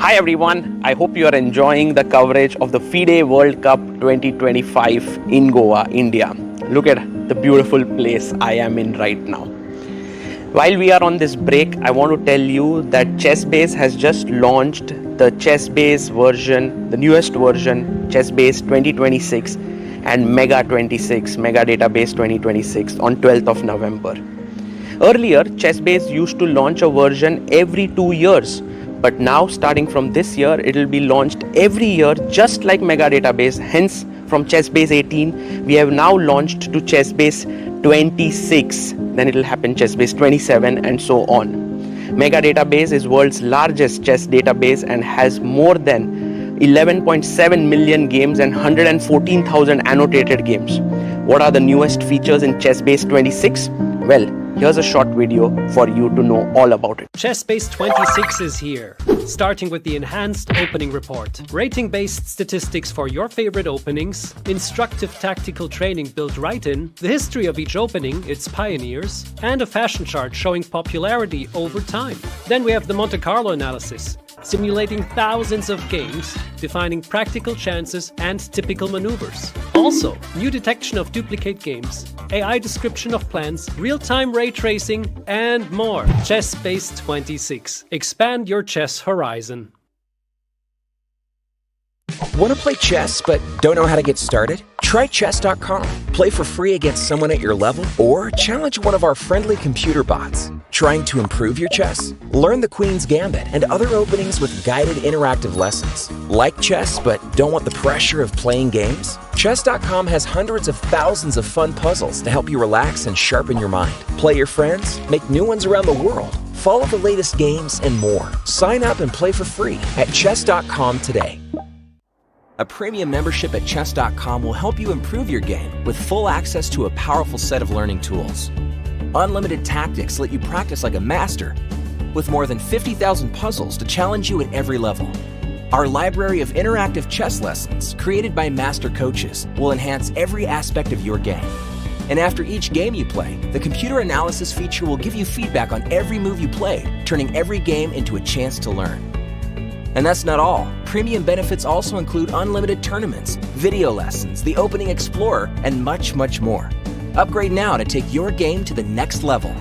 Hi everyone, I hope you are enjoying the coverage of the FIDE World Cup 2025 in Goa, India. Look at the beautiful place I am in right now. While we are on this break, I want to tell you that ChessBase has just launched the ChessBase version, the newest version, ChessBase 2026 and Mega 26, Mega Database 2026 on 12th of November. Earlier, ChessBase used to launch a version every 2 years. But now, starting from this year, it will be launched every year, just like Mega Database. Hence, from ChessBase 18, we have now launched to ChessBase 26. Then it will happen ChessBase 27 and so on. Mega Database is world's largest chess database and has more than 11.7 million games and 114,000 annotated games. What are the newest features in ChessBase 26? Well, here's a short video for you to know all about it. ChessBase 26 is here, starting with the enhanced opening report. Rating-based statistics for your favorite openings, instructive tactical training built right in, the history of each opening, its pioneers, and a fashion chart showing popularity over time. Then we have the Monte Carlo analysis, simulating thousands of games, defining practical chances and typical maneuvers. Also, new detection of duplicate games, AI description of plans, real-time ray tracing, and more. ChessBase 26. Expand your chess horizon. Want to play chess but don't know how to get started? Try chess.com. Play for free against someone at your level or challenge one of our friendly computer bots. Trying to improve your chess? Learn the Queen's Gambit and other openings with guided interactive lessons. Like chess but don't want the pressure of playing games? Chess.com has hundreds of thousands of fun puzzles to help you relax and sharpen your mind. Play your friends, make new ones around the world, follow the latest games, and more. Sign up and play for free at chess.com today. A premium membership at chess.com will help you improve your game with full access to a powerful set of learning tools. Unlimited tactics let you practice like a master, with more than 50,000 puzzles to challenge you at every level. Our library of interactive chess lessons, created by master coaches, will enhance every aspect of your game. And after each game you play, the computer analysis feature will give you feedback on every move you play, turning every game into a chance to learn. And that's not all. Premium benefits also include unlimited tournaments, video lessons, the Opening Explorer, and much, much more. Upgrade now to take your game to the next level.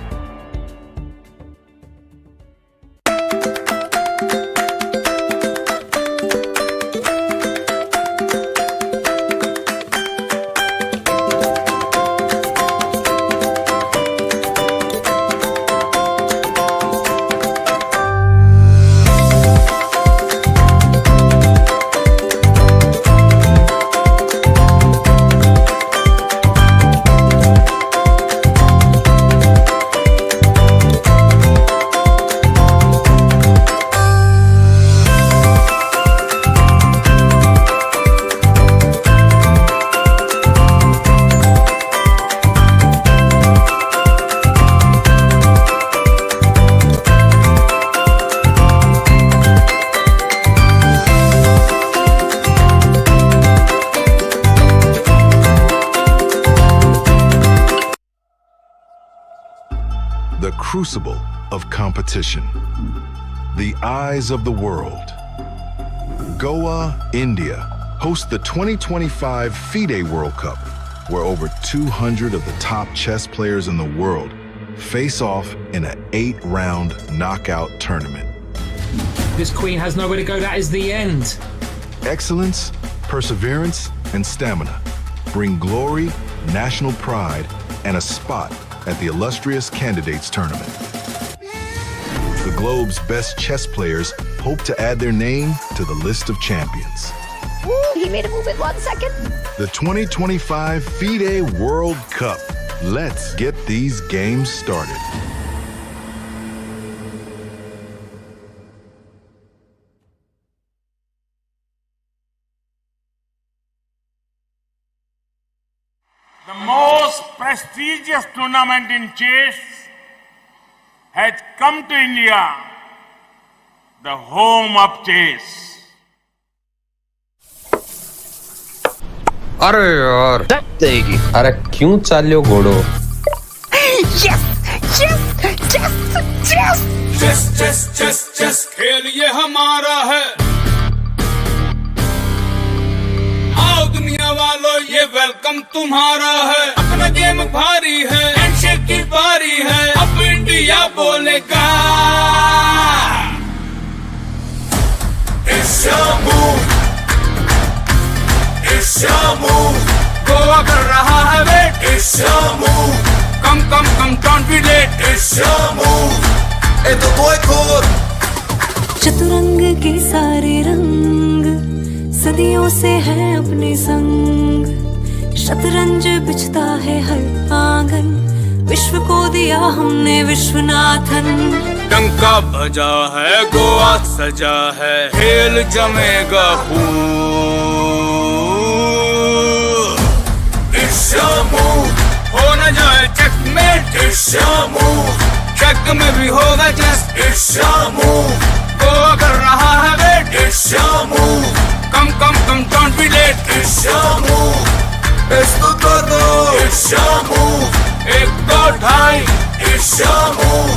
The crucible of competition. The eyes of the world. Goa, India, hosts the 2025 FIDE World Cup, where over 200 of the top chess players in the world face off in an 8-round knockout tournament. This queen has nowhere to go. That is the end. Excellence, perseverance, and stamina bring glory, national pride, and a spot at the illustrious Candidates Tournament. The globe's best chess players hope to add their name to the list of champions. Woo, he made a move in 1 second. The 2025 FIDE World Cup. Let's get these games started. The most prestigious tournament in chess has come to India, the home of chess. अरे यार अरे क्यों चाल्यो घोड़ो Yes! Yes! Chess खेल ये हमारा है। आओ दुनिया वालों ये वेलकम तुम्हारा है। अपना गेम भारी है, हैंडशेक की बारी है, अब इंडिया बोलेगा। It's your move, it's your move, Goa कर रहा है wait. It's your move, come don't be late। It's your move, तो कोई खोर। चतुरंग के सारे रंग सदियों से हैं अपने संग। शतरंज बिछता है हर आंगन, विश्व को दिया हमने विश्वनाथन। डंका बजा है, गोवा सजा है, खेल जमेगा खूब। It's your move, हो न जाए checkmate. It's your move, check में भी होगा just. It's your move, Goa कर रहा है wait. It's your move, come don't be late। It's your move, इसको कर दो। It's your move, एक दो ढाई। It's your move,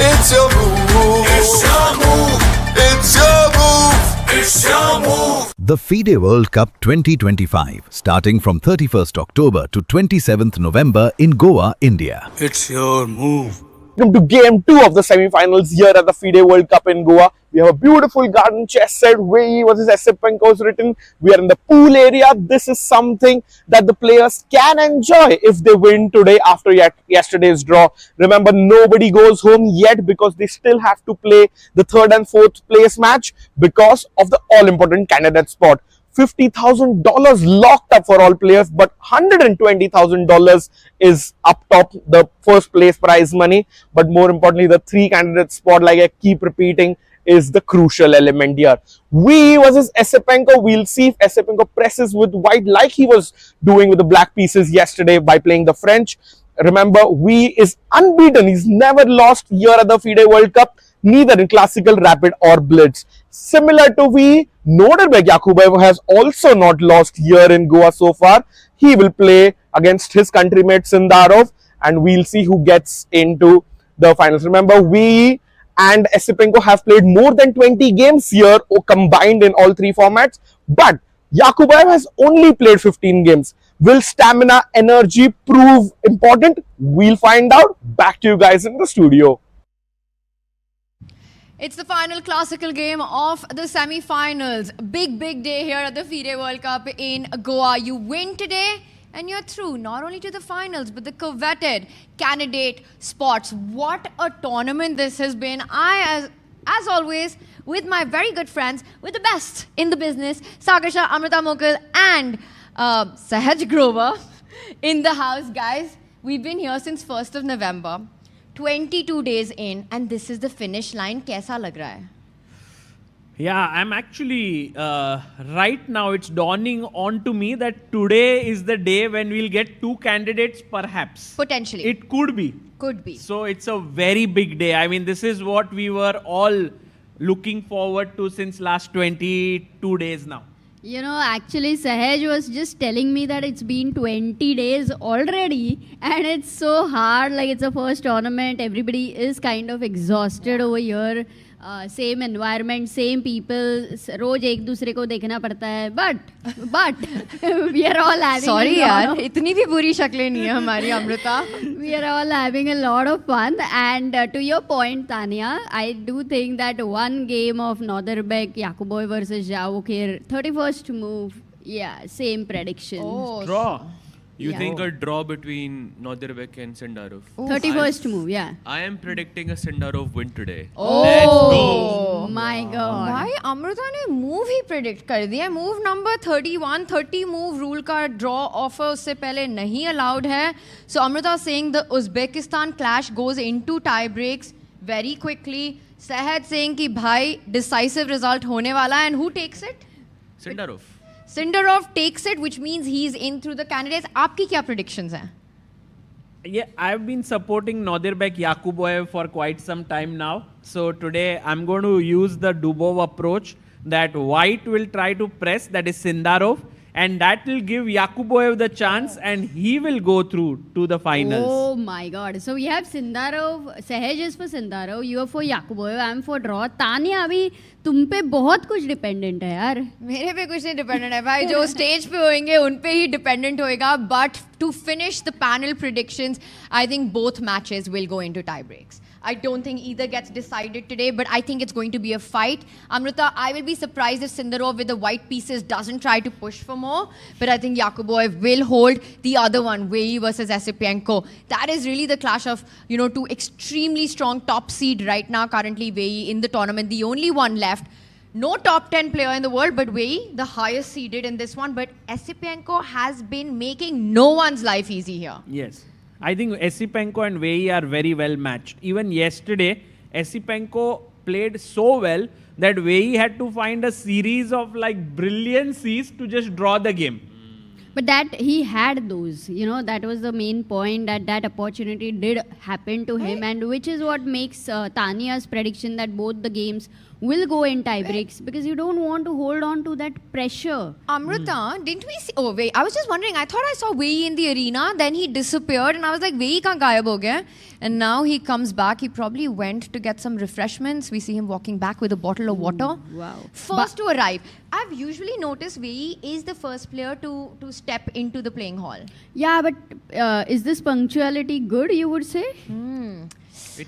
it's your move, it's your move, it's your move, it's your move। The FIDE World Cup 2025, starting from 31st October to 27th November in Goa, India. It's your move। Welcome to game 2 of the semi-finals here at the FIDE World Cup in Goa. We have a beautiful garden chess set. Wei Yi versus Esipenko is written. We are in the pool area. This is something that the players can enjoy if they win today after yesterday's draw. Remember, nobody goes home yet because they still have to play the 3rd and 4th place match because of the all-important candidate spot. $50,000 locked up for all players, but $120,000 is up top, the first place prize money. But more importantly, the 3 candidate spot, like I keep repeating, is the crucial element here. Wei Yi versus Esipenko. We'll see if Esipenko presses with white like he was doing with the black pieces yesterday by playing the French. Remember, Wei Yi is unbeaten. He's never lost here at the FIDE World Cup, neither in classical, rapid or blitz. Similar to Wei Yi, Norderberg Yakuboev has also not lost here in Goa so far. He will play against his countrymate Sindarov, and we'll see who gets into the finals. Remember, Wei Yi and Esipenko have played more than 20 games here combined in all 3 formats, but Yakuboev has only played 15 games. Will stamina, energy prove important? We'll find out. Back to you guys in the studio. It's the final classical game of the semi-finals. Big day here at the FIDE World Cup in Goa. You win today and you're through not only to the finals but the coveted candidate spots. What a tournament this has been. As always, with my very good friends, with the best in the business, Sagasha, Amrita Mokal and Sahaj Grover in the house. Guys, we've been here since 1st of November. 22 days in, and this is the finish line. Kaisa lag raha hai? Yeah, I'm actually, right now it's dawning on to me that today is the day when we'll get 2 candidates perhaps. Potentially. It could be. Could be. So it's a very big day. I mean, this is what we were all looking forward to since last 22 days now. You know, actually Sahaj was just telling me that it's been 20 days already and it's so hard, like it's the first tournament, everybody is kind of exhausted over here. Same environment, same people, रोज एक दूसरे को देखना पड़ता है, but we are all having sorry यार, इतनी भी बुरी शक्लें नहीं है हमारी Amrita. We are all having a lot of fun, and to your point, Tanya, I do think that one game of Norderberg Yakuboev versus Zhao Kir, 31st move, yeah, same prediction. Oh, draw. You Yeah. think a draw between Norderberg and Sindarov? 31st move, yeah. I am predicting a Sindarov win today. Oh, let's go. My God. भाई अमृता ने move ही predict कर दिया. Move number 31, 30 move rule का draw offer उससे पहले नहीं allowed है. So Amrita saying the Uzbekistan clash goes into tie breaks very quickly. Sahaj saying कि भाई डिसाइसिव रिजल्ट होने वाला है. And who takes it? Sindarov. Sindarov takes it, which means he's in through the candidates. आपकी क्या predictions हैं? Yeah, I've been supporting Norderberg Yakuboev for quite some time now. So today I'm going to use the Dubov approach that white will try to press, that is Sindarov. and that will give Yakuboev the chance, and he will go through to the finals. Oh my God. So we have Sindarov, Sahaj is for Sindarov, you are for Yakuboev, I am for draw. Tanya, अभी तुम पे बहुत कुछ dependent है यार. मेरे पे कुछ नहीं डिपेंडेंट है भाई, जो स्टेज पे होंगे उन पे ही डिपेंडेंट होएगा. But to finish the panel predictions, I think both matches will go into tiebreaks. I don't think either gets decided today, but I think it's going to be a fight. Amrita, I will be surprised if Sindarov with the white pieces doesn't try to push for more, but I think Yakuboev will hold the other one, Wei Yi versus Esipenko. That is really the clash of, two extremely strong top seed right now, currently Wei Yi in the tournament, the only one left. No top 10 player in the world, but Wei Yi, the highest seeded in this one. But Esipenko has been making no one's life easy here. Yes. I think Esipenko and Wei Yi are very well matched. Even yesterday, Esipenko played so well that Wei Yi had to find a series of brilliancies to just draw the game. But that he had those, that was the main point, that opportunity did happen to him, and which is what makes Tanya's prediction that both the games will go in tiebreaks, because you don't want to hold on to that pressure. Amrita, didn't we see... Oh, wait. I was just wondering. I thought I saw Wei Yi in the arena. Then he disappeared. And I was like, Wei Yi kahan gayab ho gaya? And now he comes back. He probably went to get some refreshments. We see him walking back with a bottle of water. Wow. First to arrive. I've usually noticed Wei Yi is the first player to step into the playing hall. Yeah, but is this punctuality good, you would say? It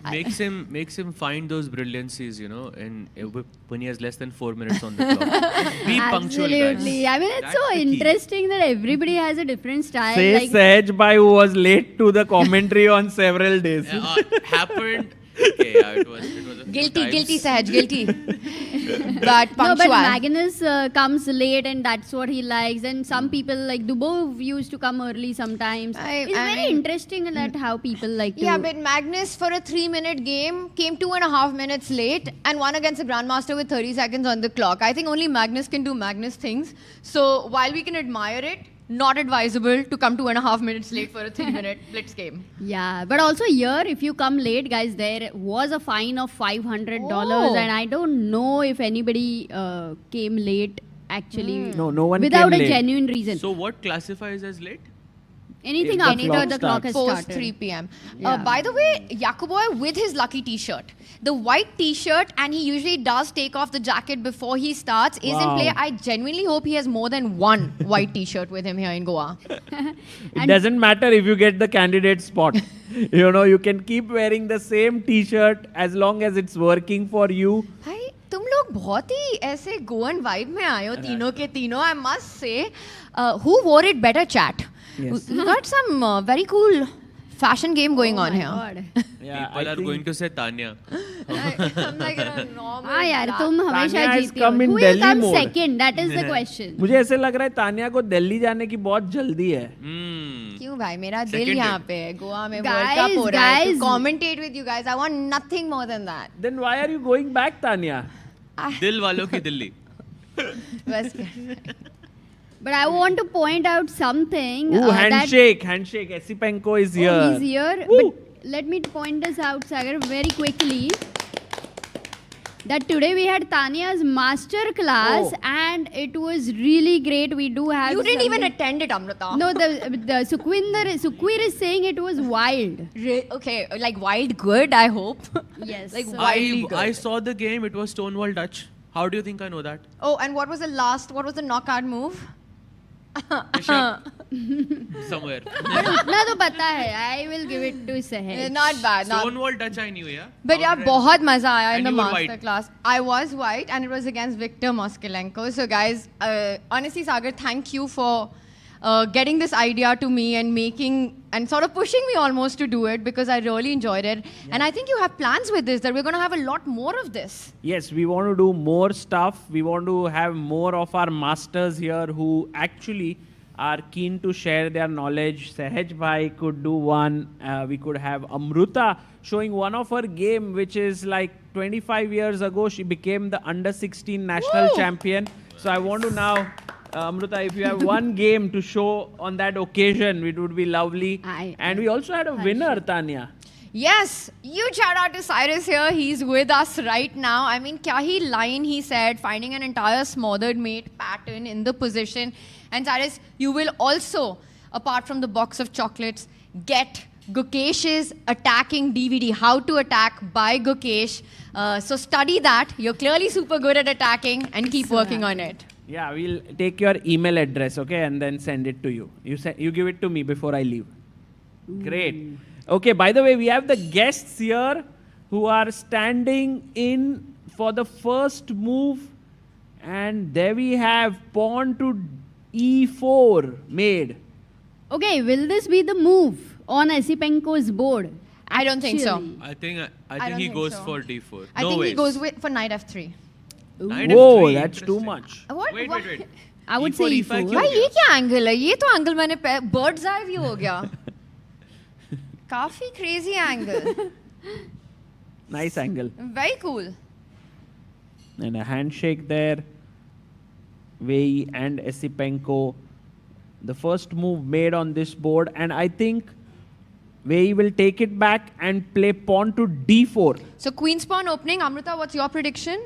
makes him find those brilliancies, and when he has less than 4 minutes on the clock. Be punctual, guys. Absolutely. I mean, it's so interesting that everybody has a different style. Say Sahaj Bhai, who was late to the commentary on several days. Happened. Okay, yeah, it was a Guilty, Sahaj, guilty. But punctual. No, but Magnus comes late and that's what he likes. And some people like Dubov used to come early sometimes. It's very interesting that how people like to... Yeah, but Magnus for a 3-minute game came 2.5 minutes late and won against a Grandmaster with 30 seconds on the clock. I think only Magnus can do Magnus things. So while we can admire it, not advisable to come 2.5 minutes late for a 3-minute blitz game. Yeah, but also here, if you come late, guys, there was a fine of $500, and I don't know if anybody came late actually. No one without came a late. genuine reason. So what classifies as late? Anything If after the clock has Post started. 3 p.m. Yeah. By the way, Yakuboev with his lucky t-shirt. The white t-shirt, and he usually does take off the jacket before he starts, is in play. I genuinely hope he has more than one white t-shirt with him here in Goa. It doesn't matter if you get the candidate spot. You can keep wearing the same t-shirt as long as it's working for you. भाई तुम लोग बहुत ही ऐसे Goan vibe में आए हो तीनों के तीनों. I must say, who wore it better, chat? Yes. We got some very cool fashion game going on here. God. Yeah, People are going to say Tanya. I'm like a normal. हाँ यार तुम हमेशा Tanya has जीती come हो. in Who will Delhi come mode. second? That is the question. मुझे ऐसे लग रहा है तानिया को दिल्ली जाने की बहुत जल्दी है. क्यों भाई मेरा दिल Second यहाँ day. पे है गोवा में Guys, वर्ल्ड कप हो रहा है guys. to commentate with you guys. I want nothing more than that. Then why are you going back, Tanya? Dil walo ki Dilli. बस But I want to point out something. Ooh, that handshake. Esipenko is here. Oh, he's here. Woo. But let me point this out, Sagar, very quickly. That today we had Tanya's master class and it was really great. We do have... You didn't even attend it, Amrita. No, the Sukhwir is saying it was wild. Okay, like wild good, I hope. Yes. Like wildly good. I saw the game. It was Stonewall Dutch. How do you think I know that? Oh, and what was the knockout move? Somewhere. ना तो पता है. I will give it to Sahaj. Not bad. Stonewall Dutch I knew, yeah. But yeah, बहुत मजा आया in And the you were master white. class. I was white and it was against Victor Moskilenko. So guys, honestly, Sagar, thank you for getting this idea to me and making and sort of pushing me almost to do it because I really enjoyed it. Yeah. And I think you have plans with this, that we're going to have a lot more of this. Yes, we want to do more stuff. We want to have more of our masters here who actually are keen to share their knowledge. Sahaj Bhai could do one. We could have Amruta showing one of her game, which is like 25 years ago, she became the under-16 national champion. So I want to now... Amruta, if you have one game to show on that occasion, it would be lovely. And we also had a winner, Tanya. Yes, huge shout out to Cyrus here. He's with us right now. I mean, kya hi line he said, finding an entire smothered mate pattern in the position. And Cyrus, you will also, apart from the box of chocolates, get Gukesh's attacking DVD, How to Attack by Gukesh. So study that. You're clearly super good at attacking and keep working on it. Yeah, we'll take your email address, okay, and then send it to you. You give it to me before I leave. Great. Okay, by the way, we have the guests here who are standing in for the first move. And there we have pawn to e4 made. Okay, will this be the move on Esipenko's board? I don't think so. I think don't he think goes so. for d4. I think he goes for knight f3. Knight Whoa, f3, that's too interesting. much. What? Wait. I would E4, say E5 e4. क्यों? भाई ये क्या angle है? ये तो angle मैंने bird's eye view हो गया. काफी crazy angle. Nice angle. Very cool. And a handshake there. Wei Yi and Esipenko. The first move made on this board. And I think Wei Yi will take it back and play pawn to d4. So queen's pawn opening. Amrita, what's your prediction?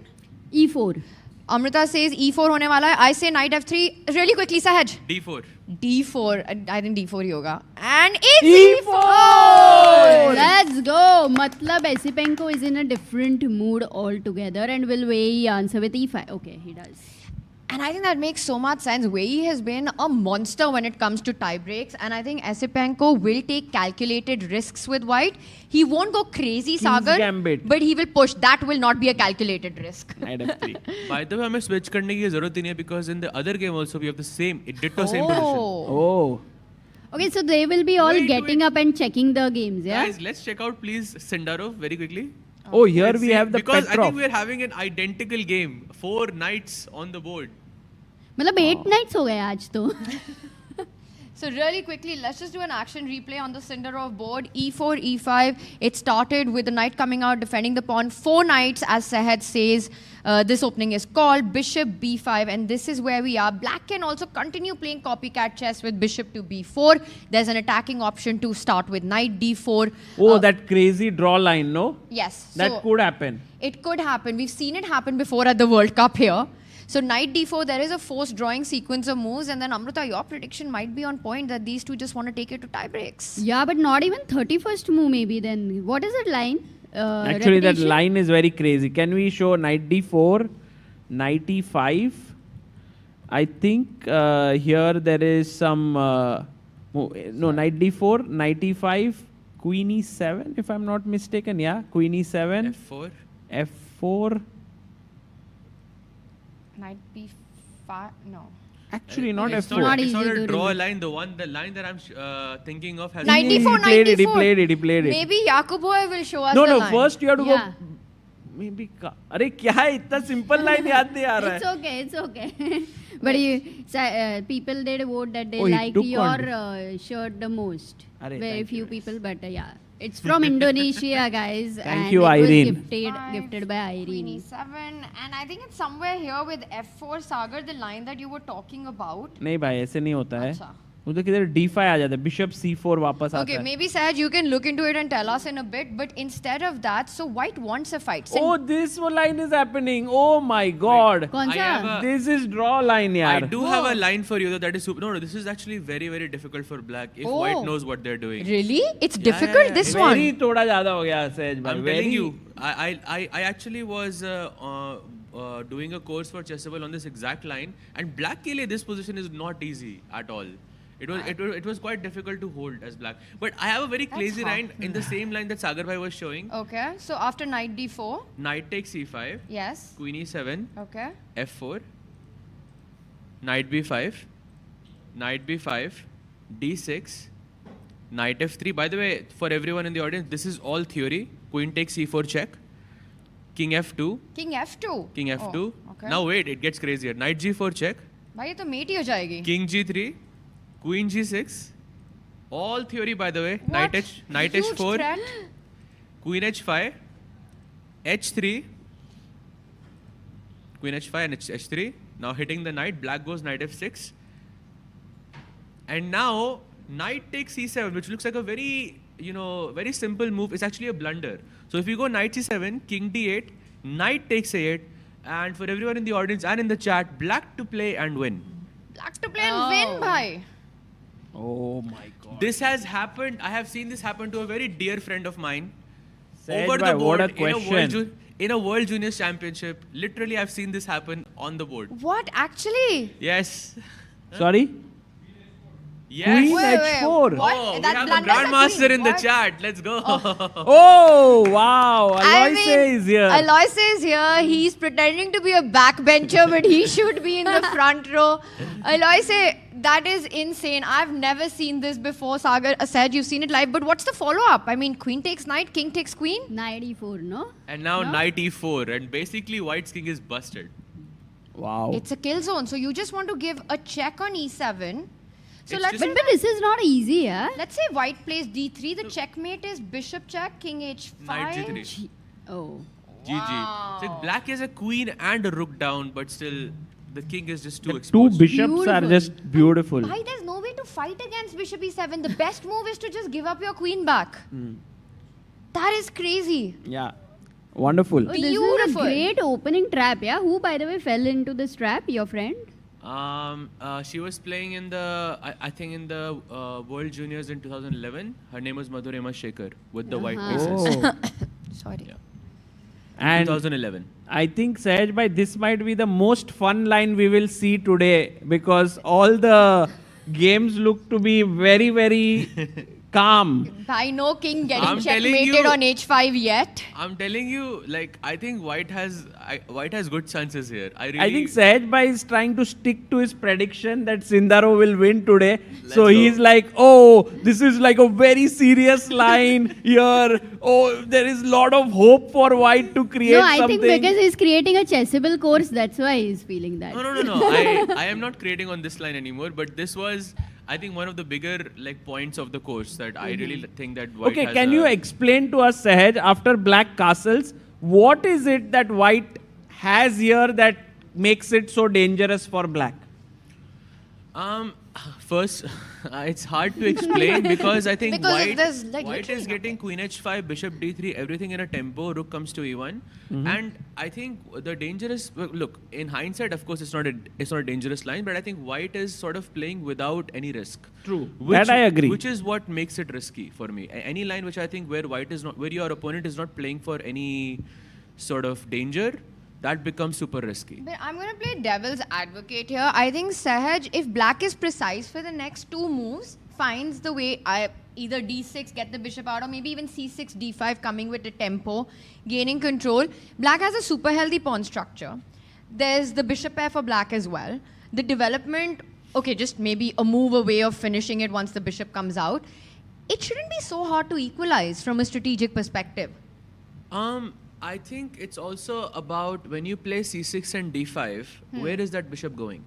e4. Amrita says e4 होने वाला है. I say knight f3. Really quickly, Sahaj. d4. d4. I think d4 ही होगा. And it's E4! e4! Let's go. Matlab Esipenko is in a different mood altogether. And will Wei Yi answer with e5? Okay, he does. And I think that makes so much sense. Wei Yi has been a monster when it comes to tie breaks. And I think Esipenko will take calculated risks with white. He won't go crazy, Sagar. Gambit. But he will push. That will not be a calculated risk. Knight f3. By the way, हमें switch करने की जरूरत ही नहीं है because in the other game also we have the same, ditto same position. Oh. Okay, so they will be all Wait, getting up and checking the games, yeah? Guys, let's check out please Sindarov very quickly. Oh, here Let's we see, have the because I Petrov. think we're having an identical game. 4 knights on the board. मतलब 8 nights हो गए आज तो. So really quickly, let's just do an action replay on the Sindarov board. E4, E5. It started with the knight coming out, defending the pawn. 4 knights, as Sahaj says. This opening is called bishop b5, and this is where we are. Black can also continue playing copycat chess with bishop to b4. There's an attacking option to start with knight d4. Oh, that crazy draw line, no? Yes. That so could happen. It could happen. We've seen it happen before at the World Cup here. So knight d4, there is a forced drawing sequence of moves, and then Amrita, your prediction might be on point that these two just want to take it to tie breaks. Yeah, but not even 31st move maybe then. What is that line? Actually, that repetition? line is very crazy. Can we show knight d4, knight e5? I think here there is some... no, knight d4, knight e5, queen e7, if I'm not mistaken. Yeah, queen e7. f4. f4. Knight b5, no. Actually, not It's f4. Not it's not easy a to draw remember. line. The line that I'm thinking of has... Knight He d4, played knight it, he d4. played it, he played it. Maybe Yakuboy will show us No, the no, line. first you have to Yeah. go... Maybe... अरे क्या है इतना simple line याद नहीं आ रहा It's है. okay, it's okay. But people did vote that they Oh, he liked took your one. shirt the most. Arre, Very thank few you. people, but yeah. It's from Indonesia, guys. Thank and you, it Irene. was gifted by Queen Irene. e7, and I think it's somewhere here with f4, Sagar, the line that you were talking about. नहीं भाई ऐसे नहीं होता है. अच्छा. उधर किधर d5 आ जाता है. Bishop c4 वापस आता Okay, है. maybe Sahaj, you can look into it and tell us in a bit, but instead of that, so white wants a fight. Oh, this line is happening. Oh my god. कौन I सा? have a- This is draw line I यार. do have a line for you though that is super... No, this is actually very, very difficult for black if Oh. white knows what they're doing. Really? It's difficult, this Very one? थोड़ा ज़्यादा हो गया सहज भाई. I'm Very- telling you, I actually was doing a course for Chessable on this exact line, and black के लिए this position is not easy at all. It was quite difficult to hold as black. But I have a very crazy hard. line in the same line that Sagar bhai was showing. Okay, so after knight d4, Knight takes e5, yes. queen e7, Okay. f4, knight b5, knight b5, d6, knight f3. By the way, for everyone in the audience, this is all theory. Queen takes e4 check, king f2, King f2. king f2. Oh, okay. Now wait, it gets crazier. Knight g4 check, भाई ये तो mate ही हो जाएगी. king g3, queen g6. All theory, by the way. What? Knight Huge h4, threat. queen h5, h3, queen h5 and h3. Now hitting the knight, black goes knight f6. And now knight takes e7, which looks like a very, very simple move. It's actually a blunder. So if you go knight c7, king d8, knight takes a8, and for everyone in the audience and in the chat, black to play and win. Black to play and win, bhai. Oh my God. This has happened. I have seen this happen to a very dear friend of mine. Sahej Over bhai, the board what a question. in a World Juniors Championship. Literally, I've seen this happen on the board. What, actually? Yes. Sorry? Yes. Queen H4. What? Oh, we That have a blunders are grandmaster queen. in the What? chat. Let's go. Oh, wow. Aloy is here. Aloy is here. He's pretending to be a backbencher, but he should be in the front row. Aloy, that is insane. I've never seen this before. Sagar said you've seen it live, but what's the follow-up? I mean, queen takes knight, king takes queen? Knight e4, no? And now knight e4. And basically, white's king is busted. Wow. It's a kill zone. So you just want to give a check on e7. So let's But this is not easy, yeah? Let's say white plays d3. The checkmate is bishop check, king h5. Knight g3. Oh. GG. So black is a queen and a rook down, but still the king is just too Two exposed. bishops are just beautiful. Why there's no way to fight against bishop e7. The best move is to just give up your queen back. That is crazy. Yeah. Wonderful. Oh, this is a great opening trap, yeah? Who, by the way, fell into this trap? Your friend? She was playing in the, I think in the World Juniors in 2011. Her name was Madhurima Shekhar with the white pieces. Oh. Sorry. Yeah. And 2011. I think, Sahej bhai, this might be the most fun line we will see today because all the games look to be very, very calm. By no king getting I'm telling checkmated you- on h5 yet. I'm telling you, like, I think white has good chances here. I think Sahej bhai is trying to stick to his prediction that Sindaro will win today. So he's like, oh, this is like a very serious line here. Oh, there is a lot of hope for white to create No, I something. think because he's creating a chessable course, that's why he's feeling that. No. I am not creating on this line anymore, but this was, I think, one of the bigger points of the course that I really think that white Okay, has can you explain to us, Sahej, after black castles, what is it that white has here that makes it so dangerous for black? First, it's hard to explain because I think Because there's, like, white literally is getting queen h5, bishop d3, everything in a tempo, rook comes to e1. And I think the dangerous, look, in hindsight, of course, it's not a dangerous line, but I think white is sort of playing without any risk. True. That I agree. Which is what makes it risky for me. Any line which I think where your opponent is not playing for any sort of danger, that becomes super risky. But I'm going to play devil's advocate here. I think Sahaj, if black is precise for the next two moves, finds the way, either d6, get the bishop out, or maybe even c6, d5, coming with the tempo, gaining control. Black has a super healthy pawn structure. There's the bishop pair for black as well. The development, okay, just maybe a move away of finishing it once the bishop comes out. It shouldn't be so hard to equalize from a strategic perspective. I think it's also about when you play c6 and d5, where is that bishop going?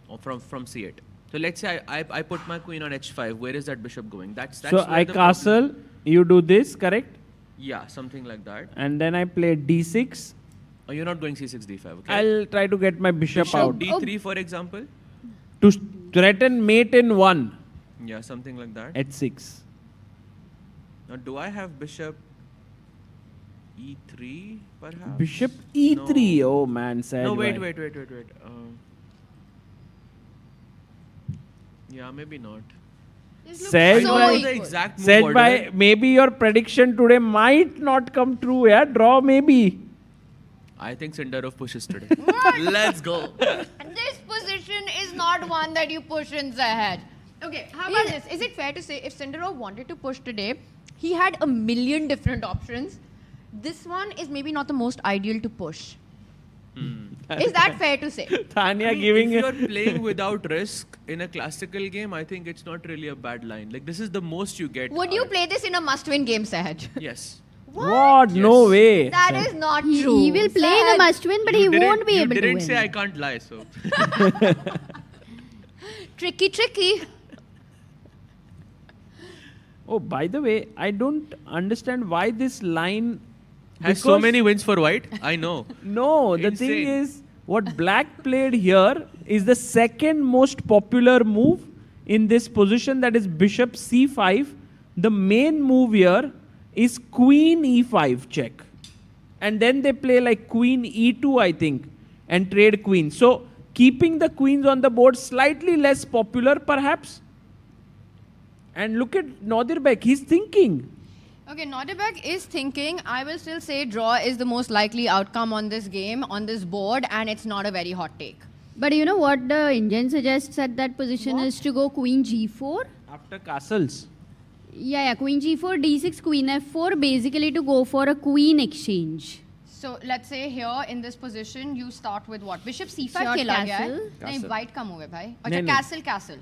Or from c8. So let's say I put my queen on h5, where is that bishop going? That's So where I the castle, you do this, correct? Yeah, something like that. And then I play d6. Oh, you're not going c6, d5, okay? I'll try to get my bishop out. d3, for example? To threaten mate in 1. Yeah, something like that. h6. Now, do I have bishop e3, perhaps? Bishop e3. No. Oh man, sad. No, wait. why? Yeah, maybe not. Said so by, equal. The exact move said order. by maybe your prediction today might not come true. Yeah, draw maybe. I think Sindarov pushes today. Let's go. This position is not one that you push in Zahaj. Okay, how about this? Is it fair to say if Sindarov wanted to push today, he had a million different options? This one is maybe not the most ideal to push. Is that fair to say? Tanya If giving you're playing without risk in a classical game, I think it's not really a bad line. Like, this is the most you get. Would you play this in a must-win game, Sahaj? Yes. What? No way. That is not true. He will play in a must-win, but he won't be able to You didn't win. say I can't lie, so. Tricky. Oh, by the way, I don't understand why this line Has so because- many wins for white? I know. No, the thing Insane. is, what black played here is the second most popular move in this position, that is bishop c5. The main move here is queen e5 check. And then they play like queen e2, I think, and trade queen. So keeping the queens on the board slightly less popular, perhaps. And look at Nodirbek, he's thinking. Okay, Nodirbek is thinking. I will still say draw is the most likely outcome on this game, on this board, and it's not a very hot take. But you know what the Indian suggests at that position is to go queen g4. After castles. Yeah, queen g4, d6, queen f4, basically to go for a queen exchange. So let's say here in this position, you start with what? Bishop c5 Short खेला गया है. castle. नहीं, white come हुए भाई. नहीं, अच्छा, नहीं. castle.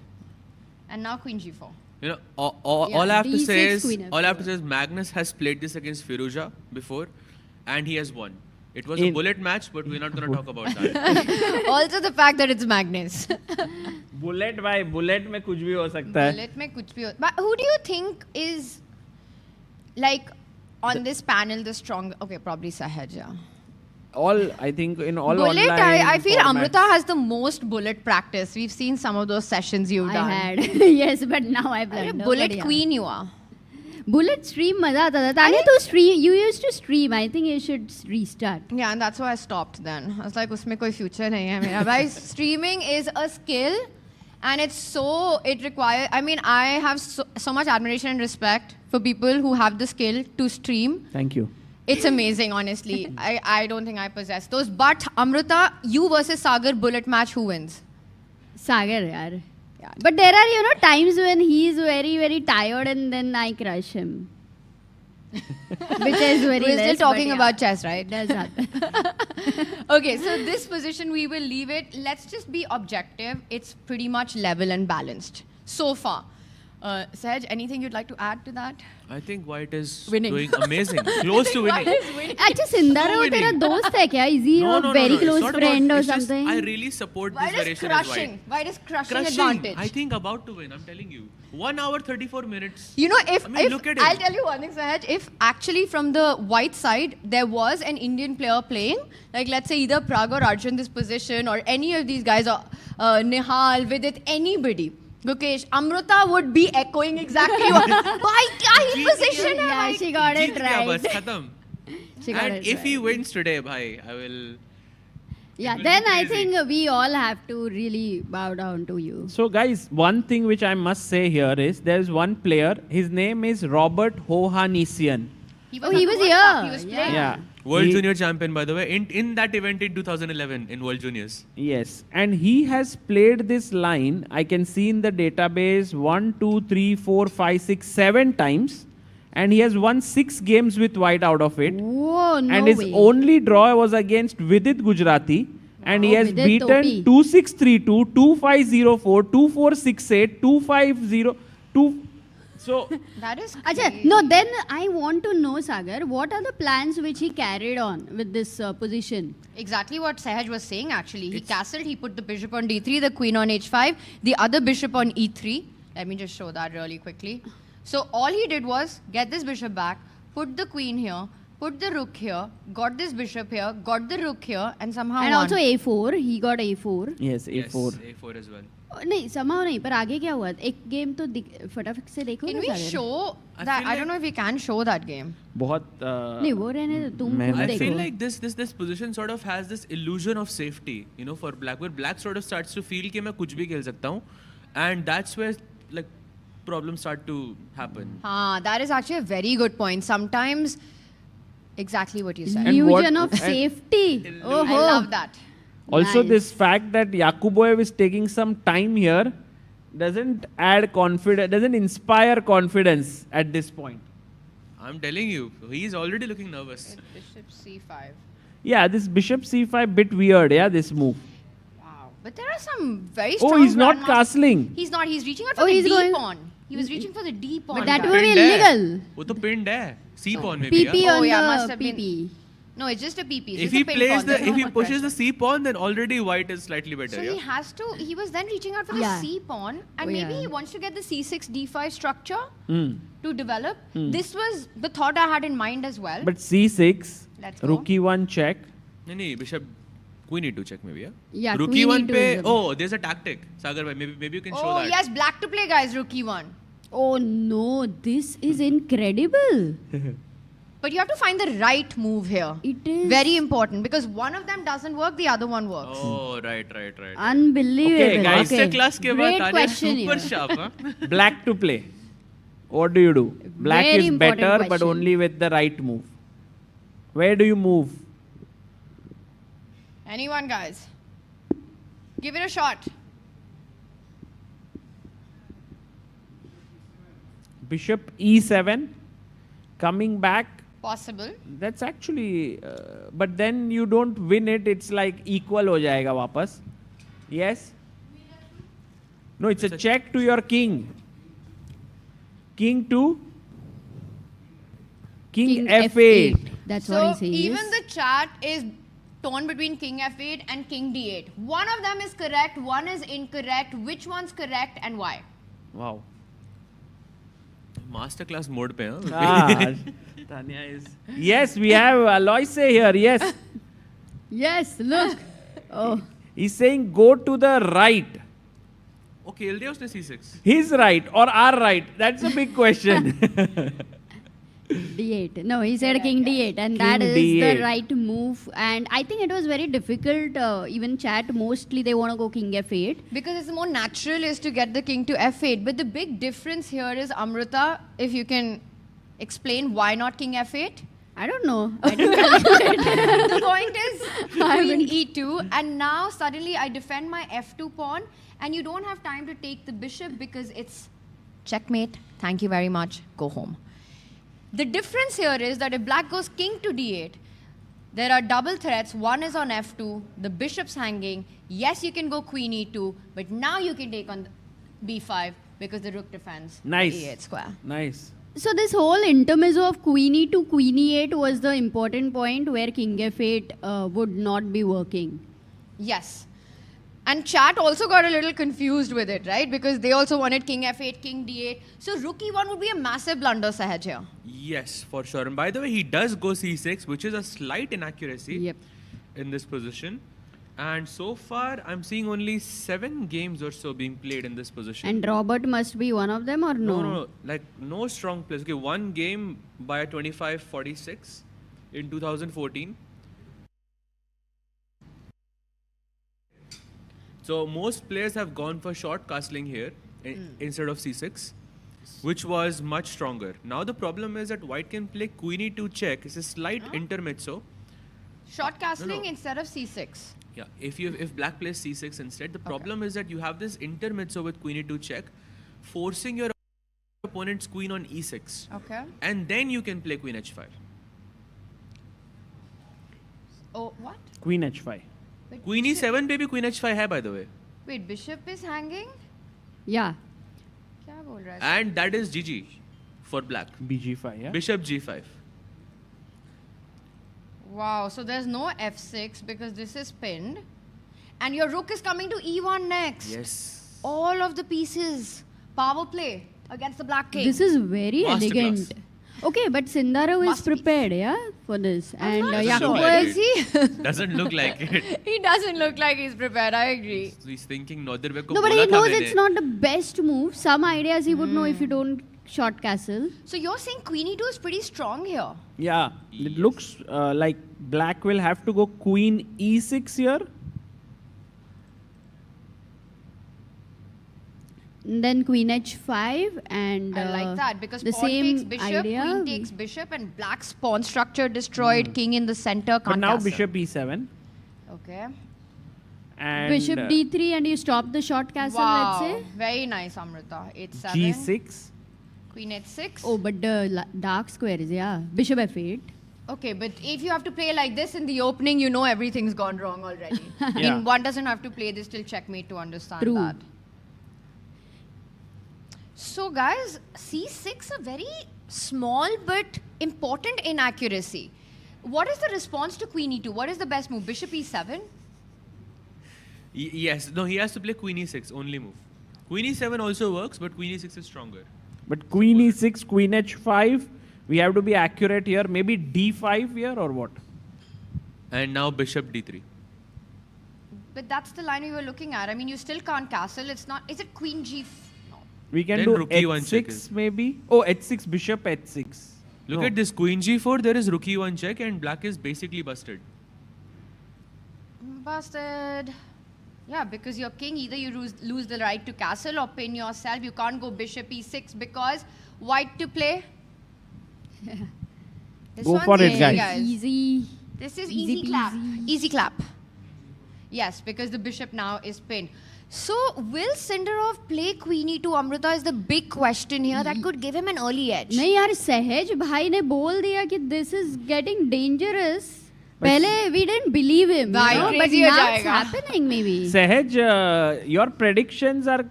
And now queen g4. You know, all I have to D6 say is, queen all I have to F4. say is Magnus has played this against Firuza before, and he has won. It was a bullet match, but we're not going to talk about that. Also the fact that it's Magnus. Bullet भाई, bullet में कुछ भी हो सकता है. Bullet में कुछ भी हो. But who do you think is like on this panel the strong? Okay, probably Sahaj. Yeah. I think in all Bullet, online I feel formats. Amrita has the most bullet practice. We've seen some of those sessions you've done. I had. Yes, but now I've You're a learned. bullet queen you are. Bullet stream मजा आता था. Tanya, to stream. You used to stream. I think you should restart. Yeah, and that's why I stopped then. I was like, उसमें कोई future नहीं है मेरा. भाई, streaming is a skill, and it requires. I mean, I have so much admiration and respect for people who have the skill to stream. Thank you. It's amazing, honestly. I don't think I possess those. But Amrita, you versus Sagar bullet match, who wins? Sagar, yaar. Yeah. But there are, times when he is very, very tired and then I crush him. Which is very We're less, still talking but about chess, right? Does happen. Okay, so this position, we will leave it. Let's just be objective. It's pretty much level and balanced so far. Sahaj, anything you'd like to add to that? I think White is Winning. doing amazing. Close to winning. Actually, Sindar So वो तेरा winning. दोस्त है क्या? Is he a very it's close not about- friend or it's just something? I really support White this is variation as crushing. White. White is crushing advantage. I think about to win, I'm telling you. 1 hour, 34 minutes. You know, if look at it. I'll tell you one thing, Sahaj, if actually from the white side there was an Indian player playing, like let's say either Prag or Arjun this position, or any of these guys, or Nihal, Vidit, anybody, Gukesh, Amrita would be echoing exactly what. Why kya hi position hai? Yeah, bhai? she got it Jeet gaya right. bas, khatam. She got And it if right. he wins today, bhai, I will... Yeah, it will then be I crazy. think we all have to really bow down to you. So guys, one thing which I must say here is there's one player, his name is Robert Hohanisian. He Oh, he was at the World here. Cup, He was playing. Yeah. World He- Junior Champion, by the way, in that event in 2011 in World Juniors. Yes, and he has played this line, I can see in the database 1, 2, 3, 4, 5, 6, 7 times. And he has won 6 games with White out of it. Whoa, no and his way. only draw was against Vidit Gujarati. And he Wow, has Vidit beaten Topi. 2632, 2504, 2468, 250, 2... So, That is Achha, crazy. no, then I want to know, Sagar, what are the plans which he carried on with this position? Exactly what Sahaj was saying actually. He castled, he put the bishop on d3, the queen on h5, the other bishop on e3. Let me just show that really quickly. So all he did was get this bishop back, put the queen here, put the rook here, got this bishop here, got the rook here, and somehow And won. also A4, he got A4. yes, Yes, A4. A4 as well. नहीं, somehow नहीं, पर आगे क्या हुआ? एक game तो फटाफट से देखो Can ना we Sagar. show I that? feel I don't know if we can show that game. बहुत... नहीं, वो रहने दो, तुम मैं- खुद I देखो। feel like this position sort of has this illusion of safety, for black, where black sort of starts to feel कि मैं कुछ भी खेल सकता हूँ, and that's where like problems start to happen. That is actually a very good point. Sometimes, exactly what you said. And what- Illusion of and- safety. Oh, I love that. Also, Nice. this fact that Yakuboev is taking some time here doesn't add confidence, doesn't inspire confidence at this point. I'm telling you, he's already looking nervous. Bishop c5. Yeah, this bishop c5 bit weird, yeah, this move. Wow. But there are some very Oh, strong he's not grandmasters. castling. He's not. He's reaching out for Oh, the he's D going- pawn. He was reaching for the D pawn. But that guys. would be Pinned है. illegal. वो तो pinned है. C pawn maybe. PP yeah? Oh, on yeah, must the have been- PP. No, it's just a PP. It's If just he a pin plays pawn. the, There's if no he more pushes pressure. the C pawn, then already White is slightly better. So yeah? he has to. He was then reaching out for the Yeah. C pawn, and Oh, maybe yeah. he wants to get the C6 D5 structure Hmm. to develop. This was the thought I had in mind as well. But c6, Let's go. rook e1 check. No, bishop. Queen e2 check maybe. Yeah, Rook queen e1 E2 pe. is a- Oh, there's a tactic. Sagar bhai, maybe you can show Oh that. yes, black to play, guys. Rook e1. Oh no, this is incredible. But you have to find the right move here. It is very important because one of them doesn't work, the other one works. Oh, right. unbelievable. Okay, guys. Masterclass ke baad Great Tanya question super here. sharp. Huh? Black to play. What do you do? Black Very is important better, but question. only with the right move. Where do you move? Anyone, guys? Give it a shot. Bishop E7, coming back. Possible. That's actually, but then you don't win it. It's like equal ho jayega wapas. Yes? No, it's a check to your king. King to King F8. That's So what he says. even the chat is torn between King F8 and King D8. One of them is correct, one is incorrect. Which one's correct and why? Wow. Masterclass mode pe, huh? Ah, Tanya is. Yes, we have Aloyse here. Yes. Yes, look. Oh. He's saying go to the right. Oh, खेल दिया उसने C6. His right or our right? That's a big question. D8. No, he said King D8, and King that is D8. the right move. And I think it was very difficult. Even chat, mostly they want to go King F8. Because it's more natural is to get the king to F8. But the big difference here is, Amrita, if you can explain why not King F8? I don't know. I don't calculate. The point is Queen E2, and now suddenly I defend my F2 pawn, and you don't have time to take the bishop because it's checkmate. Thank you very much. Go home. The difference here is that if black goes king to D8, there are double threats. One is on F2, the bishop's hanging. Yes, you can go queen E2, but now you can take on B5 because the rook defends Nice. the E8 square. Nice. So this whole intermezzo of Queen E2, Queen E8 was the important point where King F8 would not be working. Yes. And chat also got a little confused with it, right? Because they also wanted King F8, King D8. So Rook E1 would be a massive blunder, Sahaj here. Yes, for sure. And by the way, he does go C6, which is a slight inaccuracy in this position. And so far, I'm seeing only 7 games or so being played in this position. And Robert must be one of them or no? No. Like, no strong players. Okay, one game by a 25-46 in 2014. So most players have gone for short castling here instead of C6, which was much stronger. Now the problem is that white can play Queen E2 check. It's a slight intermezzo. Short castling instead of C6. Yeah, if black plays C6 instead, the problem is that you have this intermezzo with Queen E2 check, forcing your opponent's queen on E6. Okay. And then you can play Queen H5. Oh, what? Queen H5. But Queen E7 baby, Queen H5 hai, by the way. Wait, bishop is hanging? Yeah. Kya bol raha hai? And that is GG for black. BG5, yeah? Bishop G5. Wow, so there's no F6 because this is pinned. And your rook is coming to E1 next. Yes. All of the pieces. Power play against the black king. This is very Masterclass. elegant. Okay, but Sindarav is prepared, yeah, for this. And Jacopo, like is he? Doesn't look like it. He doesn't look like he's prepared, I agree. He's thinking Nadir ko No, but he bola tha knows maine. it's not the best move. Some ideas he would know if you don't short castle. So you're saying Queen E2 is pretty strong here? Yeah, it looks like black will have to go Queen E6 here. And then Queen H5 and I like that because the pawn same takes bishop, idea. queen takes bishop, and black's pawn structure destroyed, king in the center, can't But now castle. Bishop E7. Okay. And Bishop D3 and you stop the short castle, Wow, let's say. very nice, Amrita. 8-7. G6. Queen H6. Oh, but the dark square is, yeah. Bishop F8. Okay, but if you have to play like this in the opening, you know everything's gone wrong already. Yeah. One doesn't have to play this till checkmate to understand True. that. So guys, C6 a very small but important inaccuracy. What is the response to Queen E2? What is the best move? Bishop E7? Yes. No, he has to play Queen E6, only move. Queen E7 also works, but Queen E6 is stronger. But Queen E6, Queen H5. We have to be accurate here. Maybe D5 here or what? And now Bishop D3. But that's the line we were looking at. I mean, you still can't castle. It's not. Is it Queen G? No. We can Then do Rook E1 check H6 is- maybe. Oh, H6, Bishop H6. Look at this, queen g4, there is rook e1 check and black is basically busted. Busted. Yeah, because your king, either you lose the right to castle or pin yourself. You can't go bishop e6 because white to play. This Go one's for it, easy, guys. Easy. This is Easy easy clap. peasy. Easy clap. Yes, because the bishop now is pinned. So, will Sindarov play queen e2? Amrita is the big question here that could give him an early edge. नहीं यार सहज भाई ने बोल दिया कि this is getting dangerous. पहले we didn't believe him, भाई you know, but crazy हो now it's जाएगा. happening maybe. Sahaj, your predictions are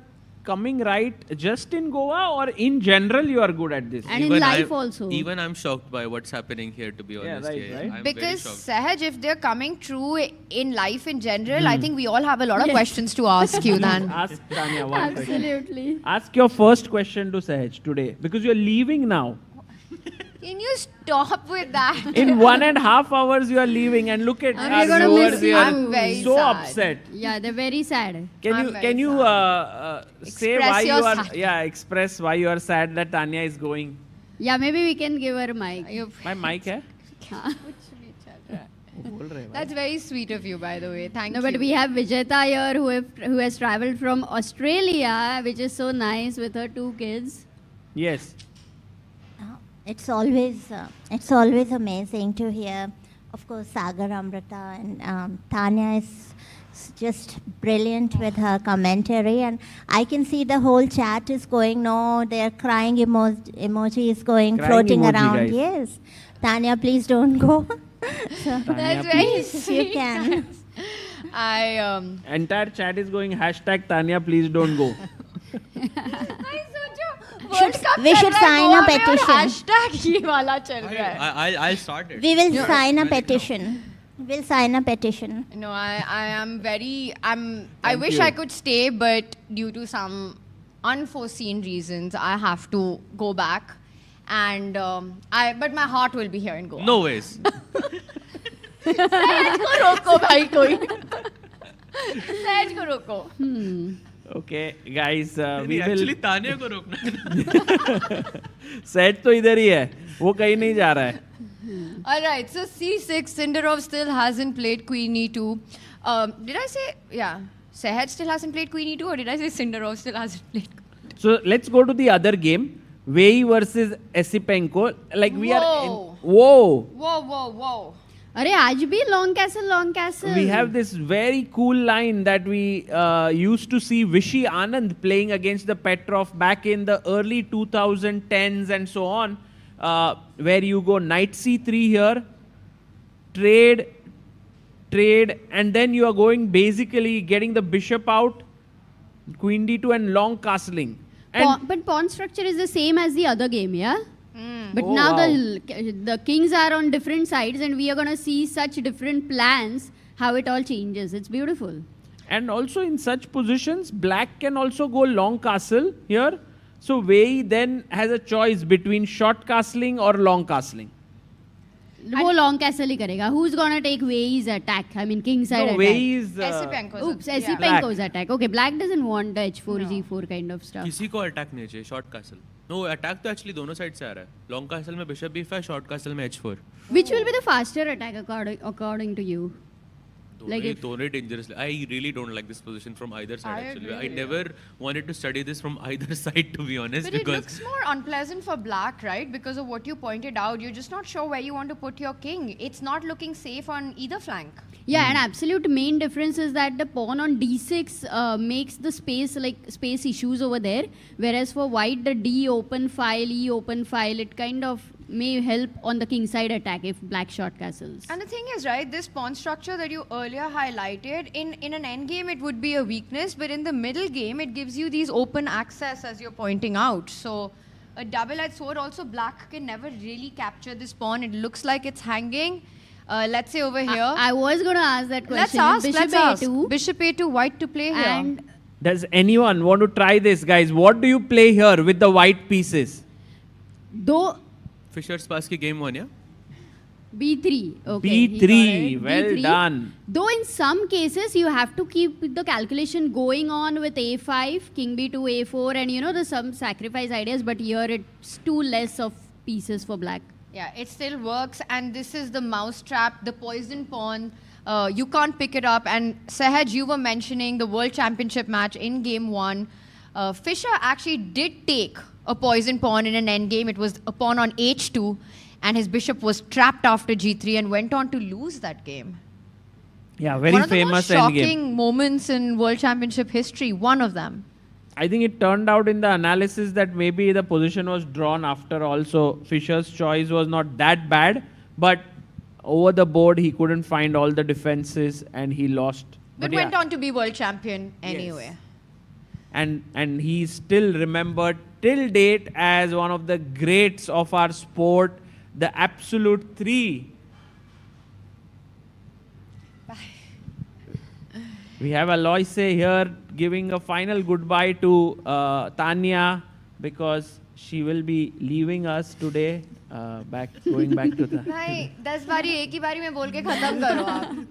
coming right just in Goa or in general you are good at this? And in life also. Even I'm shocked by what's happening here, to be honest. right. I'm Because very shocked. Sahaj, if they're coming true in life in general, I think we all have a lot of questions to ask you then. Ask Tanya one question. Absolutely. Ask your first question to Sahaj today because you're leaving now. Can you stop with that? In 1.5 hours you are leaving and look at And our we're gonna viewers miss here. you. I'm very so sad. upset. Yeah, they're very sad. Can you say Express why you your are sad- express why you are sad that Tanya is going? Yeah, maybe we can give her a mic. My mic hai? That's very sweet of you, by the way. Thank No, you. but we have Vijeta here who has traveled from Australia, which is so nice with her 2 kids. Yes. It's always amazing to hear, of course, Sagar, Amrita, and Tanya is just brilliant with her commentary, and I can see the whole chat is going. No, their crying emoji is going, Crying floating emoji, around. guys. Yes, Tanya, please don't go. So, That's very please, if you sweet. can. Entire chat is going hashtag Tanya please don't go. We should sign a petition. Hashtag ये वाला चल रहा है. I'll start it. We will sign a petition. We'll sign a petition. No, I am very. I wish you. I could stay, but due to some unforeseen reasons, I have to go back. And but my heart will be here in Goa. No ways. सहज को रोको भाई कोई. सहज को रोको. Okay, guys, we will. Actually, Tanya को रोकना है ना. Sahaj तो इधर ही है, वो कहीं नहीं जा रहा है. All right, so C6, Sindarov still hasn't played Queen E2. Did I say, yeah, Sahaj still hasn't played Queen E2 or did I say Sindarov still hasn't played? So let's go to the other game, Wei Yi versus Esipenko. Like we are in, whoa. Whoa. अरे आज भी long castle. We have this very cool line that we used to see Vishy Anand playing against the Petrov back in the early 2010s and so on, where you go knight c3 here, trade, and then you are going basically getting the bishop out, queen d2 and long castling. And But pawn structure is the same as the other game, yeah? But Oh, now wow. the kings are on different sides and we are going to see such different plans, how it all changes. It's beautiful. And also in such positions, black can also go long castle here. So Wei Yi then has a choice between short castling or long castling. वो long castle ही करेगा. Who's going to take Wei Yi's attack? I mean, king side No, attack. Wei Yi is... Esipenko's Oops, yeah. Esipenko's attack. Okay, black doesn't want the h4, g4 kind of stuff. किसी को attack नहीं चाहिए short castle. No attack तो actually दोनों side से आ रहा है. Long castle में बिशप b5, शॉर्ट कैसल में h4. Which will be the faster attack according to you? Like if- दोनों dangerous. I really don't like this position from either side. I Actually, agree, I never wanted to study this from either side, to be honest. But it because looks more unpleasant for black, right? Because of what you pointed out. You're just not sure where you want to put your king. It's not looking safe on either flank. Yeah, and absolute main difference is that the pawn on d6 makes the space issues over there, whereas for white the d open file, e open file, it kind of may help on the king side attack if black short castles. And the thing is, right, this pawn structure that you earlier highlighted, in an endgame it would be a weakness, but in the middle game it gives you these open access as you're pointing out. So a double-edged sword, also black can never really capture this pawn. It looks like it's hanging. Let's say over here. I was going to ask that question. Let's ask. A2. Bishop A2, white to play here. And Does anyone want to try this, guys? What do you play here with the white pieces? though Fisher's pass की game 1, yeah? b3. Okay. he B3. got it. Well B3. done. Though in some cases you have to keep the calculation going on with a5, king b2, a4, and some sacrifice ideas. But here it's too less of pieces for black. Yeah, it still works, and this is the mousetrap, the poison pawn. You can't pick it up. And Sahaj, you were mentioning the World Championship match in Game 1. Fischer actually did take a poison pawn in an endgame. It was a pawn on h2, and his bishop was trapped after g3 and went on to lose that game. Yeah, very one of famous the most endgame. shocking moments in World Championship history, one of them. I think it turned out in the analysis that maybe the position was drawn after all, so Fischer's choice was not that bad, but over the board he couldn't find all the defenses and he lost. But went on to be world champion anyway. Yes. And he's still remembered till date as one of the greats of our sport, the absolute 3. We have Aloyse here giving a final goodbye to Tanya because she will be leaving us today, going back to the... Bhai, 10 बारी एक ही बारी में बोल के खत्म करो आप.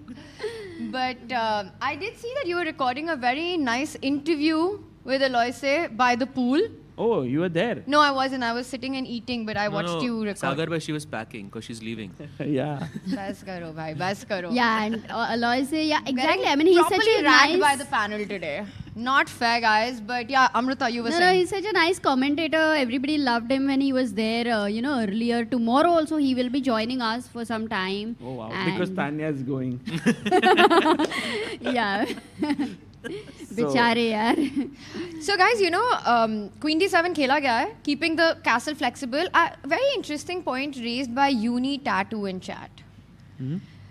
But I did see that you were recording a very nice interview with Aloyse by the pool. Oh, you were there? No, I wasn't. I was sitting and eating, but I watched you record. Sagar, but she was packing because she's leaving. Yeah. Bas karo, bhai, bas karo. Yeah, and Aloyse, yeah, exactly. I mean, he's such properly a ragged nice... by the panel today. Not fair, guys, but yeah, Amrita, you were saying. No, he's such a nice commentator. Everybody loved him when he was there, earlier. Tomorrow also he will be joining us for some time. Oh, wow. Because Tanya is going. Yeah. Bichare yaar. So guys, Queen D7 khela gaya hai, keeping the castle flexible. Very interesting point raised by Uni Tattoo in chat.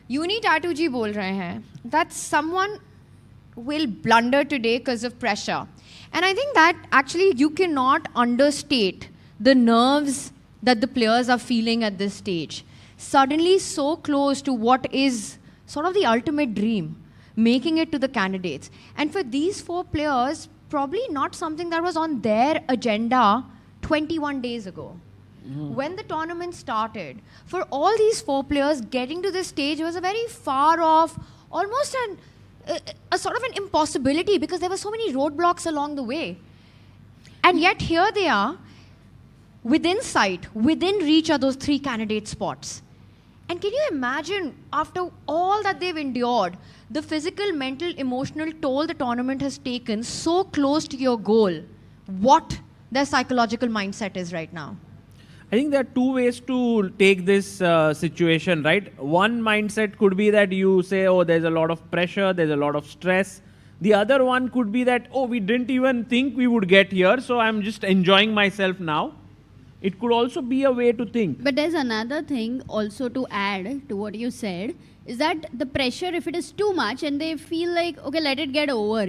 Uni Tattoo ji bol rahe hain that someone will blunder today because of pressure. And I think that actually you cannot understate the nerves that the players are feeling at this stage. Suddenly so close to what is sort of the ultimate dream, making it to the candidates. And for these 4 players, probably not something that was on their agenda 21 days ago. When the tournament started, for all these 4 players, getting to this stage was a very far off, almost a sort of an impossibility because there were so many roadblocks along the way. And yet here they are, within sight, within reach are those 3 candidate spots. And can you imagine, after all that they've endured, the physical, mental, emotional toll the tournament has taken so close to your goal, what their psychological mindset is right now? I think there are 2 ways to take this situation, right? One mindset could be that you say, oh, there's a lot of pressure, there's a lot of stress. The other one could be that, oh, we didn't even think we would get here, so I'm just enjoying myself now. It could also be a way to think. But there's another thing also to add to what you said, is that the pressure, if it is too much and they feel like, okay, let it get over,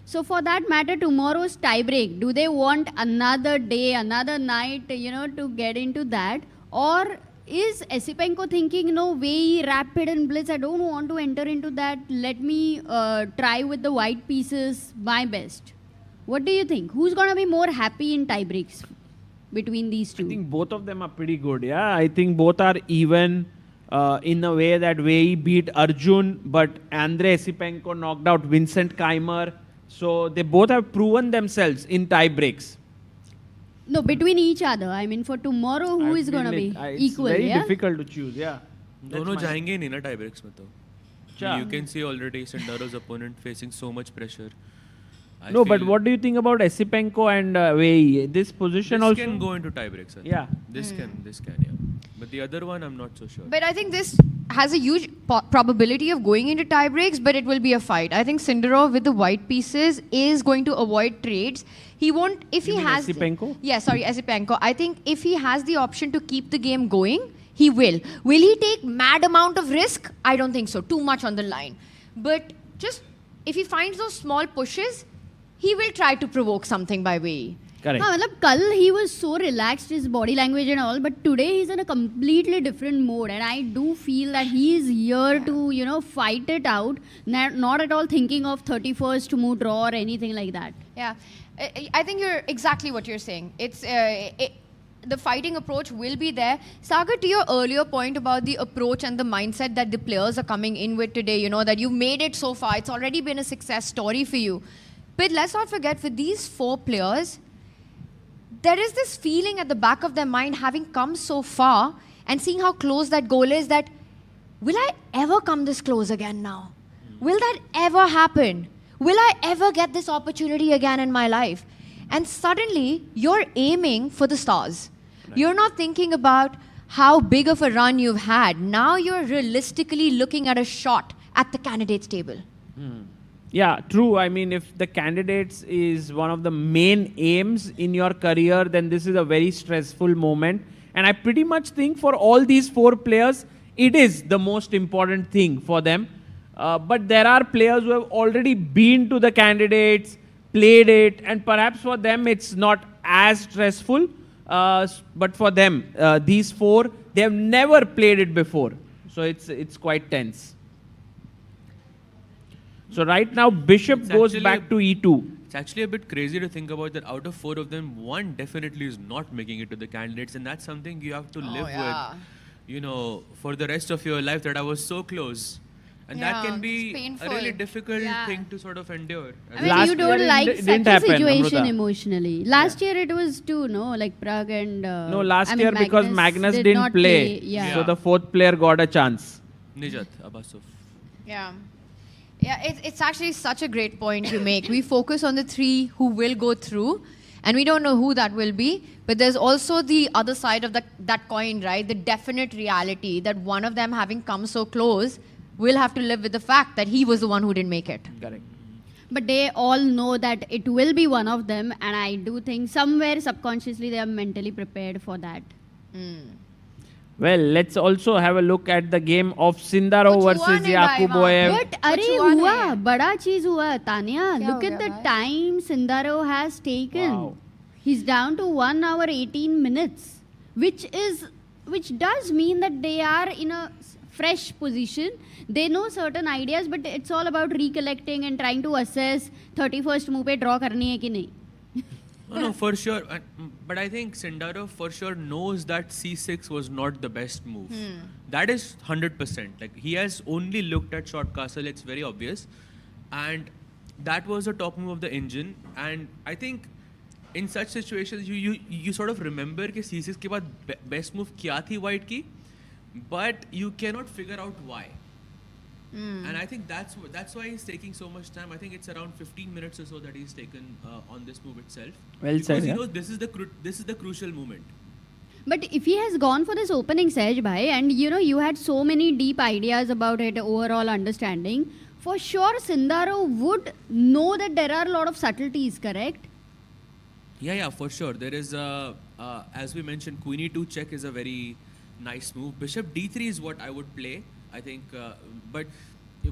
So for that matter, tomorrow's tiebreak, do they want another day, another night, to get into that? Or is Esipenko thinking, no, Wei Yi, rapid and blitz, I don't want to enter into that. Let me try with the white pieces my best. What do you think? Who's going to be more happy in tiebreaks between these 2? I think both of them are pretty good, yeah. I think both are even in a way that Wei Yi beat Arjun, but Andre Esipenko knocked out Vincent Keimer. So they both have proven themselves in tiebreaks. No, between each other. I mean, for tomorrow, who is going to be equal? It's very difficult to choose, yeah. दोनों जाएंगे नहीं ना tiebreaks में तो. You can see already Sindaro's opponent facing so much pressure. No, but what do you think about Esipenko and Wei Yi? This position also... This can go into tiebreaks. Yeah. This can, yeah. But the other one, I'm not so sure. But I think this has a huge probability of going into tiebreaks, but it will be a fight. I think Sindarov with the white pieces is going to avoid trades. He won't, if he has... Esipenko? Esipenko. I think if he has the option to keep the game going, he will. Will he take mad amount of risk? I don't think so. Too much on the line. But just, if he finds those small pushes, he will try to provoke something by Wei Yi. Correct. Kal he was so relaxed, his body language and all, but today he's in a completely different mode, and I do feel that he is here to, fight it out, not at all thinking of 31st move draw or anything like that. Yeah, I think you're exactly what you're saying. It's the fighting approach will be there. Sagar, to your earlier point about the approach and the mindset that the players are coming in with today, that you've made it so far, it's already been a success story for you. But let's not forget, for these 4 players, there is this feeling at the back of their mind, having come so far and seeing how close that goal is, that will I ever come this close again now? Will that ever happen? Will I ever get this opportunity again in my life? And suddenly, you're aiming for the stars. Right. You're not thinking about how big of a run you've had. Now you're realistically looking at a shot at the candidates table. Yeah, true. I mean, if the candidates is one of the main aims in your career, then this is a very stressful moment. And I pretty much think for all these 4 players, it is the most important thing for them. But there are players who have already been to the candidates, played it, and perhaps for them it's not as stressful. But for them, these 4, they have never played it before. So it's quite tense. So right now, Bishop goes back to E2. It's actually a bit crazy to think about that out of 4 of them, 1 definitely is not making it to the candidates, and that's something you have to live with, you know, for the rest of your life, that I was so close. And that can be a really difficult thing to sort of endure. I mean, you don't like such a situation emotionally. Last year it was too, no? Like Prague and... no, last year because Magnus didn't play. So the 4th player got a chance. Nijat Abbasov. Yeah. Yeah, it's actually such a great point you make. We focus on the 3 who will go through, and we don't know who that will be. But there's also the other side of that coin, right? The definite reality that one of them, having come so close, will have to live with the fact that he was the one who didn't make it. Correct. But they all know that it will be one of them, and I do think somewhere subconsciously they are mentally prepared for that. Well, let's also have a look at the game of Sindarov versus Yakuboev. But arey hua, bada cheez hua, Tanya. Look at the time Sindarov has taken. Wow. He's down to 1 hour 18 minutes, which does mean that they are in a fresh position. They know certain ideas, but it's all about recollecting and trying to assess 31st move pe draw karni hai ki nahi. No, for sure. But I think Sindarov for sure knows that C6 was not the best move. That is 100%. Like, he has only looked at short castle, it's very obvious. And that was the top move of the engine. And I think in such situations, you sort of remember that C6 ke baad best move kya thi white ki, but you cannot figure out why. And I think that's why he's taking so much time. I think it's around 15 minutes or so that he's taken on this move itself. Well because said, he knows this is the crucial moment. But if he has gone for this opening Sahaj bhai, and you know you had so many deep ideas about it, overall understanding, for sure Sindarov would know that there are a lot of subtleties, correct? Yeah, for sure. There is as we mentioned, Queen E2 check is a very nice move. Bishop D3 is what I would play, I think. But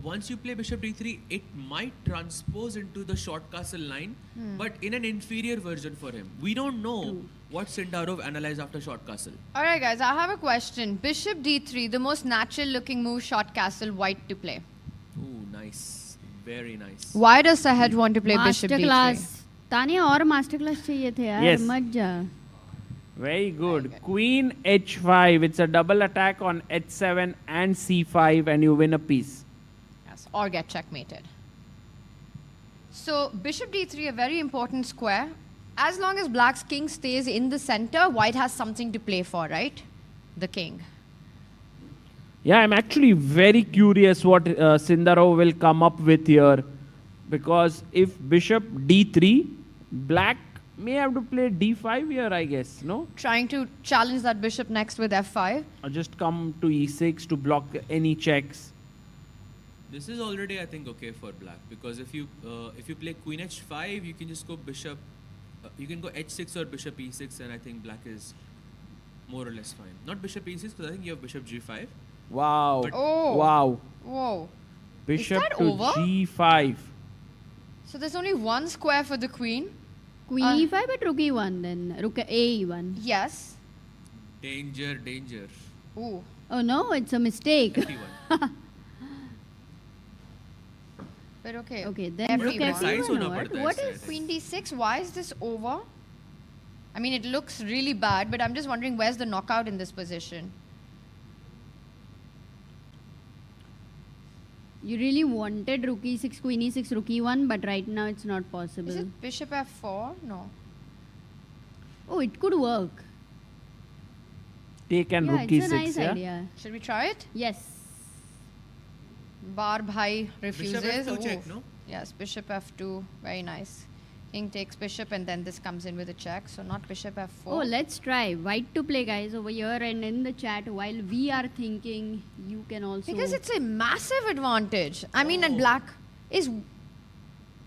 once you play Bishop D3, it might transpose into the short castle line, but in an inferior version for him. We don't know what Sindarov analyzed after short castle. Alright guys, I have a question. Bishop D3, the most natural looking move, short castle, white to play. Ooh, nice. Very nice. Why does Sahaj want to play Bishop D3? Masterclass. Tanya और masterclass चाहिए थे यार. Yes. मत जा. Very good. Queen H5. It's a double attack on H7 and C5, and you win a piece. Yes, or get checkmated. So Bishop D3, a very important square. As long as Black's king stays in the center, White has something to play for, right? The king. Yeah, I'm actually very curious what Sindarov will come up with here, because if Bishop D3, Black may have to play D5 here, I guess, no? Trying to challenge that bishop next with F5. Or just come to E6 to block any checks. This is already, I think, okay for Black, because if you play Queen H5, you can just go Bishop. You can go H6 or Bishop E6, and I think Black is more or less fine. Not Bishop E6, because I think you have Bishop G5. Wow. But Wow. Whoa. Bishop Is that to over? G5. So there's only one square for the queen. Queen E5 but Rook E1 then. Rook A1. Yes. Danger. Ooh. Oh no, it's a mistake. F1. But okay. Okay, then Every Rook precise F1. होना पड़ता है What इससे, is Queen D6? Why is this over? I mean, it looks really bad, but I'm just wondering where's the knockout in this position? You really wanted Rook E6, Queen E6, Rook E1, but right now it's not possible. Is it Bishop F4? No. Oh, it could work. take and Yeah, rook e6. it's a nice Yeah? idea. Should we try it? Yes. Bar Bhai refuses. Bishop F2 check, Oof. no? Yes, bishop F2. Very nice. King takes bishop and then this comes in with a check. So not bishop F4. Oh, let's try. White to play, guys, over here and in the chat. While we are thinking, you can also... Because it's a massive advantage. I mean, and black is...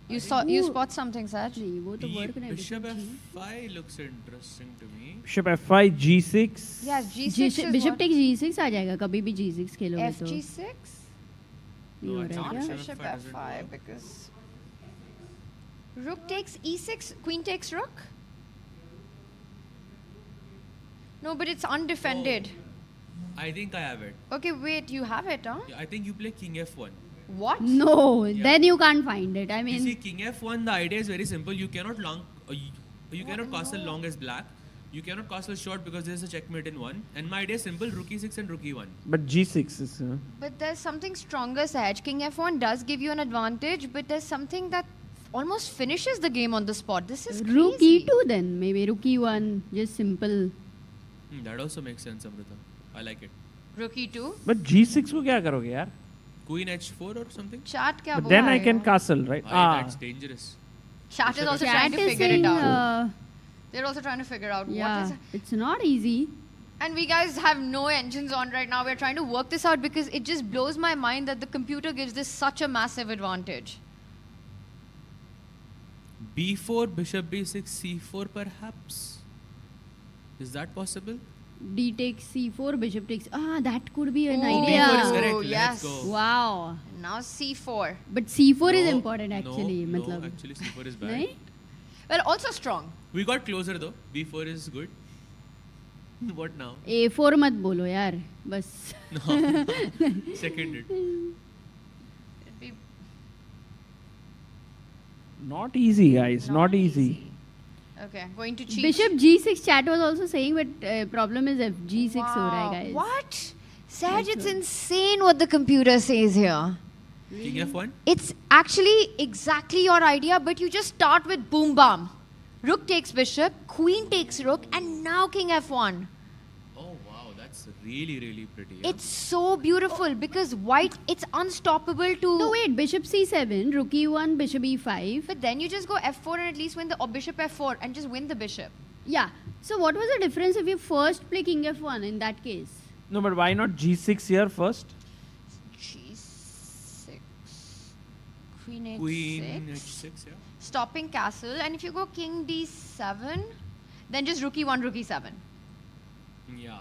You spot something, Saj? Bishop F5 looks interesting to me. Bishop F5, G6. Yes, G6 is Bishop what? takes G6 आ जाएगा कभी भी G6 खेलोगे तो. FG6? नहीं हो रहा है क्या? Bishop F5 because... Rook takes E6, queen takes rook? No, but it's undefended. I think I have it. Okay, wait, you have it, huh? Yeah, I think you play King F1. What? No, then you can't find it. I You mean... see, King F1, the idea is very simple. You cannot you cannot castle long as black. You cannot castle short because there's a checkmate in one. And my idea is simple, rook e6 and rook e1. But G6 is... But there's something stronger, Saj. King F1 does give you an advantage, but there's something that almost finishes the game on the spot. This is crazy. Rook E2 then, maybe rook E1, just simple. That also makes sense, Amrita. I like it. Rook E2. But G6 को क्या करोगे यार? Queen H4 or something? Chat क्या But बोल then रहा I है can यार? castle, right? That's dangerous. Chat is also Chat trying to is figure saying, it out. They're also trying to figure out Yeah, what is... it's not easy. And we guys have no engines on right now. We're trying to work this out because it just blows my mind that the computer gives this such a massive advantage. B4, bishop B6, C4 perhaps? Is that possible? D takes C4, bishop takes... that could be an Ooh, idea. B4 is correct. yes. Let's go. Wow. And now C4. But C4 is No, important actually. No, matlab. actually C4 is bad. Nahin? Well, also strong. We got closer though. B4 is good. What now? A4 मत बोलो यार, बस. No. Seconded. Not easy, guys. Not easy. Okay, going to cheat. Bishop G6 chat was also saying, but problem is if G6 हो रहा है, guys. What? Saj, it's insane what the computer says here. King F1? It's actually exactly your idea, but you just start with boom bam. Rook takes bishop, queen takes rook, and now king F1. Oh wow, that's really, really pretty. Yeah? It's so beautiful because white, it's unstoppable to... No, wait, bishop C7, rook E1, bishop E5. But then you just go F4 and at least win the bishop F4 and just win the bishop. Yeah. So what was the difference if you first play king F1 in that case? No, but why not G6 here first? G6. Queen H6. Queen H6, yeah. Stopping castle. And if you go king D7, then just rook E1, rook E7. Yeah.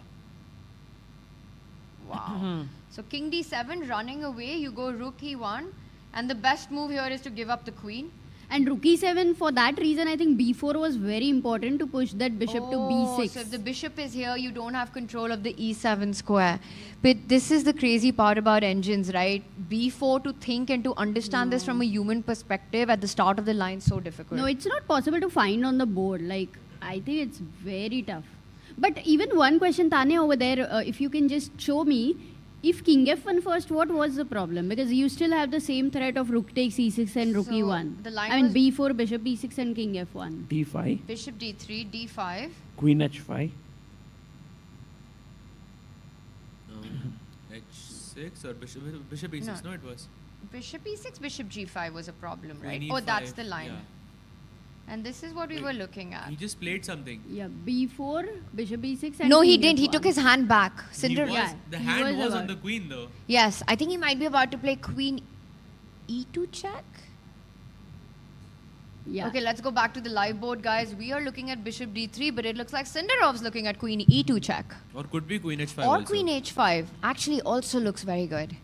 Wow. So king D7, running away, you go rook E1. And the best move here is to give up the queen. And rook E7, for that reason, I think B4 was very important to push that bishop to B6. So if the bishop is here, you don't have control of the E7 square. But this is the crazy part about engines, right? B4, to think and to understand this from a human perspective at the start of the line, so difficult. No, it's not possible to find on the board. Like, I think it's very tough. But even one question, Tanya, over there, if you can just show me, if king F1 first, what was the problem? Because you still have the same threat of rook takes E6 and rook E1. The line I mean, was B4, bishop E6 and king F1. D5. bishop D3, D5. Queen H5. H6 or bishop E6? No, it was. Bishop E6, bishop G5 was a problem, right? Queen Oh, that's E5, the line. yeah. And this is what we were looking at. He just played something. Yeah, B4, bishop E6 and No, he king didn't. He F1. took his hand back. He Cinderella. was, the he hand was was on about- the queen though. Yes, I think he might be about to play queen E2 check. Yeah. Okay, let's go back to the live board, guys. We are looking at bishop D3, but it looks like Cinderov's looking at queen E2 check. Or could be queen H5 Or also. queen H5. Actually, also looks very good.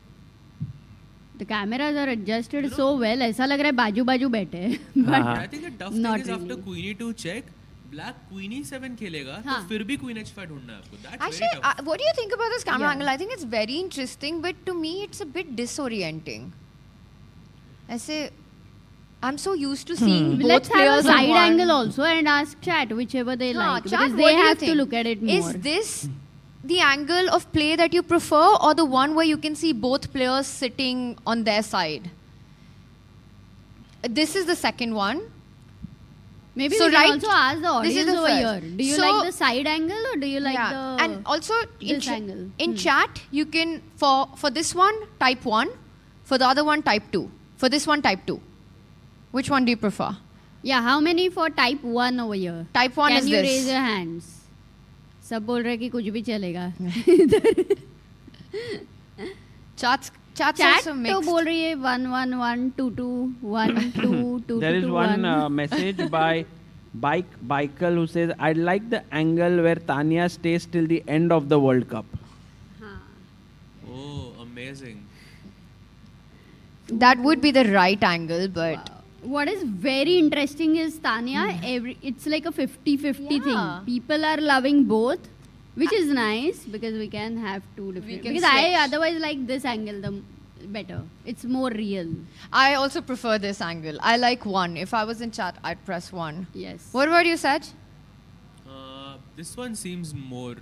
The cameras are adjusted so well. ऐसा लग रहा है बाजू-बाजू बैठे हैं. But I think the tough thing not is after really. queen E2 check, black queen E7 खेलेगा तो हाँ. फिर भी queen H5 ढूंढना है आपको. That's Actually, very tough. what do you think about this camera Yeah. angle? I think it's very interesting, but to me, it's a bit disorienting. ऐसे, I'm so used to seeing both Let's have a players on side one. angle also and ask chat whichever they Haan, like. chat, Because what they do you have to think? look at it more. Is this the angle of play that you prefer or the one where you can see both players sitting on their side? This is the second one. Maybe So we can right- also ask the this is audience the over first. here. Do you So- like the side angle or do you like the and also in, this angle? in chat you can for this one type 1, for the other one type 2, for this one type 2. Which one do you prefer? Yeah, how many for type 1 over here? Type 1 Can is you this. raise your hands? सब बोल रहे कि कुछ भी चलेगा. Chat's Chat also तो mixed. बोल रही है 1 1 1 2 2 1 2 2 There is 2 one 1. message by Bikel who says, I like the angle where Tanya stays till the end of the World Cup. Oh, amazing. That would be the right angle, but What is very interesting is Tanya, it's like a 50-50 thing. People are loving both, which is nice because we can have two different. can Because I switch. otherwise like this angle the better. It's more real. I also prefer this angle. I like 1. If I was in chat, I'd press 1. Yes. What about you, Saj? This one seems more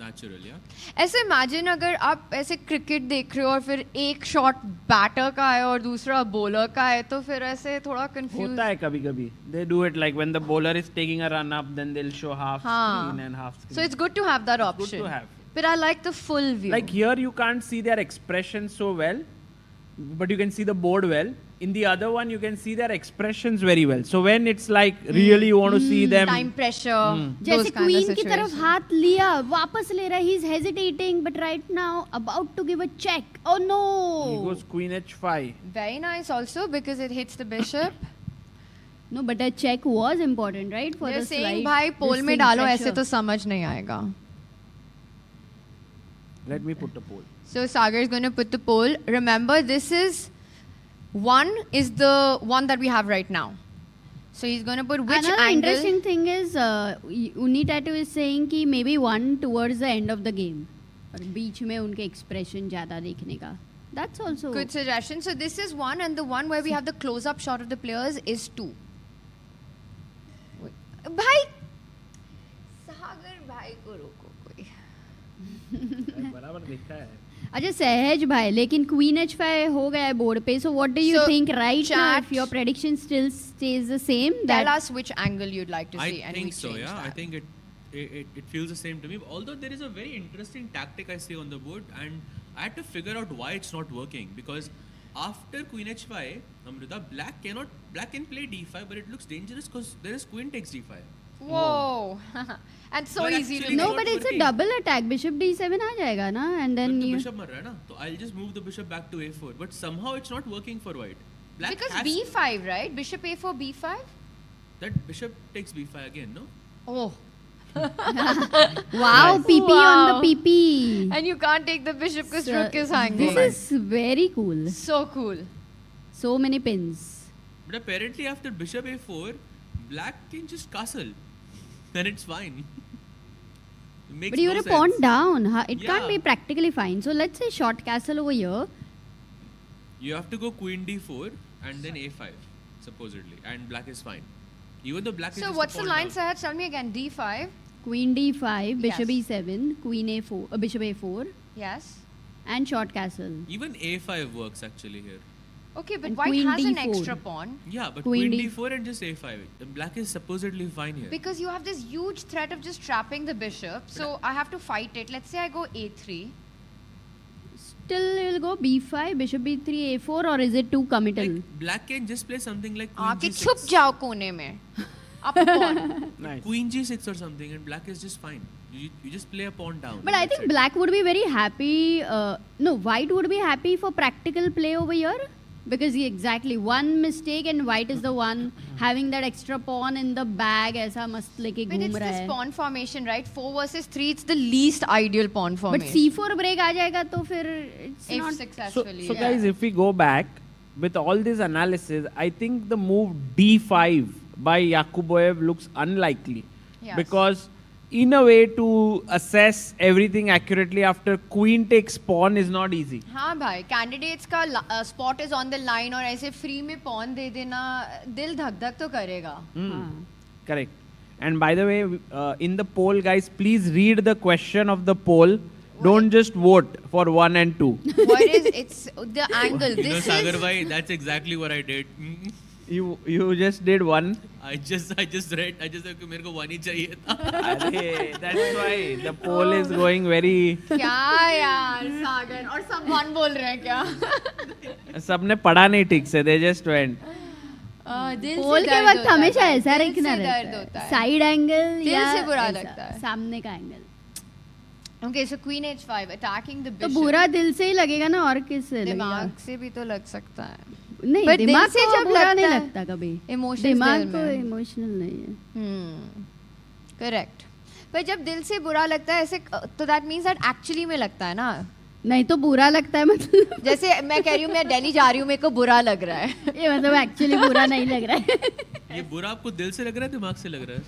natural, yeah? ऐसे imagine अगर आप ऐसे cricket देख रहे हो और फिर एक शॉट बैटर का है और दूसरा बॉलर का है तो फिर ऐसे थोड़ा कंफ्यूज होता है कभी-कभी. They do it like when the bowler is taking a run up, then they'll show half screen and half screen. So it's good to have that option. Good to have. But I like the full view. Like here you can't see their expressions so well, but you can see the board well. In the other one you can see their expressions very well. So when it's like really you want to see them. Time pressure. जैसे queen की तरफ हाथ लिया वापस ले रहा है, he's hesitating but right now about to give a check. Oh no. He goes queen h5. Very nice also because it hits the bishop. No, but a check was important, right? For They're the saying slide. भाई पोल This में thing डालो pressure. ऐसे तो समझ नहीं आएगा. Let me put a poll. So Sagar is going to put the poll. Remember, this is 1 is the one that we have right now. So he's going to put which Another angle. interesting thing is Uni Tattoo is saying कि maybe 1 towards the end of the game. और बीच में उनके expression ज़्यादा देखने का. That's also Good suggestion. So this is 1 and the one where we have the close-up shot of the players is 2. भाई सागर भाई को रोको कोई. बराबर देखा है. अच्छा सहज भाई लेकिन क्वीन h5 हो गया है बोर्ड पे. So what do you So, think right now chat- if your prediction still stays the same? Tell us which angle you'd like to I see and we think so, change yeah. that. I think it feels the same to me. Although there is a very interesting tactic I see on the board, and I had to figure out why it's not working. Because after queen h5, Amrita, black can play d5, but it looks dangerous because there is queen takes d5. Whoa. And so But easy to actually No, not but it's a working. double attack. Bishop d7 आ जाएगा ना, and then But the you. bishop मर रहा है ना, तो I'll just move the bishop back to a4. But somehow it's not working for white. Black Because has b5, right? Bishop a4, b5? that bishop takes b5 again, no? Oh. Wow, PP on the PP. And you can't take the bishop because So, rook is hanging. This is very cool. So cool. So many pins. But apparently after bishop a4, black can just castle. Then it's fine. It makes But you're no a pawn sense. down. It can't Yeah. be practically fine. So let's say short castle over here. You have to go queen d4 and then a5, supposedly. And black is fine. Even though black is So just what's a the pawn line, down. Sahaj? Tell me again. d5. Queen d5, bishop Yes. e7, queen a4, bishop a4, Yes. and short castle. Even a5 works actually here. Okay, but And white queen has an d4. extra pawn. Yeah, but Queen queen, D- d4 and just a5. And black is supposedly fine here. Because you have this huge threat of just trapping the bishop. So I have to fight it. Let's say I go a3. Still you'll go b5, bishop b3, a4, or is it too committal? Like, black can just play something like queen आके g6. छुप जाओ कोने में. Up a pawn. Nice. Queen g6 or something, and black is just fine. You just play a pawn down. But I That's think it. black would be very happy. No, white would be happy for practical play over here. Because exactly one mistake and white is the one having that extra pawn in the bag. ऐसा मस्त लेके But it's घूम रहा this है. pawn formation, right? 4 versus 3. It's the least ideal pawn But formation. c4 break आ जाएगा तो फिर it's If not. So, successfully. so yeah. guys, if we go back with all this analysis, I think the move d5 by Yakuboev looks unlikely. Yes. Because in a way to assess everything accurately after queen takes pawn is not easy. हाँ भाई candidates का spot is on the line और ऐसे free में pawn दे देना दिल धक धक तो करेगा. Correct. And by the way, in the poll, guys, please read the question of the poll. Don't just vote for 1 and 2. What is it's the angle? You know, This Sagar is bhai, that's exactly what I did. You just did one. I just read. I just said कि मेरे को one ही चाहिए था. अरे, that's why the poll is going very. क्या यार सागर और सब one बोल रहे हैं क्या? सबने पढ़ा नहीं ठीक से. They just went. पोल के वक्त हमेशा ऐसा रखना रहता है. साइड एंगल दिल या से बुरा लगता है. सामने का angle. Okay, so Queen H5 attacking the तो bishop. बुरा दिल से ही लगेगा ना और किससे लगेगा? दिमाग से भी तो लग सकता है. नहीं, पर दिमाग से को जब बुरा नहीं लगता है, लगता कभी. Emotions दिमाग दिल को में. इमोशनल नहीं है. Correct. पर जब दिल से बुरा लगता है ऐसे तो that means that actually में लगता है ना. नहीं तो बुरा लगता है मतलब. जैसे मैं कह रही हूँ मैं दिल्ली जा रही हूँ मेरे को बुरा लग रहा है. ये मतलब एक्चुअली बुरा नहीं लग रहा है. ये बुरा आपको दिल से लग रहा है दिमाग से लग रहा है?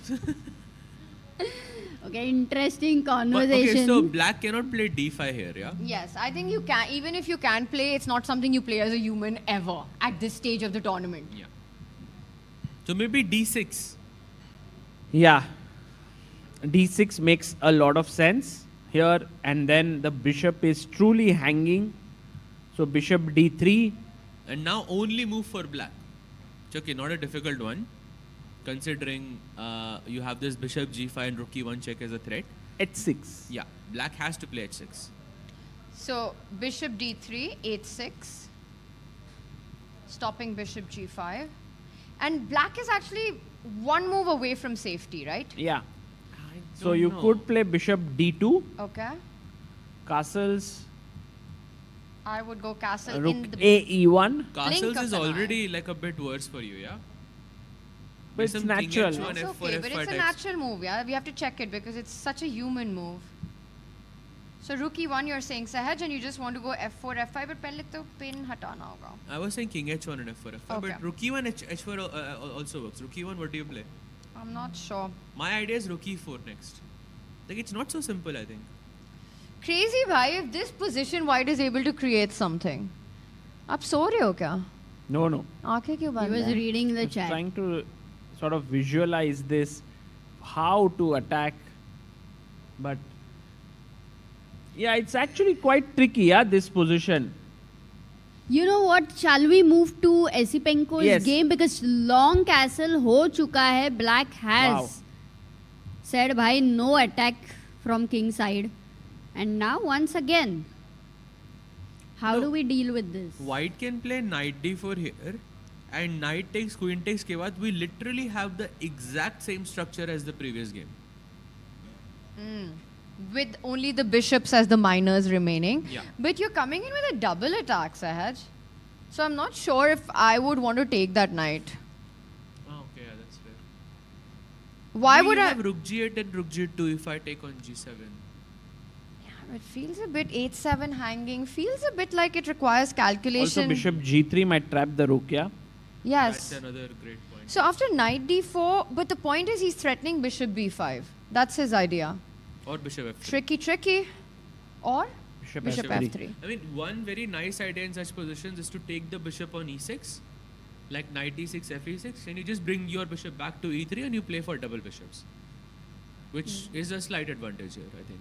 Okay, interesting But, conversation. okay, so black cannot play d5 here, yeah? Yes, I think you can. Even if you can play, it's not something you play as a human ever at this stage of the tournament. Yeah. So maybe d6. Yeah. d6 makes a lot of sense here, and then the bishop is truly hanging. So bishop d3. And now only move for black. It's okay, not a difficult one. Considering you have this bishop g5 and rook e1 check as a threat. h6. Yeah, black has to play h6. So bishop d3, h6, stopping bishop g5, and black is actually one move away from safety, right? Yeah. So you could play bishop d2. Okay. Castles. I would go castle Rook in the a e1. Castles is already like a bit worse for you, yeah? But it's natural. It's okay, but it's a natural move, yeah. We have to check it because it's such a human move. So rook e1, you're saying Sahaj, and you just want to go f4, f5, but पहले तो pin हटाना होगा. I was saying king h1 and f4, f5, Okay. but rook e1 h4 also works. Rook e1, what do you play? I'm not sure. My idea is rook e4 next. Like it's not so simple, I think. Crazy bhai, if this position white is able to create something. आप सो रहे हो क्या? No. आंखें क्यों He बंद was हैं? reading the chat. Trying to sort of visualize this, how to attack. But yeah, it's actually quite tricky, yeah, this position. You know what? Shall we move to Esipenko's Yes. game because long castle हो चुका है. Black has Wow. said, "Bhai, no attack from king side," and now once again, how do we deal with this? White can play knight d4 here, and knight takes, queen takes के बाद we literally have the exact same structure as the previous game. With only the bishops as the minors remaining. Yeah. But you're coming in with a double attack, Sahaj. So I'm not sure if I would want to take that knight. Oh, okay, yeah, that's fair. Why We would I? have rook g8 and rook g2 if I take on g7. It feels a bit 8-7 hanging. Feels a bit like it requires calculation. Also, bishop g3 might trap the rook, yeah? Yes. That's another great point. So after knight d4, but the point is he's threatening bishop b5. That's his idea. Or bishop f3. Tricky. Or Bishop f3. I mean, one very nice idea in such positions is to take the bishop on e6, like knight d6, fe6, and you just bring your bishop back to e3 and you play for double bishops, which is a slight advantage here, I think.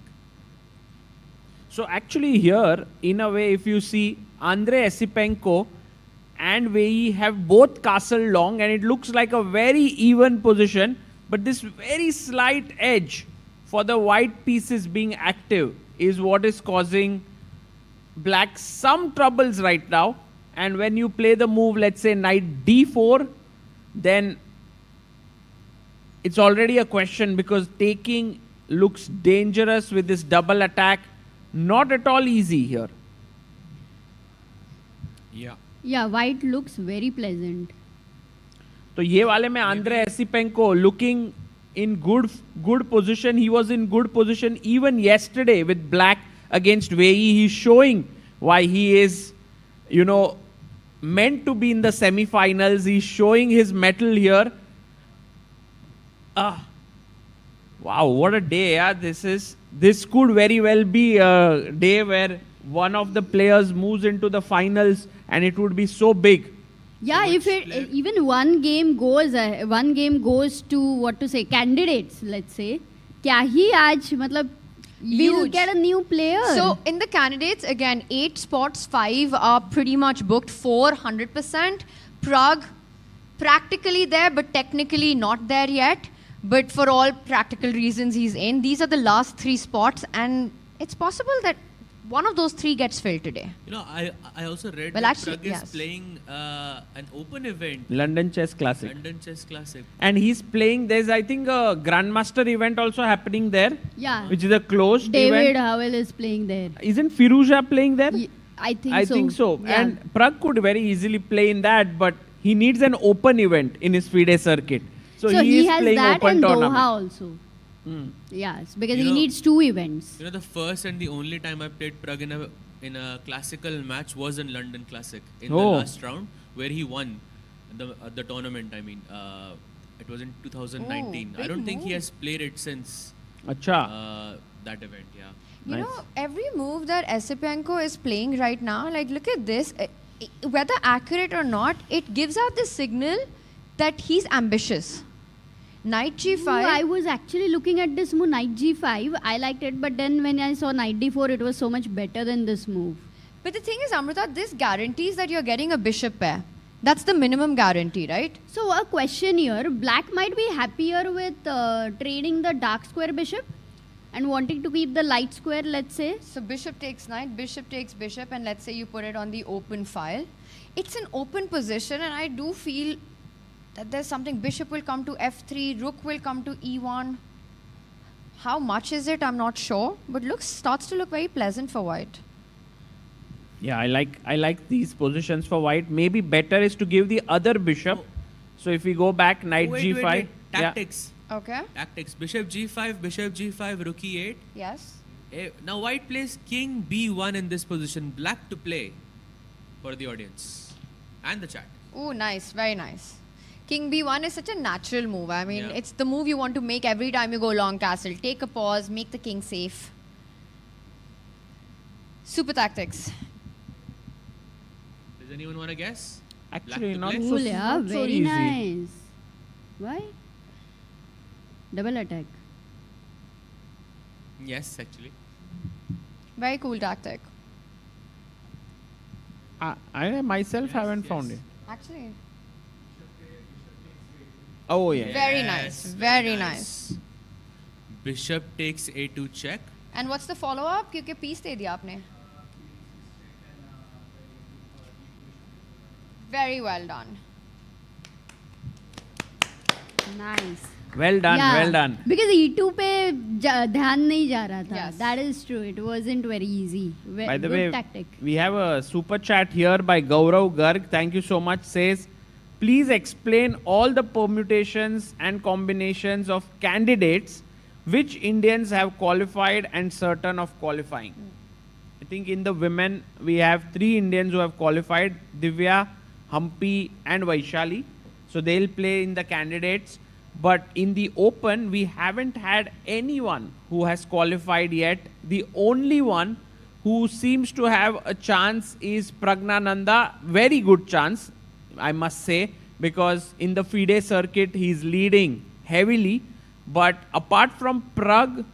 So actually here, in a way, if you see, Andrei Esipenko and Wei Yi have both castle long, and it looks like a very even position, but this very slight edge for the white pieces being active is what is causing black some troubles right now. And when you play the move, let's say knight d4, then it's already a question because taking looks dangerous with this double attack. Not at all easy here. Yeah. Yeah, white looks very pleasant. तो ये वाले में Andrei Esipenko looking in good position. He was in good position even yesterday with black against Wei Yi. He's showing why he is, meant to be in the semifinals. He's showing his mettle here. Wow, what a day, yeah. This could very well be a day where one of the players moves into the finals and it would be so big. Yeah, if even one game goes to candidates, let's say, क्या ही आज मतलब we'll Huge. get a new player. So in the candidates, again, 8 spots, 5 are pretty much booked. 4, 100%. Prague, practically there, but technically not there yet. But for all practical reasons, he's in. These are the last 3 spots, and it's possible that one of those 3 gets filled today. You know, I also read Well, that actually, Prag is yes. playing an open event. London Chess Classic. London Chess Classic. And he's playing, there's I think a Grandmaster event also happening there. Yeah. Which is a closed David event. Howell is playing there. Isn't Firouzja playing there? I think I so. think so. Yeah. And Prag could very easily play in that, but he needs an open event in his FIDE circuit. So he is has playing that open and tournament. Doha also. Hmm. Yes, because You he know- needs 2 events. You know, the first and the only time I played Prag in a classical match was in London Classic in the last round, where he won the tournament. I mean, it was in 2019. I don't think he has played it since that event. Yeah. You know, every move that Esipenko is playing right now, like look at this, whether accurate or not, it gives out the signal that he's ambitious. Knight g5. Ooh, I was actually looking at this move, knight g5. I liked it, but then when I saw knight d4, it was so much better than this move. But the thing is, Amrita, this guarantees that you're getting a bishop pair. That's the minimum guarantee, right? So a question here, black might be happier with trading the dark square bishop and wanting to keep the light square, let's say. So bishop takes knight, bishop takes bishop, and let's say you put it on the open file. It's an open position, and I do feel that there's something. Bishop will come to f3, rook will come to e1. How much is it? I'm not sure, but starts to look very pleasant for white. Yeah, I like these positions for white. Maybe better is to give the other bishop. So if we go back, knight g5. Wait. Tactics. Okay. Tactics. Bishop g5, rook e8. Yes. Now white plays king b1 in this position. Black to play for the audience and the chat. Oh, nice. Very nice. King b1 is such a natural move. I mean, it's the move you want to make every time you go long castle. Take a pause, make the king safe. Super tactics. Does anyone want to guess? Actually, not play? so, Cool, yeah, not so very easy. nice. Why? Double attack. Yes, actually. Very cool tactic. I myself haven't found it. Actually. Oh, yeah. Very nice. Very nice. Bishop takes a2 check. And what's the follow-up? क्योंकि piece दे दिया आपने. Very well done. Nice. Well done, well done. Because E2 पे ध्यान नहीं जा रहा था. That is true. It wasn't very easy. By the Good way, tactic. we have a super chat here by Gaurav Garg. Thank you so much. Says, please explain all the permutations and combinations of candidates which Indians have qualified and certain of qualifying. I think in the women, we have 3 Indians who have qualified, Divya, Hampi and Vaishali. So they'll play in the candidates. But in the open, we haven't had anyone who has qualified yet. The only one who seems to have a chance is Pragnananda. Very good chance, I must say, because in the FIDE circuit, he's leading heavily. But apart from Prag,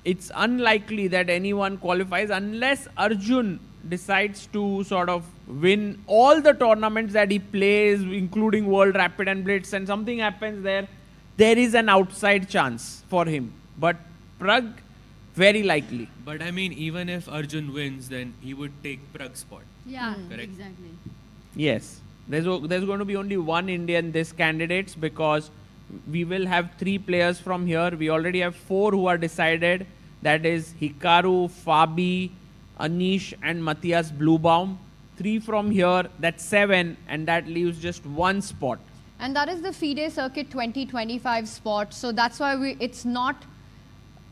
it's unlikely that anyone qualifies unless Arjun decides to sort of win all the tournaments that he plays, including World Rapid and Blitz, and something happens there. There is an outside chance for him. But Prag, very likely. But I mean, even if Arjun wins, then he would take Prag's spot. Yeah, Correct? exactly. Yes. There's going to be only one Indian this candidates because we will have 3 players from here. We already have 4 who are decided. That is Hikaru, Fabi, Anish and Matthias Bluebaum. 3 from here, that's 7, and that leaves just 1 spot. And that is the FIDE Circuit 2025 spot. So that's why it's not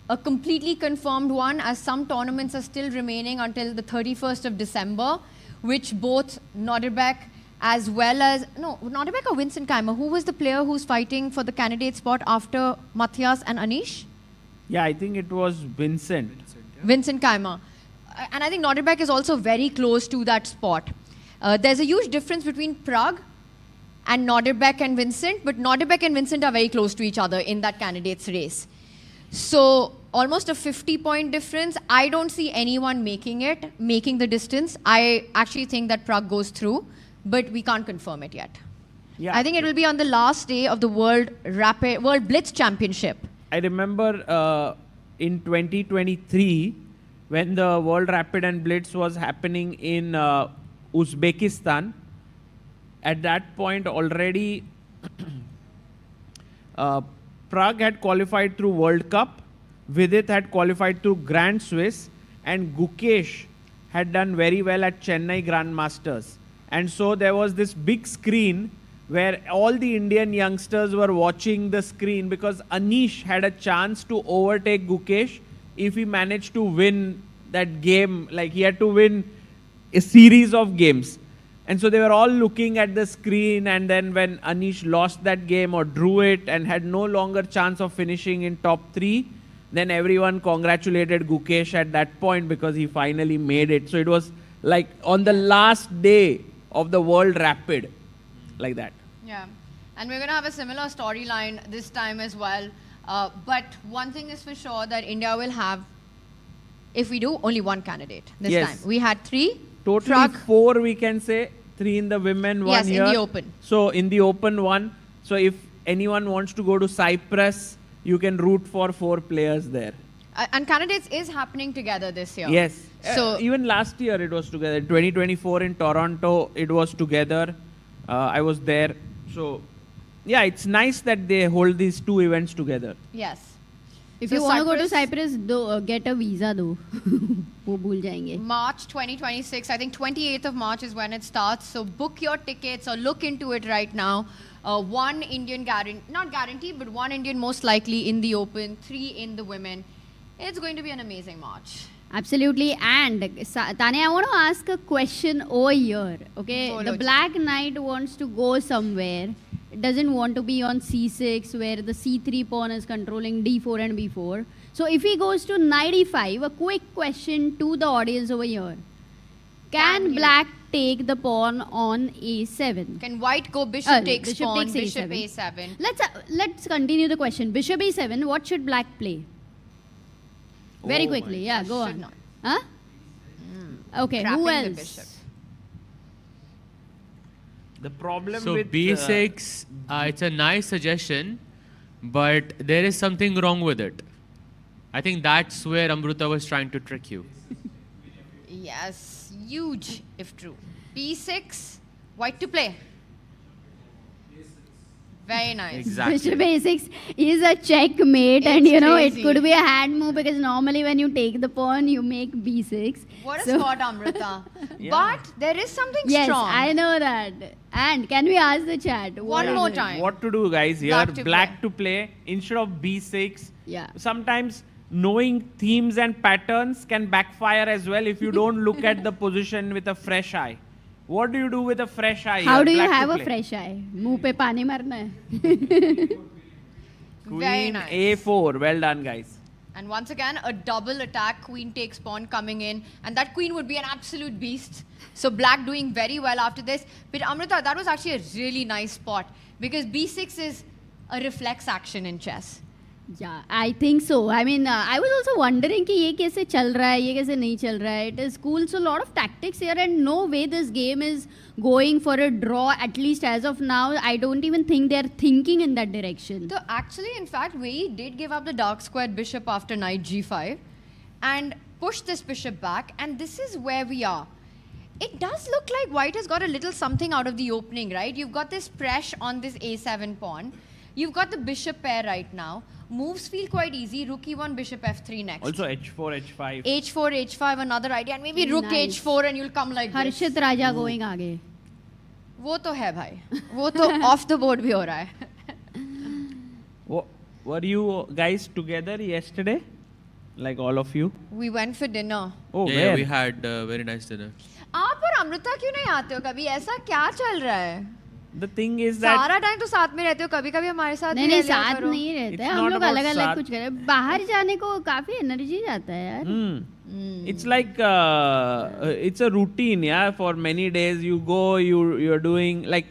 a completely confirmed one, as some tournaments are still remaining until the 31st of December, which both Norderbeck as well as, no, Norderbeck or Vincent Keimer? Who was the player who's fighting for the candidate spot after Matthias and Anish? Yeah, I think it was Vincent. Vincent Keimer. And I think Norderbeck is also very close to that spot. There's a huge difference between Prague and Norderbeck and Vincent, but Norderbeck and Vincent are very close to each other in that candidates race. So almost a 50-point difference. I don't see anyone making the distance. I actually think that Prague goes through, but we can't confirm it yet. Yeah. I think it will be on the last day of the World Blitz Championship. I remember in 2023 when the World Rapid and Blitz was happening in Uzbekistan. At that point already Prague had qualified through World Cup, Vidit had qualified through Grand Swiss, and Gukesh had done very well at Chennai Grandmasters. And so there was this big screen where all the Indian youngsters were watching the screen because Anish had a chance to overtake Gukesh if he managed to win that game. Like he had to win a series of games. And so they were all looking at the screen, and then when Anish lost that game or drew it and had no longer chance of finishing in top 3, then everyone congratulated Gukesh at that point because he finally made it. So it was like on the last day of the World Rapid, like that. Yeah, and we're going to have a similar storyline this time as well. But one thing is for sure that India will have, if we do, only one candidate this Yes. time. We had 3. Totally Prague. 4 we can say, 3 in the women, 1 Yes, here. in the open. So in the open 1. So if anyone wants to go to Cyprus, you can root for 4 players there. And candidates is happening together this year. Yes. So Even last year it was together. 2024 in Toronto, it was together. I was there. So yeah, it's nice that they hold these 2 events together. yes. If So you want to go to Cyprus, get a visa though. वो भूल जाएंगे. March 2026, I think 28th of March is when it starts. So book your tickets or look into it right now. 1 Indian not guaranteed, but 1 Indian most likely in the open, 3 in the women. It's going to be an amazing March. Absolutely. And Tanya, I want to ask a question over here. Okay, Bolo the Black Knight wants to go somewhere. It doesn't want to be on c6 where the c3 pawn is controlling d4 and b4. So if he goes to knight e5, a quick question to the audience over here. Can Black take the pawn on a7? Can White go bishop takes bishop pawn, takes bishop a7. a7? Let's continue the question. Bishop a7, what should Black play? Very quickly, yeah, go on. not. Huh? Okay, Trapping who the else? bishop. The problem So with B6, it's a nice suggestion, but there is something wrong with it. I think that's where Amruta was trying to trick you. Yes, huge if true. B6, White to play. Very nice. Exactly. Bishop a6 is a checkmate, and It's you know crazy. it could be a hand move because normally when you take the pawn you make b6. What a So- spot, Amrita. Yeah. But there is something Yes, strong. I know that. And can we ask the chat? One more time. what to do, guys? Here, Black to Black to play instead of b6. Yeah. Sometimes knowing themes and patterns can backfire as well if you don't look at the position with a fresh eye. What do you do with a fresh eye? How here? do you Black to have a play. fresh eye? मुंह पे पानी मारना है. Very Queen nice. a4. Well done, guys. And once again, a double attack, queen takes pawn coming in. And that queen would be an absolute beast. So Black doing very well after this. But Amrita, that was actually a really nice spot. Because b6 is a reflex action in chess. Yeah, I think so. I mean, I was also wondering कि ये कैसे चल रहा है, ये कैसे नहीं चल रहा है. It is cool. So a lot of tactics here, and no way this game is going for a draw. At least as of now, I don't even think they are thinking in that direction. So actually, in fact, Wei Yi did give up the dark squared bishop after knight g5 and pushed this bishop back. And this is where we are. It does look like White has got a little something out of the opening, right? You've got this pressure on this a7 pawn. You've got the bishop pair right now. Moves feel quite easy. Rook e1, bishop f3 next. Also h4, h5. h4, h5, another idea. And maybe rook Nice. h4 and you'll come like this. Harshit Raja going आगे. वो तो है भाई. वो तो off the board भी हो रहा है. Were you guys together yesterday? Like all of you? We went for dinner. Oh, yeah, where? we had very nice dinner. आप और अमृता क्यों नहीं आते हो कभी? ऐसा क्या चल रहा है? The thing is that सारा टाइम तो साथ में रहते हो, कभी कभी हमारे साथ नहीं भी नहीं रह लिया साथ करो. नहीं रहते It's हैं, हम not लोग about अलग अलग साथ. कुछ करें. बाहर जाने को काफी एनर्जी जाता है यार. It's like it's a routine, yeah. For many days you go, you're doing like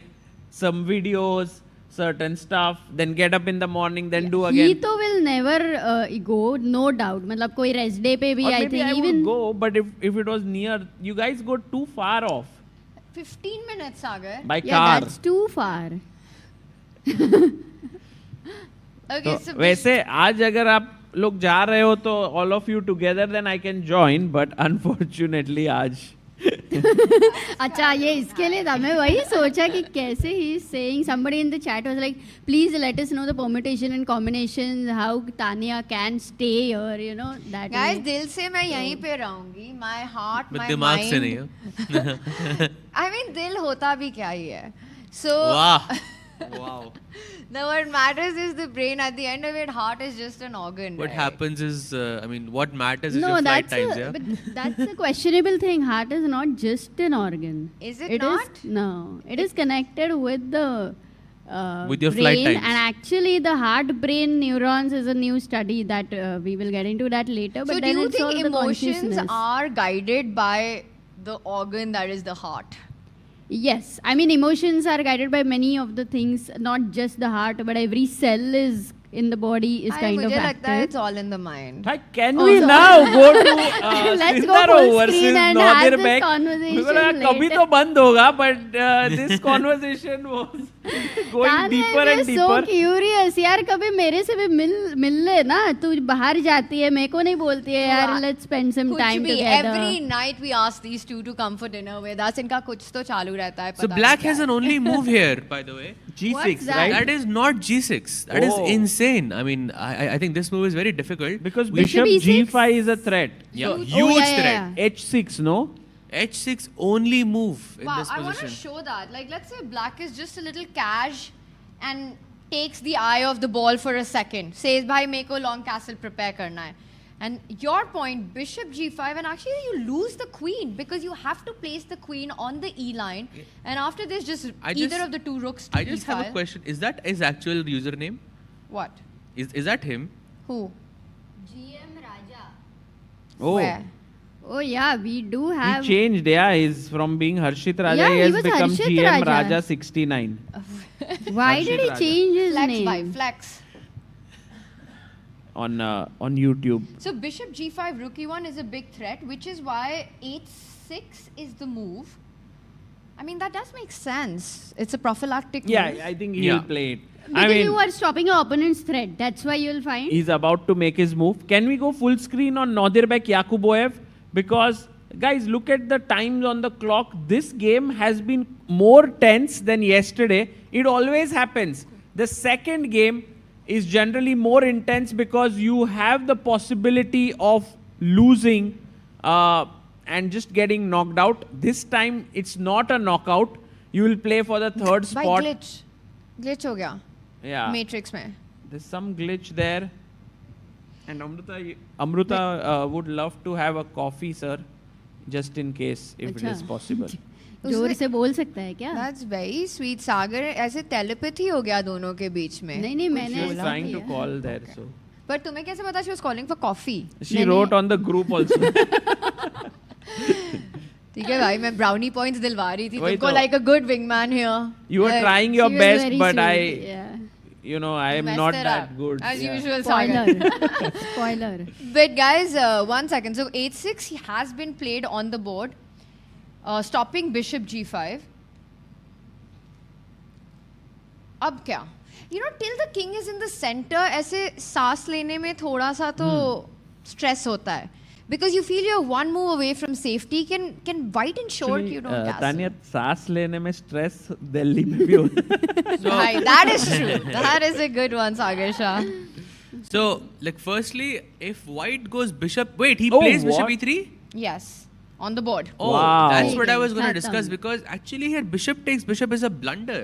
some videos, certain stuff, then get up in the morning, then do again. He तो will never go, no doubt. मतलब कोई rest day पे भी Or I maybe think I even would go, but if it was near, you guys go too far off 15 minutes आ गए. by yeah car. that's too far. Okay, तो so वैसे आज अगर आप लोग जा रहे हो तो all of you together then I can join, but unfortunately आज अच्छा ये इसके लिए था मैं वही सोचा कि कैसे ही saying somebody in the chat was like please let us know the permutation and combinations how Tanya can stay here, you know that guys, way. दिल से मैं यहीं पे रहूंगी. My heart, my दिमाग mind. से नहीं है. I mean, दिल होता भी क्या ही है. So. वाह. Wow. No, what matters is the brain. At the end of it, heart is just an organ. What right? happens is, I mean, what matters is No, your flight that's times, a, yeah? but that's a questionable thing. Heart is not just an organ. Is it not? No, it is connected with the With your brain, flight times. and actually the heart-brain neurons is a new study that we will get into that later. But So, do then you it's all think the emotions consciousness. are guided by the organ that is the heart? Yes, I mean emotions are guided by many of the things, not just the heart, but every cell is in the body is kind of मुझे लगता है active. it's all in the mind. Can Oh, we sorry. now go to Let's go Sindaro full versus screen and have Nadir this Bek? conversation मेरे को लगा कभी later. तो बंद होगा, but this conversation was going Tanya deeper is and just deeper. so curious. यार कभी मेरे से भी मिल ले ना. तू बाहर जाती है, मेरे को नहीं बोलती है यार. Let's spend some कुछ time भी, together. every night we ask these two to come for dinner with us. इनका कुछ तो चालू रहता है. So पता black नहीं has क्या an only move here, by the way. G6, What's that? right? That is not G6. That is Oh. insane. I mean, I think this move is very difficult. Because We Bishop E6? G5 is a threat. Yeah, Oh, huge yeah, yeah, threat. yeah. H6, no? H6 only move in Wow, this I want to position. show that. Like, let's say black is just a little cash and takes the eye of the ball for a second. Says, bhai, मेरे को long castle prepare करना है. And your point, bishop g5, and actually you lose the queen because you have to place the queen on the e line. And after this, either of the two rooks to I just e5. have a question. Is that his actual username? What? Is that him? Who? GM Raja. Oh. Where? Oh yeah, we do He have. changed, yeah. He's from being Harshit Raja. Yeah, he he has was become Harshit GM Raja. Raja 69. Why did he Raja. change his Flex name? by flex. On YouTube. So bishop g5 rook e1 is a big threat, which is why h6 is the move. I mean, that does make sense. It's a prophylactic Yeah, move. I think he'll play it. Because I mean, you are stopping your opponent's threat. That's why you'll find. he's about to make his move. Can we go full screen on Nadirbek Yakuboev? Because, guys, look at the times on the clock. This game has been more tense than yesterday. It always happens. The second game is generally more intense because you have the possibility of losing and just getting knocked out. This time, it's not a knockout. You will play for the third By spot. glitch. Glitch हो गया. Yeah. Matrix में. There's some glitch there. And Amruta would love to have a coffee, sir, just in case, if it is अच्छा. possible. जोर से बोल सकता है क्या? That's very sweet. सागर ऐसे telepathy हो गया दोनों के बीच में. नहीं नहीं She मैंने was ऐसा trying to किया. call there, so. But तुम्हें कैसे पता she was calling for coffee? She wrote on the group also. ठीक है भाई, मैं brownie points दिलवा रही थी वही तुमको तो. like a good wingman here. You were Like, trying your She was best, very but sweet, yeah. I am messed not it that up. good. As Yeah. usual, Spoiler. Sagar. Spoiler. But guys, 1 second. So h6 has been played on the board, stopping bishop g5. अब क्या? You know, till the king is in the center, ऐसे सांस लेने में थोड़ा सा तो stress होता है. Because you feel you're one move away from safety. Can white and short, Actually, you don't castle. Tanya, सांस लेने में stress दिल्ली में भी होता है. Right, that is true. That is a good one, Sagar Shah. So, like, firstly, if white goes bishop, wait, he Oh, plays what? bishop e3? Yes, on the board. Oh, Wow. that's what I was going to Khatam. discuss because actually here bishop takes bishop is a blunder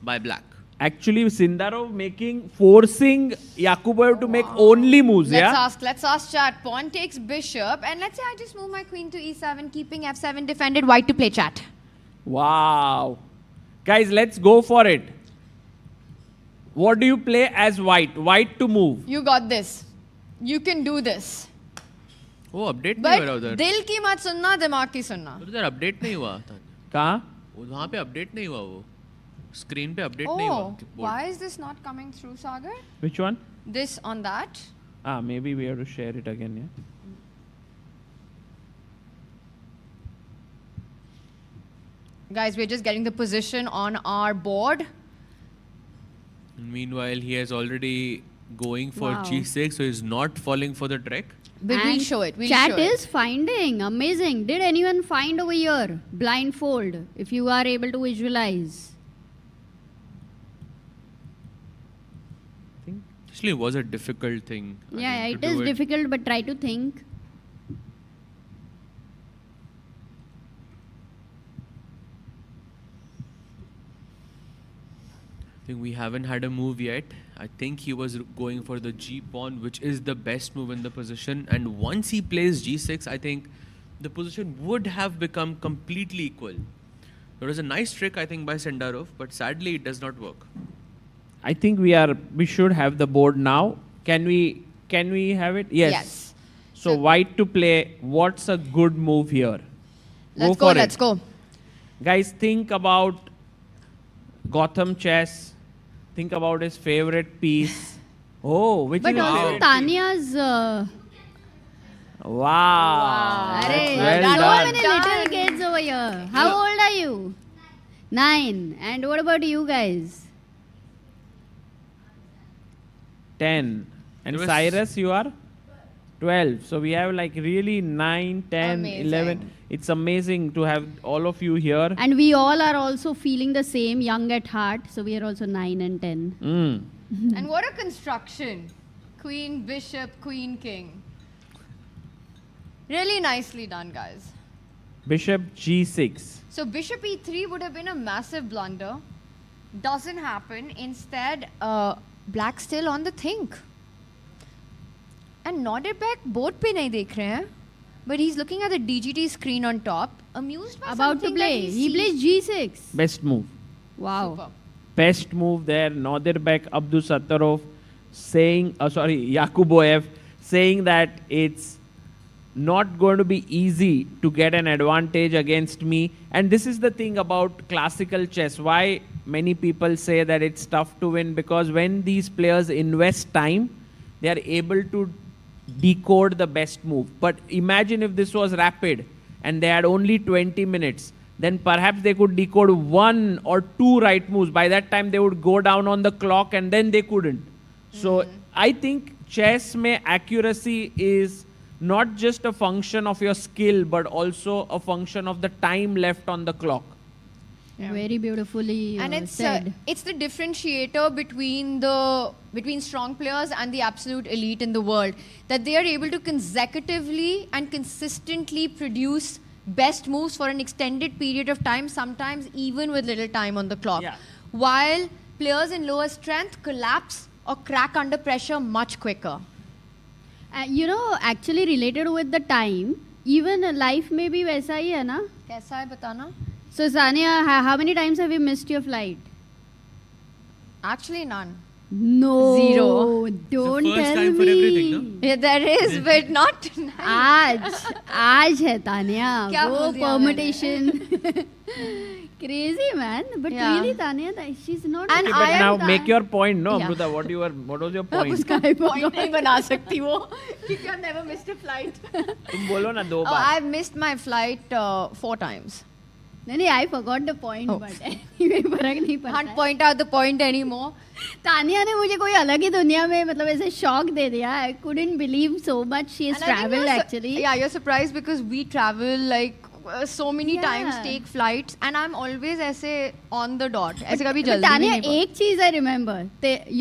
by black. Actually, Sindarov forcing Yakuboev to make only moves, Let's ask chat. Pawn takes bishop, and let's say I just move my queen to e7, keeping f7 defended. White to play chat. Wow. Guys, let's go for it. What do you play as white? White to move. You got this. You can do this. Oh, update नहीं But हो रहा उधर. दिल की मत सुनना, दिमाग की सुनना. उधर update नहीं हुआ. कहाँ? वहाँ पे update नहीं हुआ वो. Screen पे update नहीं Oh, हुआ. why is this not coming through, Sagar? Which one? This on that. Maybe we have to share it again, yeah. Guys, we're just getting the position on our board. Meanwhile, he has already going for Wow. G6, so he's not falling for the trick. But we'll And show it. We'll chat show it. is finding. Amazing. Did anyone find over here? Blindfold, if you are able to visualize. Actually, it was a difficult thing. Yeah, to it do is difficult, but try to think. I think we haven't had a move yet. I think he was going for the G pawn, which is the best move in the position. And once he plays G6, I think the position would have become completely equal. There was a nice trick, I think, by Sendarov, but sadly it does not work. I think we should have the board now. Can we have it? Yes. Yes. So white to play. What's a good move here? Let's for go. Let's it. go. Guys, think about Gotham chess. Think about his favorite piece. Oh, which But is also Tanya's. Wow. Arey, Well so done. many little kids over here. How old are you? 9. And what about you guys? 10. And It was- Cyrus, you are? 12. So we have like really 9, 10, Amazing. 11. It's amazing to have all of you here. And we all are also feeling the same, young at heart. So we are also 9 and 10. And what a construction. Queen, bishop, queen, king. Really nicely done, guys. Bishop G6. So bishop e3 would have been a massive blunder. Doesn't happen. Instead, black still on the think. And Norderbeck board pe nahi dekh rahe hain. But he's looking at the DGT screen on top, amused by About to something that play. He sees. plays G6. Best move. Wow. Superb. Best move there. Norderbeck, Abdusattarov saying, Yakuboev saying that it's not going to be easy to get an advantage against me. And this is the thing about classical chess. Why many people say that it's tough to win, because when these players invest time, they are able to decode the best move. But imagine if this was rapid and they had only 20 minutes, then perhaps they could decode 1 or 2 right moves. By that time, they would go down on the clock and then they couldn't. So I think chess mein accuracy is not just a function of your skill, but also a function of the time left on the clock. Very beautifully And said. it's the differentiator between strong players and the absolute elite in the world, that they are able to consecutively and consistently produce best moves for an extended period of time, sometimes even with little time on the clock. Yeah. While players in lower strength collapse or crack under pressure much quicker. Actually related with the time, even life may be वैसा ही है ना? कैसा है बताना? So Sania, how many times have you missed your flight? Actually none. No. 0. Don't It's the first tell time for me. everything, no? Yeah, there is, but not tonight. आज है तानिया. क्या वो बोल दिया permutation. Crazy man, but Yeah. really Tanya, she's not. And Okay, I but am now that- make your point, no, Yeah. Amruta? What was your point? उसका point नहीं बना सकती वो क्योंकि I've never missed a flight. तुम बोलो ना 2 Oh, bar. I've missed my flight 4 times. नहीं, I forgot the point, but anyway, फर्क नहीं पड़ता. Can't point out the point anymore. Tania ने मुझे कोई अलग ही दुनिया में मतलब ऐसे शॉक दे दिया. I couldn't believe so much she has And I think traveled you're actually. Yeah, you're surprised because we travel like so many Yeah. times, take flights, and I'm always ऐसे on the dot. ऐसे कभी But जल्दी भी Tanya, नहीं पहुंच- एक चीज I remember.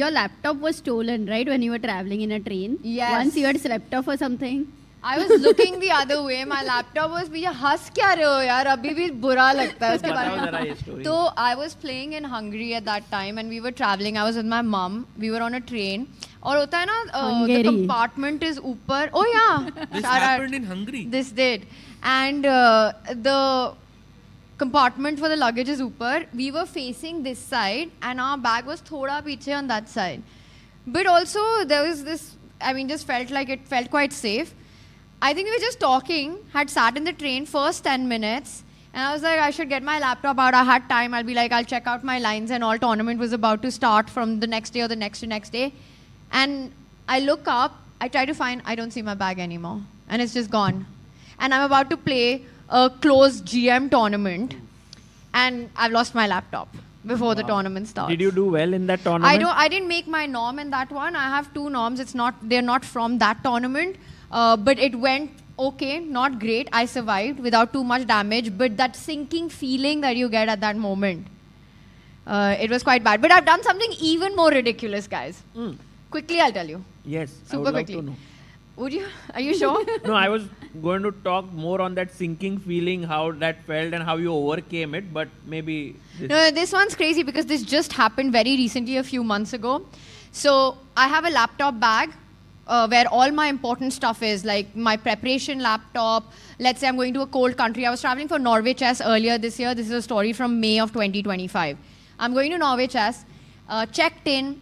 Your laptop was stolen, right, when you were traveling in a train? Yes. Once you had slept off or something. I was looking the other way. My laptop was. भैया हंस क्या रहे हो यार? अभी भी बुरा लगता है उसके बारे बताओ जरा ये में. story. तो I was playing in Hungary at that time, and we were traveling. I was with my mom. We were on a train. और होता है ना, the Hungary. compartment is ऊपर. Oh yeah. This Shout out. happened in Hungary. This did. And the compartment for the luggage is ऊपर. We were facing this side, and our bag was थोड़ा पीछे on that side. But also there was this. I mean, just felt like it felt quite safe. I think we were just talking, had sat in the train first 10 minutes, and I was like, I should get my laptop out. I had time. I'll be like, I'll check out my lines, and all tournament was about to start from the next day or the next to next day. And I look up, I try to find, I don't see my bag anymore. And it's just gone. And I'm about to play a closed GM tournament, and I've lost my laptop. before the tournament starts. Did you do well in that tournament? I didn't make my norm in that one. I have 2 norms. They're not from that tournament, but it went okay, not great. I survived without too much damage, but that sinking feeling that you get at that moment, it was quite bad. But I've done something even more ridiculous, guys. Quickly, I'll tell you. Yes, Super I would quickly. love to know. Would you? Are you sure? No, I was going to talk more on that sinking feeling, how that felt and how you overcame it, but maybe... No, this one's crazy because this just happened very recently, a few months ago. So I have a laptop bag where all my important stuff is, like my preparation laptop. Let's say I'm going to a cold country. I was traveling for Norway Chess earlier this year. This is a story from May of 2025. I'm going to Norway Chess, checked in,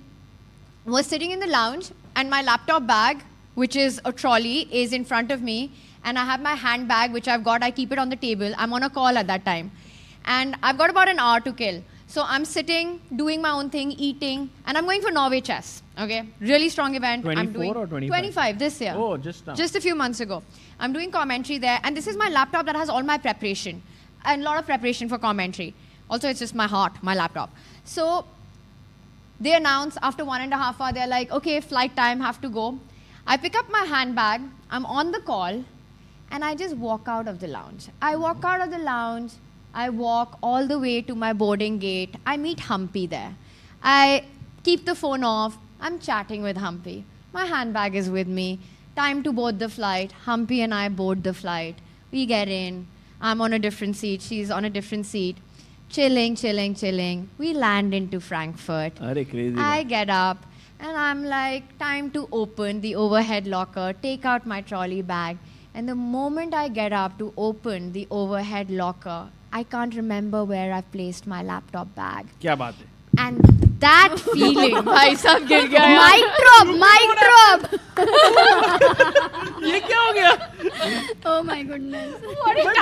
was sitting in the lounge, and my laptop bag, which is a trolley, is in front of me. And I have my handbag, which I keep it on the table. I'm on a call at that time. And I've got about an hour to kill. So I'm sitting, doing my own thing, eating, and I'm going for Norway Chess. Okay, really strong event. 24 or 25? 25 this year. Oh, just now. Just a few months ago. I'm doing commentary there, and this is my laptop that has all my preparation. And a lot of preparation for commentary. Also, it's just my heart, my laptop. So they announce after 1.5 hours, they're like, okay, flight time, have to go. I pick up my handbag, I'm on the call, and I just walk out of the lounge. I walk out of the lounge, I walk all the way to my boarding gate. I meet Humpy there. I keep the phone off, I'm chatting with Humpy. My handbag is with me. Time to board the flight. Humpy and I board the flight. We get in. I'm on a different seat, she's on a different seat. Chilling, chilling, chilling. We land into Frankfurt. Crazy. I get up. And I'm like, time to open the overhead locker, take out my trolley bag. And the moment I get up to open the overhead locker, I can't remember where I've placed my laptop bag. Kya baat hai? And that feeling, bhai sab gir gaya. Mic drop. ये क्या हो गया? Oh my goodness. What a time.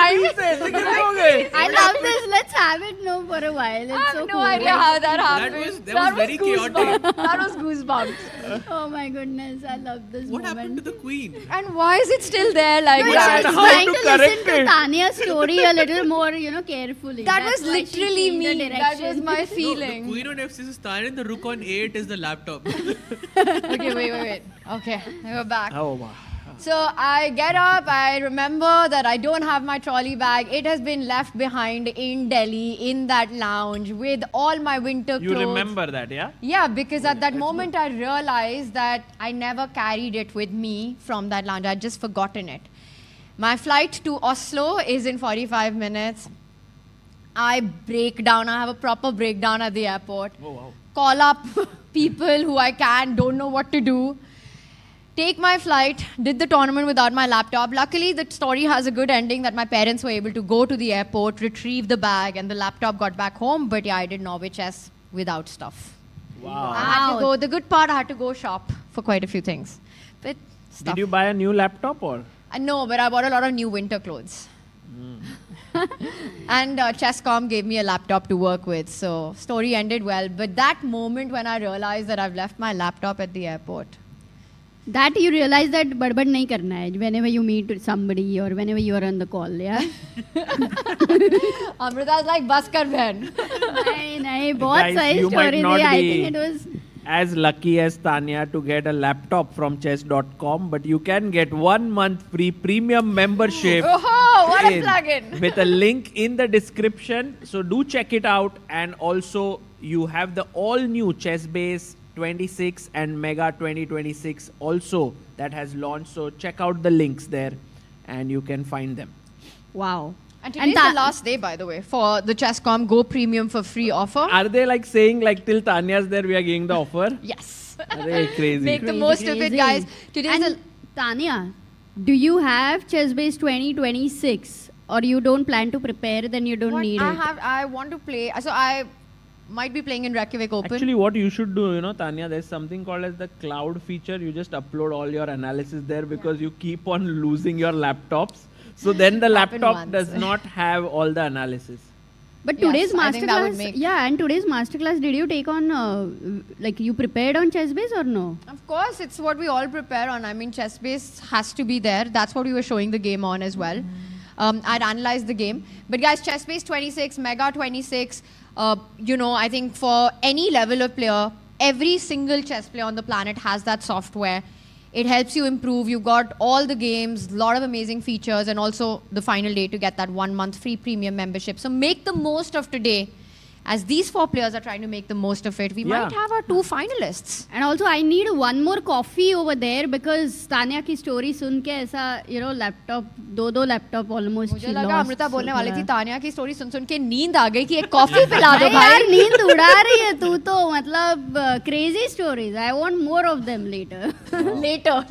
I love this. Let's have it now for a while. It's I have so no cool. idea how that happened. That was very chaotic. That was goosebumps. Oh my goodness. I love this What moment. happened to the queen? And why is it still there like No, that? she's How trying to to correct listen it? to Tanya's story a little more, carefully. That That's was why she literally changed the me. That was direction. my No, feeling. the queen on F6 is Tanya and the rook on 8 is the laptop. Okay, wait. Okay, we're back. Oh, wow. So I get up, I remember that I don't have my trolley bag. It has been left behind in Delhi, in that lounge, with all my winter clothes. You remember that, yeah? Yeah, because at that moment I realized that I never carried it with me from that lounge. I'd just forgotten it. My flight to Oslo is in 45 minutes. I break down. I have a proper breakdown at the airport. Oh, wow. Call up people who I can, don't know what to do. Take my flight, did the tournament without my laptop. Luckily, the story has a good ending that my parents were able to go to the airport, retrieve the bag, and the laptop got back home. But yeah, I did Norway Chess without stuff. Wow. I had to go, the good part, I had to go shop for quite a few things. But stuff. Did you buy a new laptop or? No, but I bought a lot of new winter clothes. And Chess.com gave me a laptop to work with, so story ended well. But that moment when I realized that I've left my laptop at the airport. That you realize that badbad nahi karna hai whenever you meet somebody or whenever you are on the call, yeah? Amrita's like, bas kar behan. nahi, bahut Guys, sahi you might story not thi. I be think it was... as lucky as Tanya to get a laptop from chess.com, but you can get 1 month free premium membership. Oh, what a plugin. With a link in the description. So do check it out. And also you have the all new ChessBase 26 and Mega 2026 also that has launched. So check out the links there and you can find them. Wow. And today's the last day, by the way, for the Chess.com Go Premium for free offer. Are they like saying like till Tanya's there we are giving the offer? Yes. Crazy. Make the most of it, guys. Today's And Tanya, do you have ChessBase 2026 or you don't plan to prepare, then you don't need it? I want to play. So I might be playing in Reykjavik Open. Actually, what you should do, Tanya, there's something called as the cloud feature. You just upload all your analysis there because you keep on losing your laptops. So then the laptop does not have all the analysis. But today's I think that would masterclass, and today's masterclass, did you take on, like you prepared on ChessBase or no? Of course, it's what we all prepare on. I mean, ChessBase has to be there. That's what we were showing the game on as well. I'd analyzed the game. But guys, ChessBase 26, Mega 26, I think for any level of player, every single chess player on the planet has that software. It helps you improve. You've got all the games, a lot of amazing features, and also the final day to get that 1 month free premium membership. So make the most of today. As these 4 players are trying to make the most of it, we might have our 2 finalists. And also, I need one more coffee over there because Tanya की story सुन के ऐसा, laptop, 2 laptop almost. मुझे लगा अमृता बोलने वाली थी तान्या की story सुन के नींद आ गई कि एक कॉफी पिला दो भाई. यार नींद उड़ा रही है तू तो मतलब crazy stories. I want more of them later. later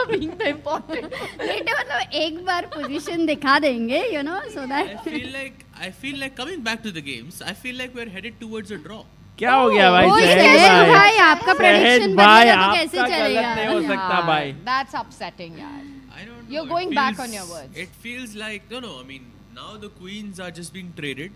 being the important. later मतलब एक बार position दिखा देंगे, so that. I feel like coming back to the games, I feel like we're headed towards a draw. क्या हो गया भाई? सहज भाई आपका prediction बदलेगा तो कैसे चलेगा? नहीं हो सकता भाई. That's upsetting, yaar. I don't know. You're going back on your words. It feels like no. I mean, now the queens are just being traded.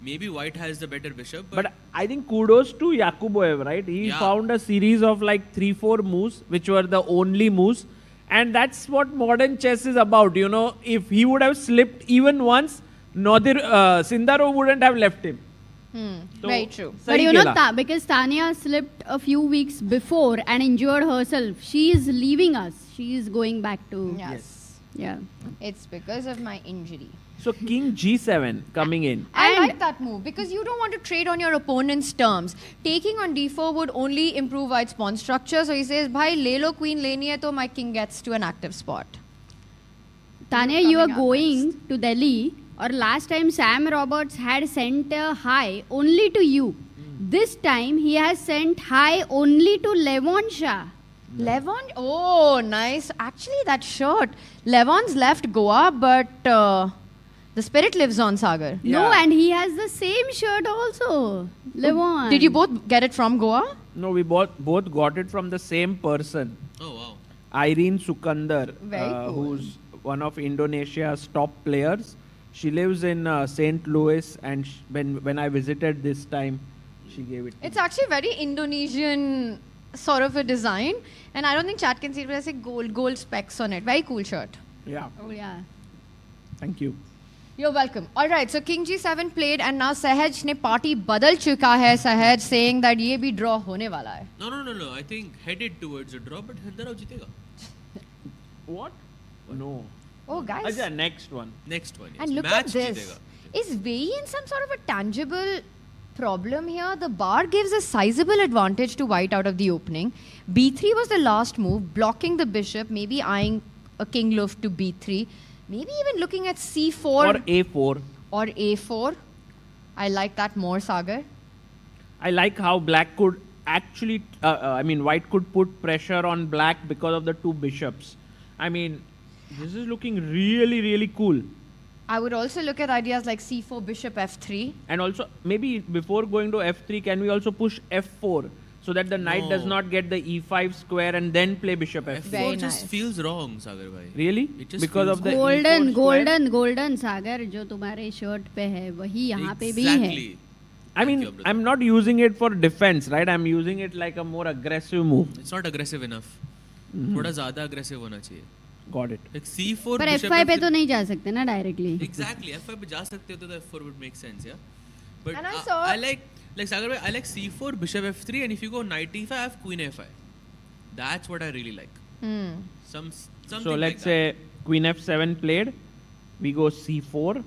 Maybe White has the better bishop, but I think kudos to Yakuboev, right? He found a series of like 3-4 moves, which were the only moves, and that's what modern chess is about. If he would have slipped even once, Sindarov wouldn't have left him. So, very true. But because Tanya slipped a few weeks before and injured herself, she is leaving us. She is going back to... Yes. Yeah. It's because of my injury. So King G7 coming in. I like that move because you don't want to trade on your opponent's terms. Taking on D4 would only improve White's pawn structure. So he says, bhai, le lo queen leni hai to my king gets to an active spot. Tanya, you are going to Delhi. Or last time Sam Roberts had sent a hi only to you. This time he has sent hi only to Levon Shah. Levon? Oh, nice. Actually, that shirt. Levon's left Goa, but the spirit lives on, Sagar. Yeah. No, and he has the same shirt also. Levon. Did you both get it from Goa? No, we both got it from the same person. Oh, wow. Irene Sukandar, cool. who's one of Indonesia's top players. She lives in St. Louis, and when I visited this time, she gave it. It's actually very Indonesian sort of a design, and I don't think chat can see it, but there's like gold specks on it. Very cool shirt. Yeah. Oh yeah. Thank you. You're welcome. All right, so King G7 played, and now Sahaj ne party badal chuka hai. Sahaj saying that ye bhi draw hone wala hai. No. I think headed towards a draw, but Sindarov jitega. What? No. Oh, guys. Ajay, next one. Next one, yes. And look Match at this. jitega. Is Wei Yi in some sort of a tangible problem here? The bar gives a sizable advantage to White out of the opening. B3 was the last move, blocking the bishop, maybe eyeing a king loaf to B3. Maybe even looking at C4. Or A4. Or A4. I like that more, Sagar. I like how black could actually, White could put pressure on black because of the 2 bishops. I mean, this is looking really, really cool. I would also look at ideas like C4, bishop F3. And also, maybe before going to F3, can we also push F4 so that the knight does not get the E5 square and then play bishop F4? F4 just feels wrong, Sagar bhai. Really? It just because of the golden Sagar जो तुम्हारे shirt पे है वही यहाँ पे भी है. I mean, I'm not using it for defense, right? I'm using it like a more aggressive move. It's not aggressive enough. थोड़ा ज़्यादा aggressive होना चाहिए. Got it. Like C4 पर F5 पे तो नहीं जा सकते ना directly. Exactly. F5 पे जा सकते हो तो F4 would make sense, yeah. But and I saw I like Sagar bhai, I like C4, bishop F3, and if you go knight E5, I have queen A5. That's what I really like. Something so let's say queen F7 played, we go C4.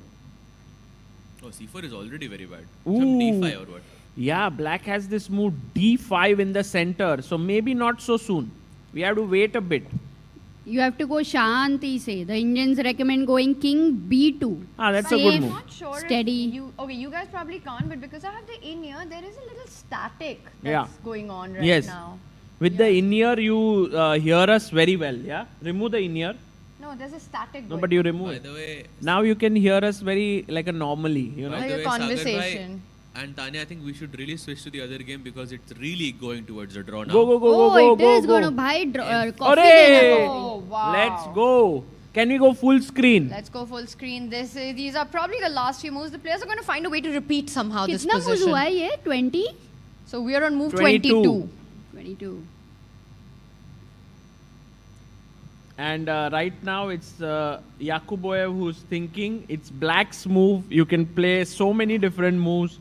Oh, C4 is already very bad. Ooh. Some D5 or what? Yeah, black has this move D5 in the center, so maybe not so soon. We have to wait a bit. You have to go Shanti se. The Indians recommend going king B2. That's Safe, a good move. I'm not sure steady. You guys probably can't, but because I have the in here, there is a little static that's going on right yes. now. With the in ear, you hear us very well, yeah? Remove the in ear. No, there's a static No, but you remove it. By the way, now you can hear us very like a normally, you know? Like a conversation. And Tanya, I think we should really switch to the other game because it's really going towards a draw now. Go. It is going to buy coffee. Oh, wow. Let's go. Can we go full screen? Let's go full screen. These are probably the last few moves. The players are going to find a way to repeat somehow this Kitna position. moves hua hai ye? 20? So we are on move 22. 22. And right now it's Yakuboev who's thinking. It's black's move. You can play so many different moves.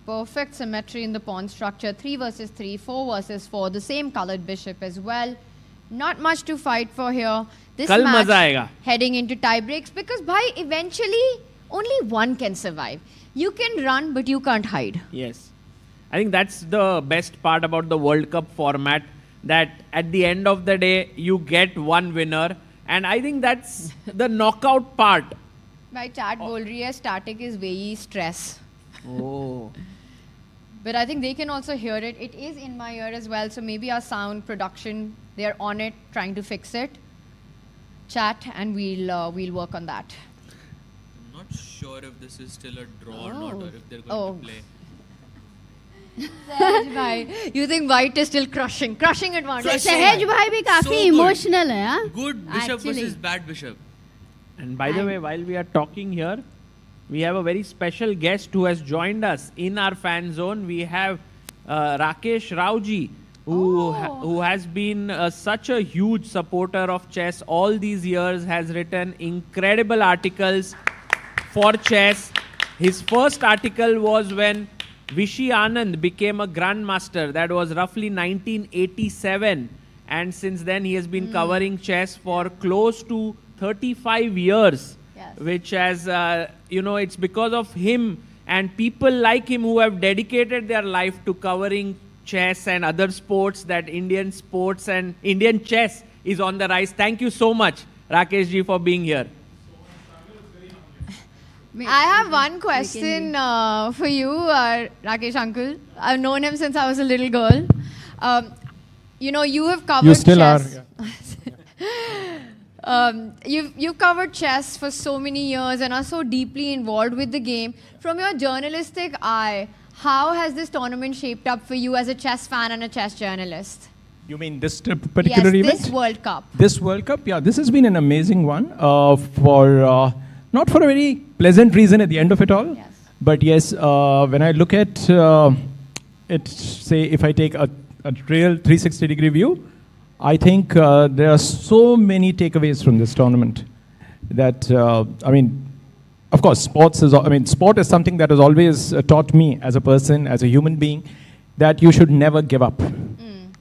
Perfect symmetry in the pawn structure. 3 versus 3, 4 versus 4. The same colored bishop as well. Not much to fight for here. This Kal match maza aayega. heading into tiebreaks because eventually only one can survive. You can run, but you can't hide. Yes. I think that's the best part about the World Cup format, that at the end of the day, you get one winner. And I think that's the knockout part. My chat bol rahi hai, static is Wei Yi stress. Oh. But I think they can also hear it. It is in my ear as well. So maybe our sound production, they're on it, trying to fix it. Chat, and we'll work on that. I'm not sure if this is still a draw or not, or if they're going to play. Sahaj bhai, you think white is still crushing advantage? Sahaj bhai bhi kafi emotional hai, huh? Good bishop Actually. versus bad bishop. And by the way, while we are talking here, we have a very special guest who has joined us in our fan zone. We have Rakesh Rauji, who has been such a huge supporter of chess all these years, has written incredible articles for chess. His first article was when Vishy Anand became a grandmaster. That was roughly 1987. And since then, he has been covering chess for close to 35 years. Yes. Which has, it's because of him and people like him who have dedicated their life to covering chess and other sports that Indian sports and Indian chess is on the rise. Thank you so much, Rakesh ji, for being here. I have one question for you, Rakesh uncle. I've known him since I was a little girl. You have covered You still chess. are. You've covered chess for so many years and are so deeply involved with the game. From your journalistic eye, how has this tournament shaped up for you as a chess fan and a chess journalist? You mean this particular event? This World Cup. This World Cup, yeah, this has been an amazing one not for a very pleasant reason at the end of it all. Yes. But yes, when I look at it, say if I take a real 360-degree view, I think there are so many takeaways from this tournament that, of course, sport is something that has always taught me as a person, as a human being, that you should never give up.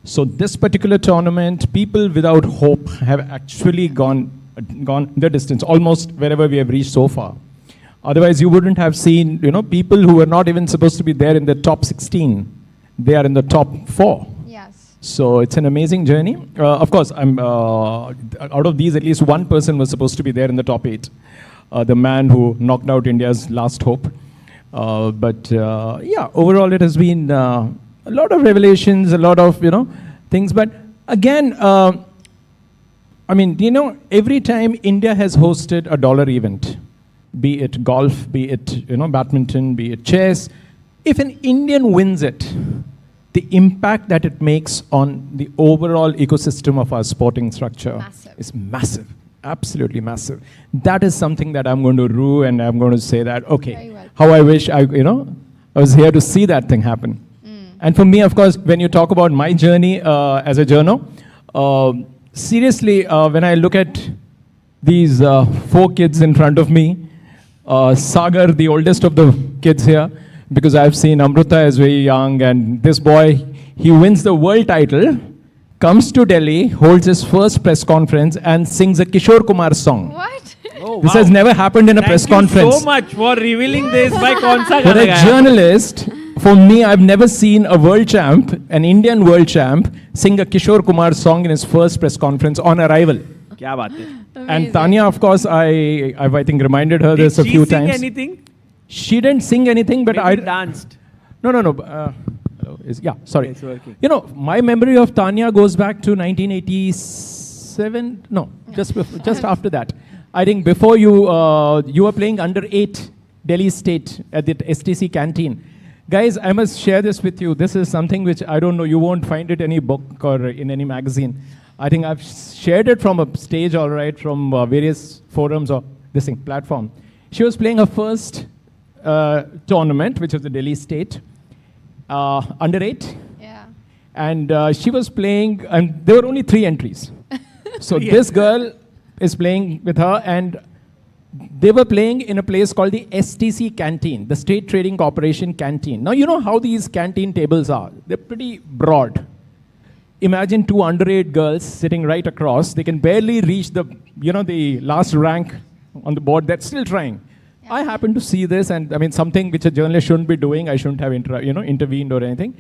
So this particular tournament, people without hope have actually gone the distance, almost wherever we have reached so far. Otherwise, you wouldn't have seen, people who were not even supposed to be there in the top 16. They are in the top 4. Yes. So it's an amazing journey. Of course, out of these, at least one person was supposed to be there in the top 8. The man who knocked out India's last hope. Overall it has been a lot of revelations, a lot of, things. But again, every time India has hosted a dollar event, be it golf, be it, badminton, be it chess, if an Indian wins it, the impact that it makes on the overall ecosystem of our sporting structure is massive. Absolutely massive. That is something that I'm going to rue, and I'm going to say that, okay, how I wish I was here to see that thing happen. And for me, of course, when you talk about my journey as a journo, seriously, when I look at these 4 kids in front of me, Sagar, the oldest of the kids here, because I've seen Amrita as very young, and this boy, he wins the world title, comes to Delhi, holds his first press conference, and sings a Kishore Kumar song. What? Oh, This has never happened in a press conference. Thank you so much for revealing this. By kaunsa For a gana gaya? journalist, for me, I've never seen a world champ, an Indian world champ, sing a Kishore Kumar song in his first press conference on arrival. Kya baat hai? And Tanya, of course, I've I think reminded her this a few times. Did she sing anything? She didn't sing anything, but I danced. No. Sorry. It's working. My memory of Tanya goes back to 1987. No, just after that. I think before you were playing under 8 Delhi State at the STC canteen. Guys, I must share this with you. This is something which I don't know. You won't find it in any book or in any magazine. I think I've shared it from a stage, all right, from various forums or this thing, platform. She was playing her first tournament, which was the Delhi State, under 8. Yeah. And she was playing, and there were only 3 entries. So this girl is playing with her, and They were playing in a place called the STC Canteen, the State Trading Corporation Canteen. Now, you know how these canteen tables are. They're pretty broad. Imagine two underage girls sitting right across. They can barely reach the, the last rank on the board. They're still trying. Yeah. I happened to see this, and I mean, something which a journalist shouldn't be doing. I shouldn't have intervened or anything.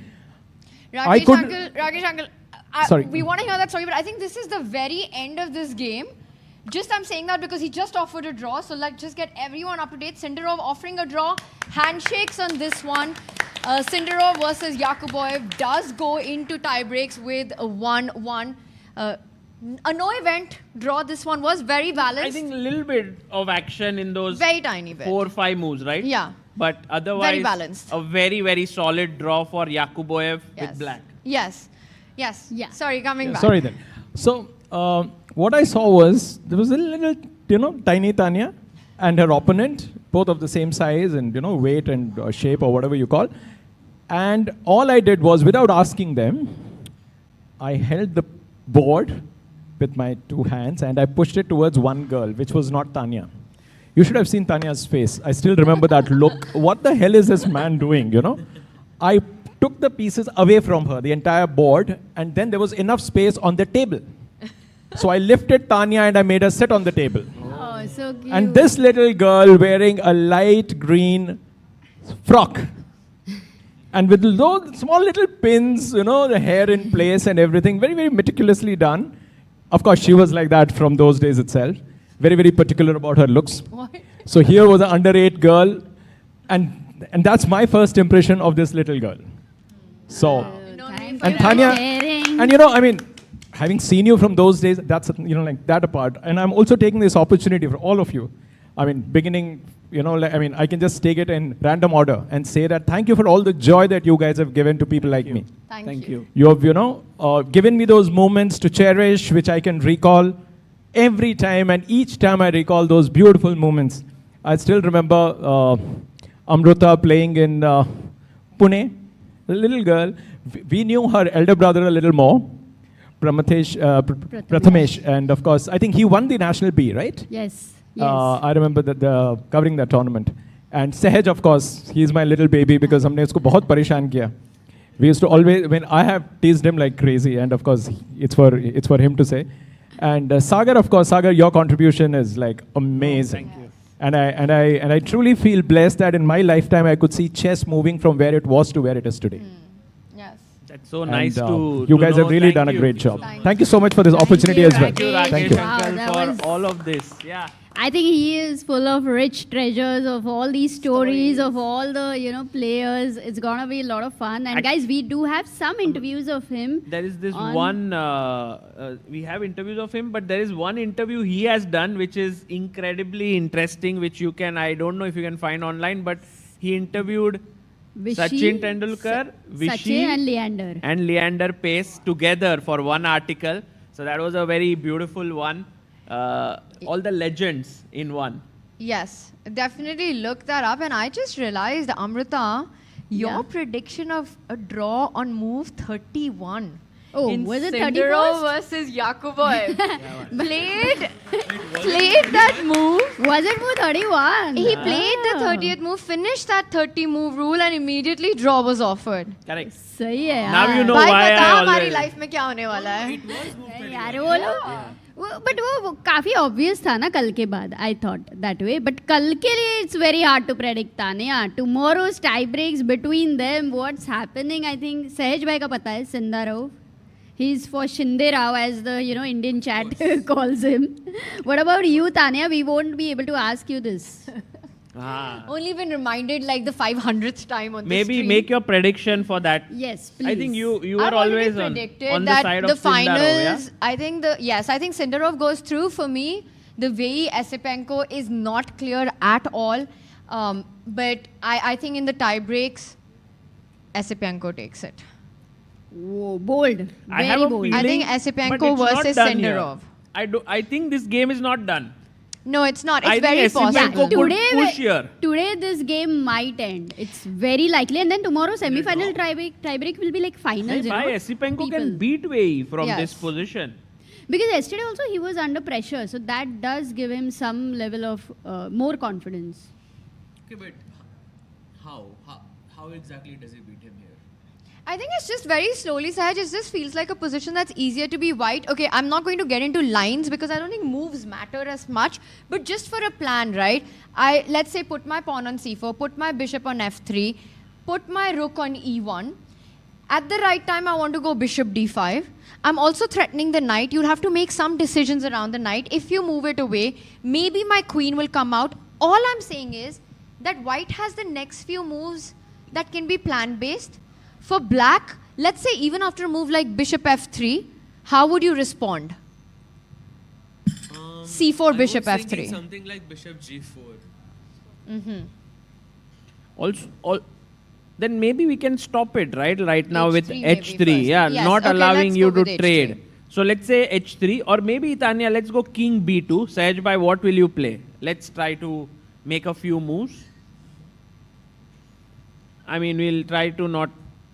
Rakesh Uncle, sorry. We want to hear that story, but I think this is the very end of this game. I'm saying that because he just offered a draw, so let's just get everyone up to date. Sinderov offering a draw, handshakes on this one. Sinderov versus Yakuboyev does go into tiebreaks with a 1-1. A no-event draw. This one was very balanced. I think a little bit of action in those very tiny bit. 4 or 5 moves, right? Yeah. But otherwise, very balanced. A very, very solid draw for Yakuboyev with black. Yes. Yeah. Sorry, coming back. Sorry then. So, what I saw was, there was a little, tiny Tanya and her opponent, both of the same size and, weight and shape or whatever you call. And all I did was, without asking them, I held the board with my 2 hands and I pushed it towards one girl, which was not Tanya. You should have seen Tanya's face. I still remember that look. What the hell is this man doing, I took the pieces away from her, the entire board, and then there was enough space on the table. So I lifted Tanya and I made her sit on the table. Oh, so cute. And this little girl wearing a light green frock. And with those small little pins, the hair in place and everything, very, very meticulously done. Of course, she was like that from those days itself. Very, very particular about her looks. What? So here was an underage girl. And that's my first impression of this little girl. So, and Tanya, and having seen you from those days, that's, like that apart. And I'm also taking this opportunity for all of you. Beginning, I can just take it in random order and say that thank you for all the joy that you guys have given to people like me. Thank you. You have, given me those moments to cherish, which I can recall every time. And each time I recall those beautiful moments. I still remember Amruta playing in Pune, a little girl. We knew her elder brother a little more, Prathamesh. And of course, I think he won the National B, right? Yes. I remember covering that tournament. And Sahaj, of course, he's my little baby because humne usko bahut pareshan kiya. We used to always, I have teased him like crazy, and of course, it's for him to say. And Sagar, of course, your contribution is like amazing. Thank you. And I truly feel blessed that in my lifetime I could see chess moving from where it was to where it is today. Yes. That's so nice to you guys know. have really done a great job. Thank you so much for this opportunity as well. Thank you, Rakesh Wow, Uncle, for all of this. Yeah. I think he is full of rich treasures of all these stories of all the players. It's gonna be a lot of fun. And guys, we do have some interviews of him. There is this one. We have interviews of him, but there is one interview he has done which is incredibly interesting, which you can. I don't know if you can find online, but he interviewed Sachin Tendulkar, Sachin and Leander Pace together for one article. So that was a very beautiful one. All the legends in one. Yes, definitely look that up. And I just realized, Amrita, your prediction of a draw on move 31. Oh, in was it Sinderov 31st? versus Yakuboyev. played that move. Was it move 31? He played the 30th move, finished that 30 move rule, and immediately draw was offered. Correct. सही है यार. Now you know भाई why बता I हमारी always. Life में क्या होने वाला है. यार बट वो काफी ऑब्वियस था ना कल के बाद. I thought that way, but कल के लिए it's very hard to predict. Tanya, tomorrow's tie breaks between them, what's happening. I think Sahaj भाई का पता है. Sindarov, he's for Shinde Rao, as the Indian chat calls him. What about you, Tanya? We won't be able to ask you this. Only been reminded like the 500th time on Maybe the stream. make your prediction for that. Yes, please. I think you I've are always already on predicted the that side the of Sindarov, finals. yeah? I think Sindarov goes through. For me, the Wei Yi Esipenko is not clear at all. But I think in the tie breaks, Esipenko takes it. Whoa, bold. I have Very a bold. feeling, I think but Esipenko it's not versus done here. Sindarov. I think this game is not done. No, it's not. I It's think very Esipenko possible. could push here. Today this game might end. It's very likely. And then tomorrow semi-final tie break will be like finals. Why Esipenko can beat Wei Yi from Yes. this position. Because yesterday also he was under pressure, so that does give him some level of more confidence. Okay, but how exactly does he beat him here? I think it's just very slowly, Sahaj. It just feels like a position that's easier to be white. Okay, I'm not going to get into lines because I don't think moves matter as much. But just for a plan, right? Let's say put my pawn on c4, put my bishop on f3, put my rook on e1. At the right time, I want to go bishop d5. I'm also threatening the knight. You'll have to make some decisions around the knight. If you move it away, maybe my queen will come out. All I'm saying is that white has the next few moves that can be plan-based. For black, let's say even after a move like bishop f3, how would you respond? c4, bishop I was f3. thinking something like bishop g4. Then maybe we can stop it, right now H3 with maybe h3. first. Yeah, Yes, not okay, allowing let's you go to with trade. H3. So let's say h3, or maybe Tanya, let's go king b2. Sahaj bhai, what will you play? Let's try to make a few moves. I mean, we'll try to not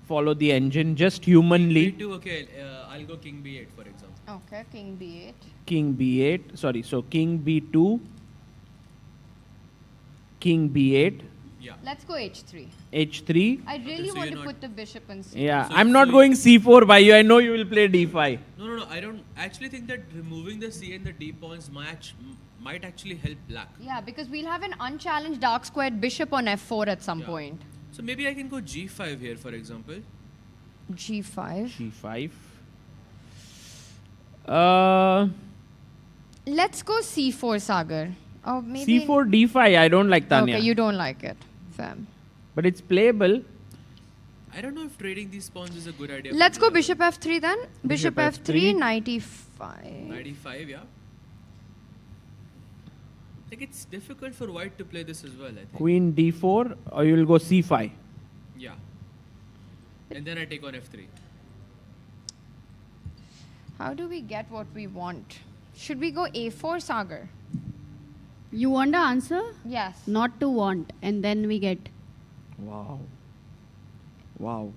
follow the engine, just humanly. b2, okay, I'll go king b8 for example. Okay, king b8. King b8, sorry, so king b2, king b8, Yeah. Let's go h3. h3. I really so want you're to not- put the bishop on c4. Yeah, So- I'm not so going c4 by you. I know you will play d5. No, I don't actually think that removing the c and the d pawns might actually help black. Yeah, because we'll have an unchallenged dark squared bishop on f4 at some point. So maybe I can go g5 here, for example. g5. g5. Let's go c4, Sagar. Or maybe c4, d5. I don't like Tanya. Okay, you don't like it. Fam. But it's playable. I don't know if trading these pawns is a good idea. Let's go bishop f3 then. Bishop f3, knight e5. 95, yeah. I think it's difficult for white to play this as well, I think. Queen d4, or you will go c5. Yeah. And then I take on f3. How do we get what we want? Should we go a4, Sagar? You want the answer? Yes. Not to want, and then we get. Wow. Wow.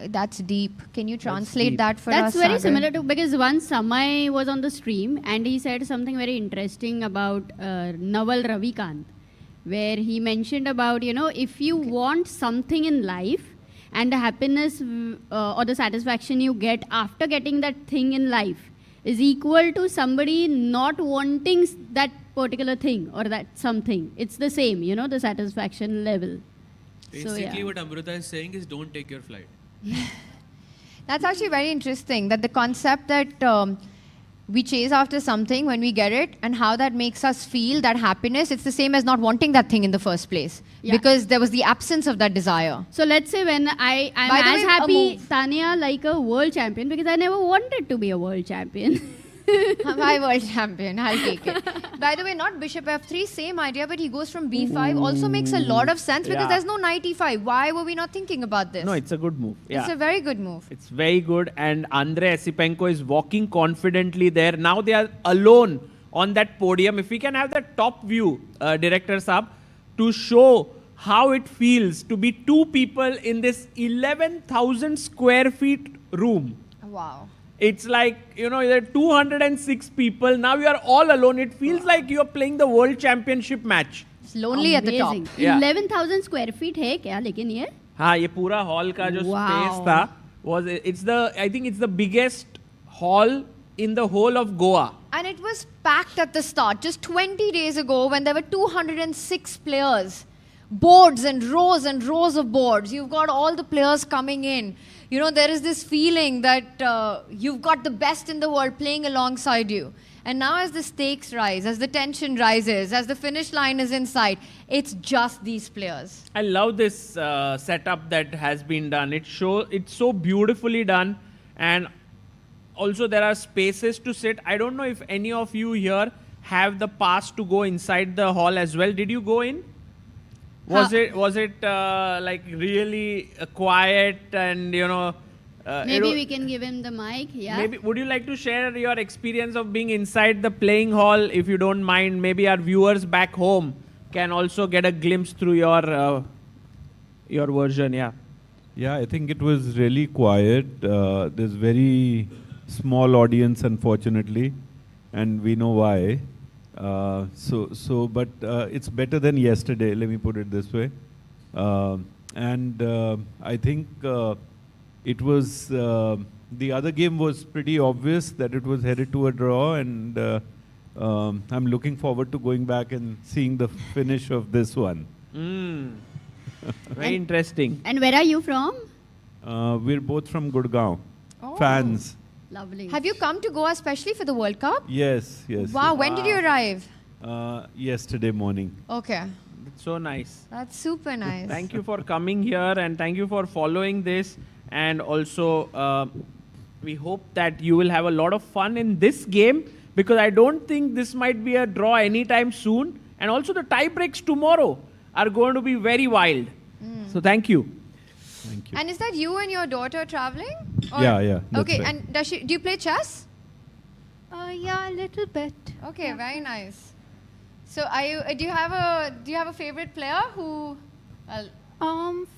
That's deep. Can you translate deep. that for That's us, very Sagar? similar to, because once Samay was on the stream and he said something very interesting about Naval Ravikant, where he mentioned about, if you want something in life and the happiness or the satisfaction you get after getting that thing in life is equal to somebody not wanting that particular thing or that something. It's the same, the satisfaction level. Basically, what Amrita is saying is don't take your flight. That's actually very interesting, that the concept that we chase after something when we get it and how that makes us feel that happiness, it's the same as not wanting that thing in the first place. Yeah. Because there was the absence of that desire. So let's say when I'm By the as way, a happy, move. Tanya, like a world champion, because I never wanted to be a world champion. My world champion, I'll take it. By the way, not bishop f3, same idea, but he goes from b5. Also makes a lot of sense because Yeah. there's no knight e5. Why were we not thinking about this? No, it's a good move. Yeah. It's a very good move. It's very good, and Andre Esipenko is walking confidently there. Now they are alone on that podium. If we can have that top view, Director Saab, to show how it feels to be two people in this 11,000 square feet room. Wow. It's like, there are 206 people. Now you are all alone. It feels like you are playing the world championship match. It's lonely at the top. Amazing. Yeah. 11,000 square feet है क्या लेकिन ये? हाँ, ये पूरा hall का जो Wow. space था, I think it's the biggest hall in the whole of Goa. And it was packed at the start, just 20 days ago when there were 206 players. Boards and rows of boards. You've got all the players coming in. There is this feeling that you've got the best in the world playing alongside you. And now as the stakes rise, as the tension rises, as the finish line is in sight, it's just these players. I love this setup that has been done. It's so beautifully done, and also there are spaces to sit. I don't know if any of you here have the pass to go inside the hall as well. Did you go in? Was it like really quiet and Maybe we can give him the mic. Yeah. Maybe would you like to share your experience of being inside the playing hall, if you don't mind? Maybe our viewers back home can also get a glimpse through your version. Yeah. Yeah, I think it was really quiet. There's very small audience, unfortunately. and we know why. But it's better than yesterday. Let me put it this way. I think it was the other game was pretty obvious that it was headed to a draw, and I'm looking forward to going back and seeing the finish of this one. Very interesting. And where are you from? We're both from Gurgaon. Oh. Fans. Lovely. Have you come to Goa especially for the World Cup? Yes. Wow, when did you arrive? Yesterday morning. Okay. That's so nice. That's super nice. Thank you for coming here, and thank you for following this. And also, we hope that you will have a lot of fun in this game, because I don't think this might be a draw anytime soon. And also the tie breaks tomorrow are going to be very wild. So thank you. Thank you. And is that you and your daughter traveling? Yeah. That's Okay, right. and do you play chess? Yeah, a little bit. Okay, very nice. So do you have a favorite player who?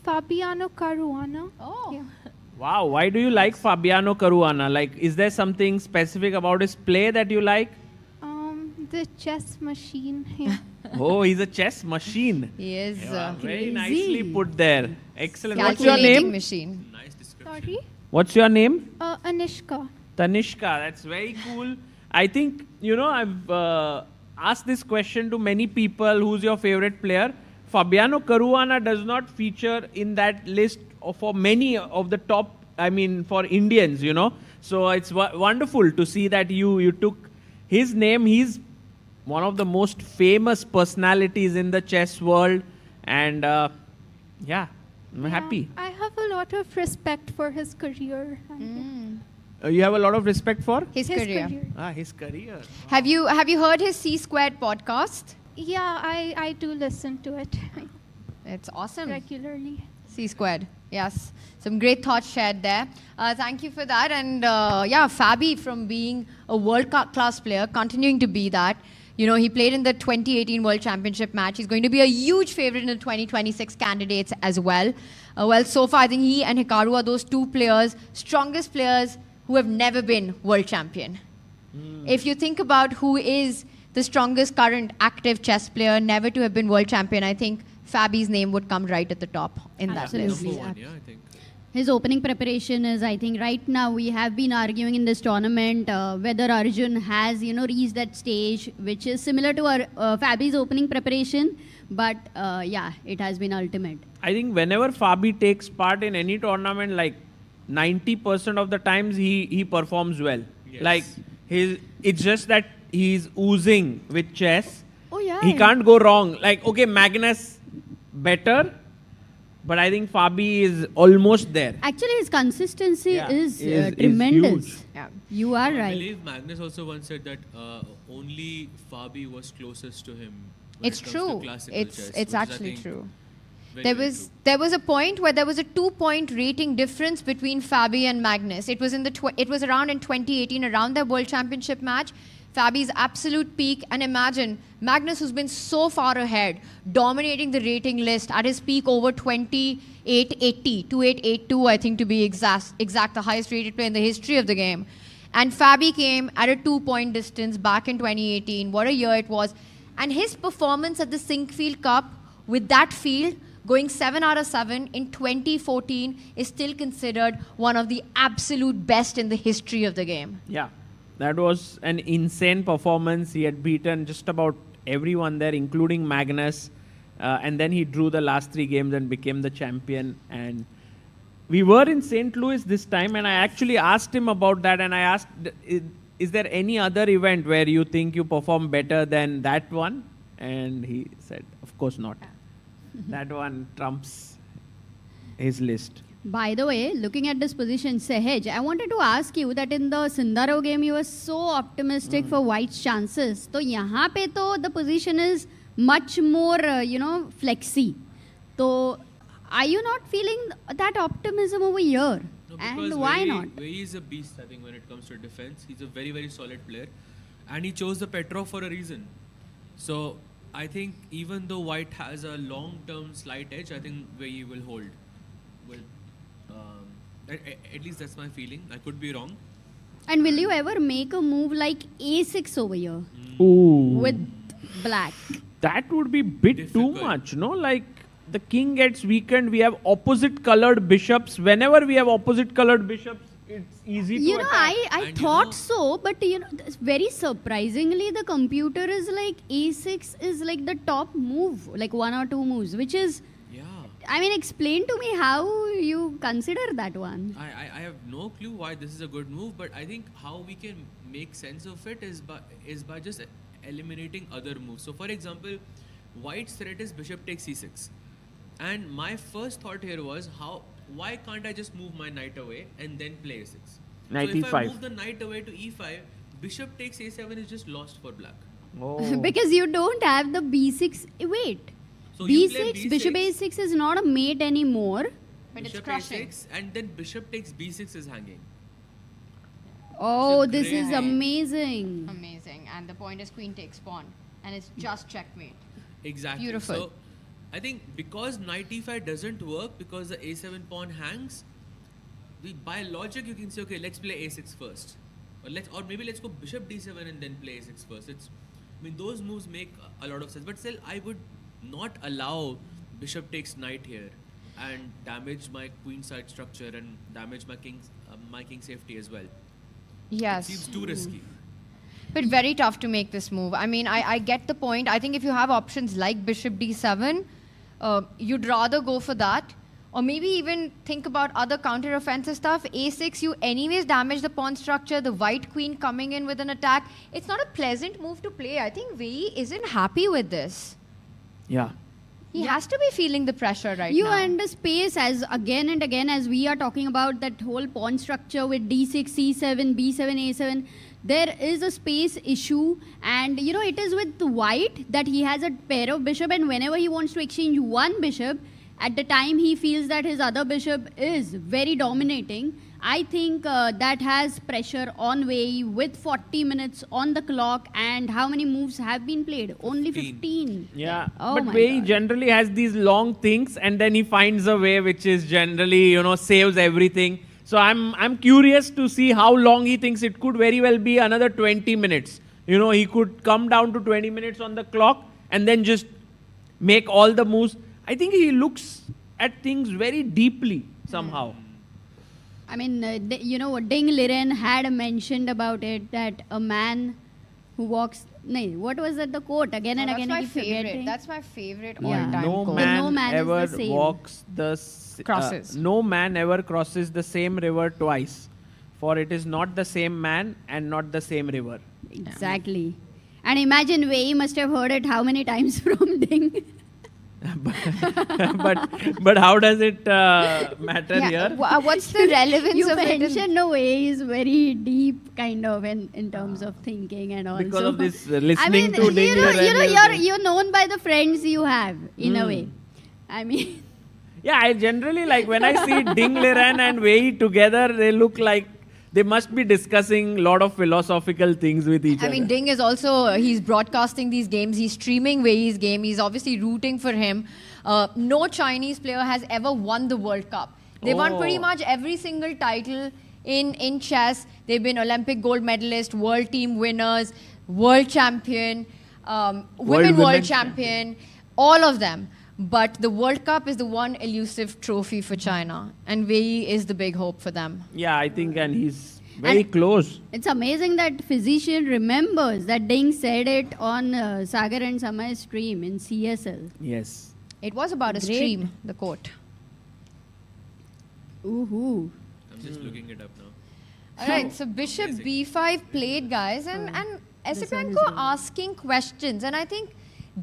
Fabiano Caruana. Oh. Yeah. Wow, why do you like Fabiano Caruana? Like, is there something specific about his play that you like? The chess machine. Yeah. Oh, he's a chess machine. He is. Very nicely put there. Excellent. What's your Calculating name? machine. Nice description. Sorry? What's your name? Anishka. Tanishka. That's very cool. I think, I've asked this question to many people. Who's your favorite player? Fabiano Caruana does not feature in that list for many of the top, for Indians, So it's wonderful to see that you took his name. He's one of the most famous personalities in the chess world. And I'm happy. I have a lot of respect for his career. You have a lot of respect for? His career. His career. Have you heard his C-Squared podcast? Yeah, I do listen to it. It's awesome. Regularly. C-Squared. Yes. Some great thoughts shared there. Thank you for that. And Fabi, from being a world-class player, continuing to be that. He played in the 2018 World Championship match. He's going to be a huge favorite in the 2026 candidates as well. So far, I think he and Hikaru are those two players, strongest players who have never been world champion. If you think about who is the strongest current active chess player never to have been world champion, I think Fabi's name would come right at the top in that list. Number one, I think. His opening preparation is, I think, right now we have been arguing in this tournament whether Arjun has, reached that stage, which is similar to our Fabi's opening preparation. But it has been ultimate. I think whenever Fabi takes part in any tournament, like 90% of the times he performs well. Yes. Like it's just that he's oozing with chess. Oh yeah. He can't go wrong. Like, okay, Magnus better, but I think Fabi is almost there. Actually, his consistency is is tremendous. huge. Yeah. You are I right. believe Magnus also once said that only Fabi was closest to him. It's true. It's actually true. Very, There was a point where there was a 2-point rating difference between Fabi and Magnus. It was around in 2018, around their World Championship match. Fabi's absolute peak, and imagine Magnus, who's been so far ahead, dominating the rating list at his peak over 2880, 2882, I think to be exact, the highest rated player in the history of the game. And Fabi came at a 2-point distance back in 2018. What a year it was. And his performance at the Sinquefield Cup with that field, going 7 out of 7 in 2014, is still considered one of the absolute best in the history of the game. Yeah, that was an insane performance. He had beaten just about everyone there, including Magnus. And then he drew the last 3 games and became the champion. And we were in St. Louis this time, and I actually asked him about that. And I asked, is there any other event where you think you perform better than that one? And he said, of course not. That one trumps his list. By the way, looking at this position, Sahej, I wanted to ask you that in the Sundaro game, you were so optimistic for White's chances. So, यहाँ पे तो the position is much more, flexy. So, are you not feeling that optimism over here? No, And why not? Wei Yi is a beast, I think, when it comes to defense. He's a very, very solid player. And he chose the Petrov for a reason. So, I think even though White has a long-term slight edge, I think Wei Yi will hold. At least that's my feeling. I could be wrong. And will you ever make a move like a6 over here? Ooh. With black? That would be bit too much, no? Like, the king gets weakened, we have opposite colored bishops. Whenever we have opposite colored bishops, it's easy to attack. I thought so, but very surprisingly, the computer is like a6 is like the top move, like 1 or 2 moves, which is, I mean, explain to me how you consider that one. I have no clue why this is a good move, but I think how we can make sense of it is by just eliminating other moves. So, for example, white's threat is bishop takes c6. And my first thought here was, why can't I just move my knight away and then play a6? Knight so if e5. I move the knight away to e5, bishop takes a7 is just lost for black. Because you don't have the b6. Wait. So you play b6, bishop a6 is not a mate anymore. But it's Bishop crushing. a6 and then bishop takes b6 is hanging. Oh, this great is move. amazing. Amazing. And the point is queen takes pawn. And it's just checkmate. Exactly. Beautiful. So I think because knight e5 doesn't work because the a7 pawn hangs, by logic you can say, okay, let's play a6 first. Or maybe let's go bishop d7 and then play a6 first. I mean, those moves make a lot of sense. But still, I would not allow bishop takes knight here and damage my queen side structure and damage my king safety as well. Yes. It seems too risky. But very tough to make this move. I mean, I get the point. I think if you have options like bishop d7, you'd rather go for that. Or maybe even think about other counter-offensive stuff. a6, you anyways damage the pawn structure. The white queen coming in with an attack. It's not a pleasant move to play. I think Wei Yi isn't happy with this. Yeah. He has to be feeling the pressure right You now. and the space, as again and again, as we are talking about that whole pawn structure with d6, c7, b7, a7, there is a space issue, and it is with white that he has a pair of bishop, and whenever he wants to exchange one bishop, at the time he feels that his other bishop is very dominating. I think that has pressure on Wei Yi with 40 minutes on the clock, and how many moves have been played? Only 15. Yeah, Oh but my Wei Yi God. generally has these long things, and then he finds a way which is generally, saves everything. So I'm curious to see how long he thinks it could very well be another 20 minutes. He could come down to 20 minutes on the clock and then just make all the moves. I think he looks at things very deeply somehow. I mean, Ding Liren had mentioned about it, that a man who walks... what was that, the quote? Again and again. That's I my keep favorite. forgetting. That's my favorite Yeah. all-time No quote. man, is ever the same. walks Crosses. no man ever crosses the same river twice, for it is not the same man and not the same river. Exactly. And imagine Wei Yi must have heard it how many times from Ding. but how does it matter here? What's the relevance You of it? mentioned the Wei Yi is very deep kind of in terms of thinking and all. Because So, of this I listening mean, to Ding Liren. you're known by the friends you have, in a way. I mean... Yeah, I generally like when I see Ding Liren and Wei Yi together, they look like they must be discussing a lot of philosophical things with each I other. mean, Ding is also, he's broadcasting these games. He's streaming Wei Yi's game. He's obviously rooting for him. No Chinese player has ever won the World Cup. They won pretty much every single title in chess. They've been Olympic gold medalist, world team winners, world champion, women world champion, all of them. But the World Cup is the one elusive trophy for China. And Wei Yi is the big hope for them. Yeah, I think, and he's very close. It's amazing that physician remembers that Ding said it on Sagar and Samay's stream in CSL. Yes. It was about a Great. stream, the quote. Ooh. I'm just looking it up now. All right, so bishop b5 played, guys, and Esipenko asking questions. And I think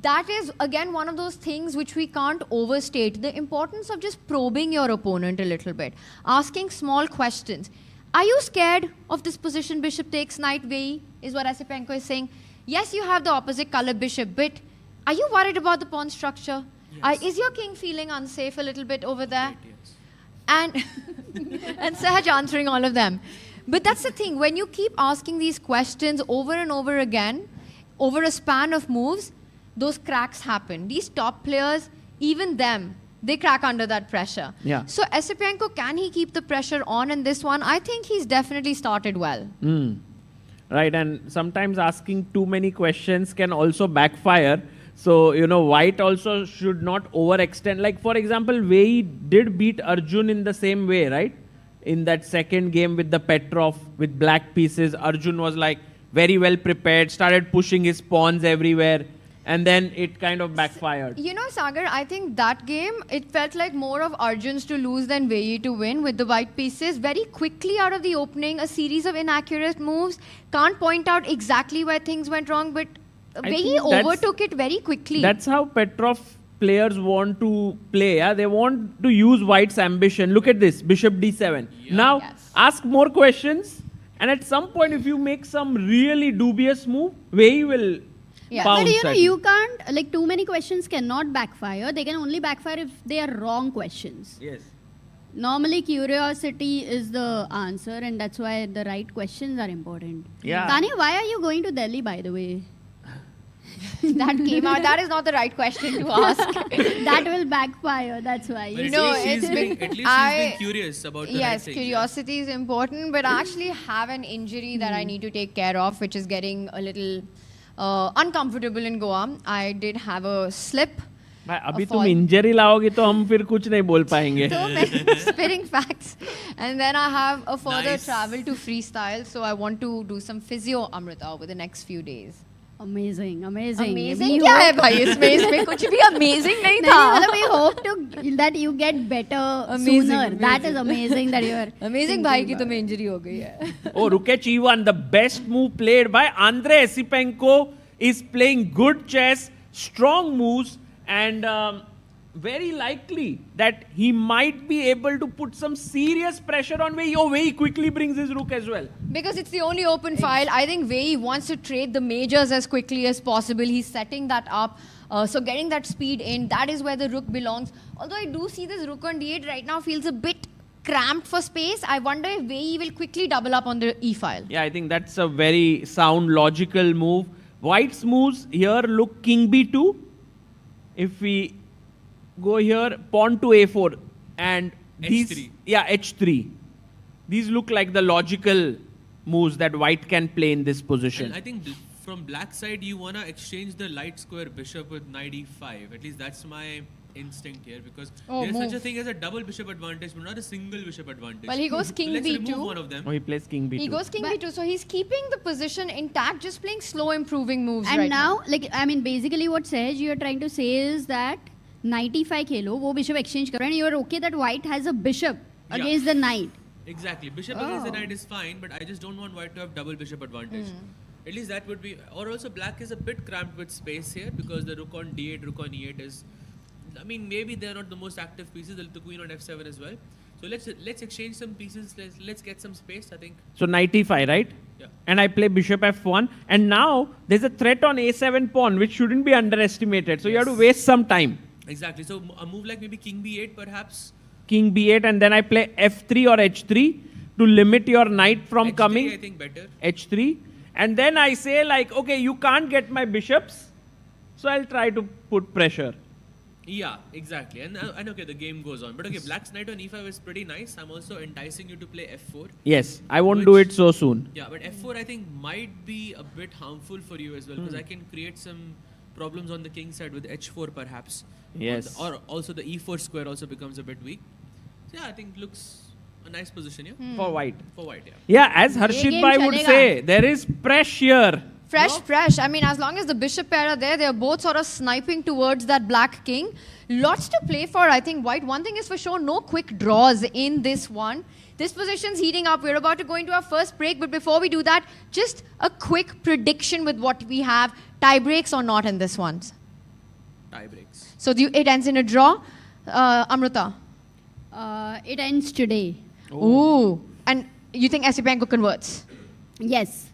that is, again, one of those things which we can't overstate. The importance of just probing your opponent a little bit. Asking small questions. Are you scared of this position, bishop takes knight Wei Yi, is what Esipenko is saying. Yes, you have the opposite color bishop, but are you worried about the pawn structure? Yes. Is your king feeling unsafe a little bit over there? Yes. And, and Sahaj answering all of them. But that's the thing, when you keep asking these questions over and over again, over a span of moves, those cracks happen. These top players, even them, they crack under that pressure. Yeah. So Esipenko, can he keep the pressure on in this one? I think he's definitely started well. Right, and sometimes asking too many questions can also backfire. So, you know, White also should not overextend. Like, for example, Wei Yi did beat Arjun in the same way, right? In that second game with the Petrov, with black pieces, Arjun was like very well prepared, started pushing his pawns everywhere, and then it kind of backfired. You know, Sagar, I think that game, it felt like more of Arjun's to lose than Wei Yi to win with the white pieces. Very quickly out of the opening, a series of inaccurate moves. Can't point out exactly where things went wrong, but Wei Yi overtook it very quickly. That's how Petrov players want to play. Yeah? They want to use White's ambition. Look at this, Bishop D7. Now, ask more questions, and at some point, if you make some really dubious move, Wei Yi will But you know, you can't, like, too many questions cannot backfire. They can only backfire if they are wrong questions. Yes. Normally, curiosity is the answer, and that's why the right questions are important. Yeah. Tanya, why are you going to Delhi, by the way? That came out. That is not the right question to ask. That will backfire. That's why. But at least she's been curious about the Yes, right things. curiosity is important, but I actually have an injury that I need to take care of, which is getting a little uncomfortable in Goa. I did have a slip. भाई अभी तुम injury लाओगी तो हम फिर कुछ नहीं बोल पाएंगे. So many spitting facts. And then I have a further travel to freestyle, so I want to do some physio, Amrita, over the next few days. Amazing, amazing. Amazing क्या है भाई इसमें कुछ भी amazing नहीं था. मतलब we hope to that you get better sooner. That is amazing that you are. Amazing भाई की तुम्हें इंजरी हो गई है. Oh, Rukesh Ivan, the best move played by Andrei Esipenko, is playing good chess, strong moves, and very likely that he might be able to put some serious pressure on Wei Yi. Oh, Wei Yi quickly brings his rook as well. Because it's the only open file. I think Wei Yi wants to trade the majors as quickly as possible. He's setting that up. So getting that speed in, that is where the rook belongs. Although I do see this rook on d8 right now feels a bit cramped for space. I wonder if Wei Yi will quickly double up on the e file. Yeah, I think that's a very sound, logical move. White's moves here look king b2. If we go here, pawn to a4, and these, h3. Yeah, h3. These look like the logical moves that White can play in this position. And I think from black side, you want to exchange the light square bishop with knight e5. At least that's my instinct here, because there's such a thing as a double bishop advantage, but not a single bishop advantage. Well, he goes king let's b2. remove one of them. Oh, he plays king b2. He goes king b2, so he's keeping the position intact, just playing slow improving moves And right now, like, I mean, basically what Sahaj you're trying to say is that knight e5 खेलो, वो bishop exchange करो, and you're okay that White has a bishop against the knight. Exactly. Bishop against the knight is fine, but I just don't want White to have double bishop advantage. At least that would be... Or also black is a bit cramped with space here, because the rook on d8, rook on e8 is... I mean, maybe they're not the most active pieces. The queen on f7 as well. So let's exchange some pieces. Let's get some space, I think. So knight e5, right? Yeah. And I play bishop f1. And now there's a threat on a7 pawn, which shouldn't be underestimated. So you have to waste some time. Exactly. So a move like maybe king b8 perhaps. King b8, and then I play f3 or h3 to limit your knight from H3, coming. I think better. h3. And then I say like, okay, you can't get my bishops. So I'll try to put pressure. Yeah, exactly. And okay, the game goes on. But okay, black's knight on e5 is pretty nice. I'm also enticing you to play f4. Yes, I won't do it so soon. Yeah, but f4 I think might be a bit harmful for you as well, because I can create some problems on the king side with h4 perhaps. Yes. Or also the e4 square also becomes a bit weak. So yeah, I think looks a nice position here. For White. For White, yeah. Yeah, as Harshit Bhai would say, there is pressure. Fresh. I mean, as long as the bishop pair are there, they're both sort of sniping towards that black king. Lots to play for, I think, White. One thing is for sure, no quick draws in this one. This position's heating up. We're about to go into our first break, but before we do that, just a quick prediction with what we have. Tie breaks or not in this one? Tiebreaks. So it ends in a draw. Amrita? It ends today. Ooh. And you think Esipenko converts? Yes.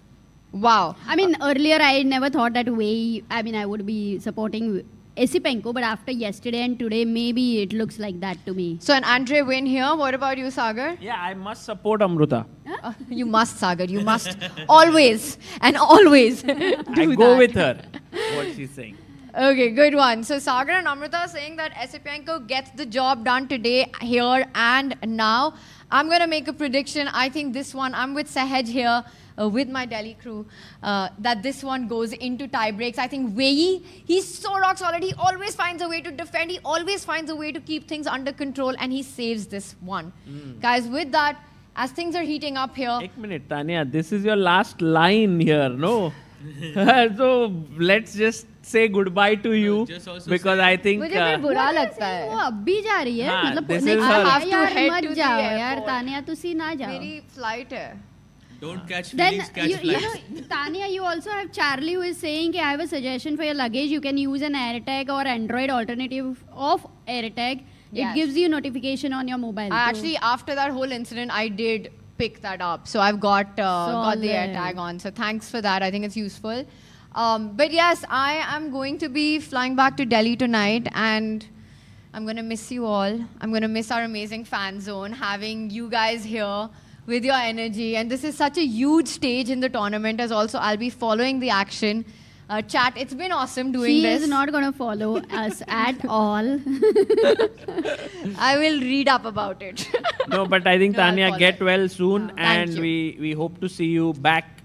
Wow. I mean, earlier I never thought that way. I mean, I would be supporting Esipenko, but after yesterday and today, maybe it looks like that to me. So an Andre win here. What about you, Sagar? Yeah, I must support Amruta. You must, Sagar. You must always and always I go with her, what she's saying. Okay, good one. So Sagar and Amrita are saying that Esipenko gets the job done today, here and now. I'm going to make a prediction. I think this one, I'm with Sahaj here, with my Delhi crew, that this one goes into tiebreaks. I think Wei Yi, he's so rock solid. He always finds a way to defend. He always finds a way to keep things under control, and he saves this one. Guys, with that, as things are heating up here. One minute, Tanya, this is your last line here, no? So let's just say goodbye to you, because I think मुझे फिर बुरा लगता है वो अब भी जा रही है मतलब यार मत जाओ यार तानिया तुसी ना जाओ मेरी flight है. Don't catch then feelings, catch flights. Tanya, you also have Charlie who is saying I have a suggestion for your luggage. You can use an AirTag or Android alternative of AirTag. It gives you notification on your mobile. Actually, after that whole incident, I did pick that up. So I've got the AirTag on. So thanks for that. I think it's useful. But yes, I am going to be flying back to Delhi tonight, and I'm going to miss you all. I'm going to miss our amazing fan zone, having you guys here with your energy. And this is such a huge stage in the tournament, as also I'll be following the action. Chat, it's been awesome doing this. She is not going to follow us at all. I will read up about it. No, but I think Tanya, get well soon, and we hope to see you back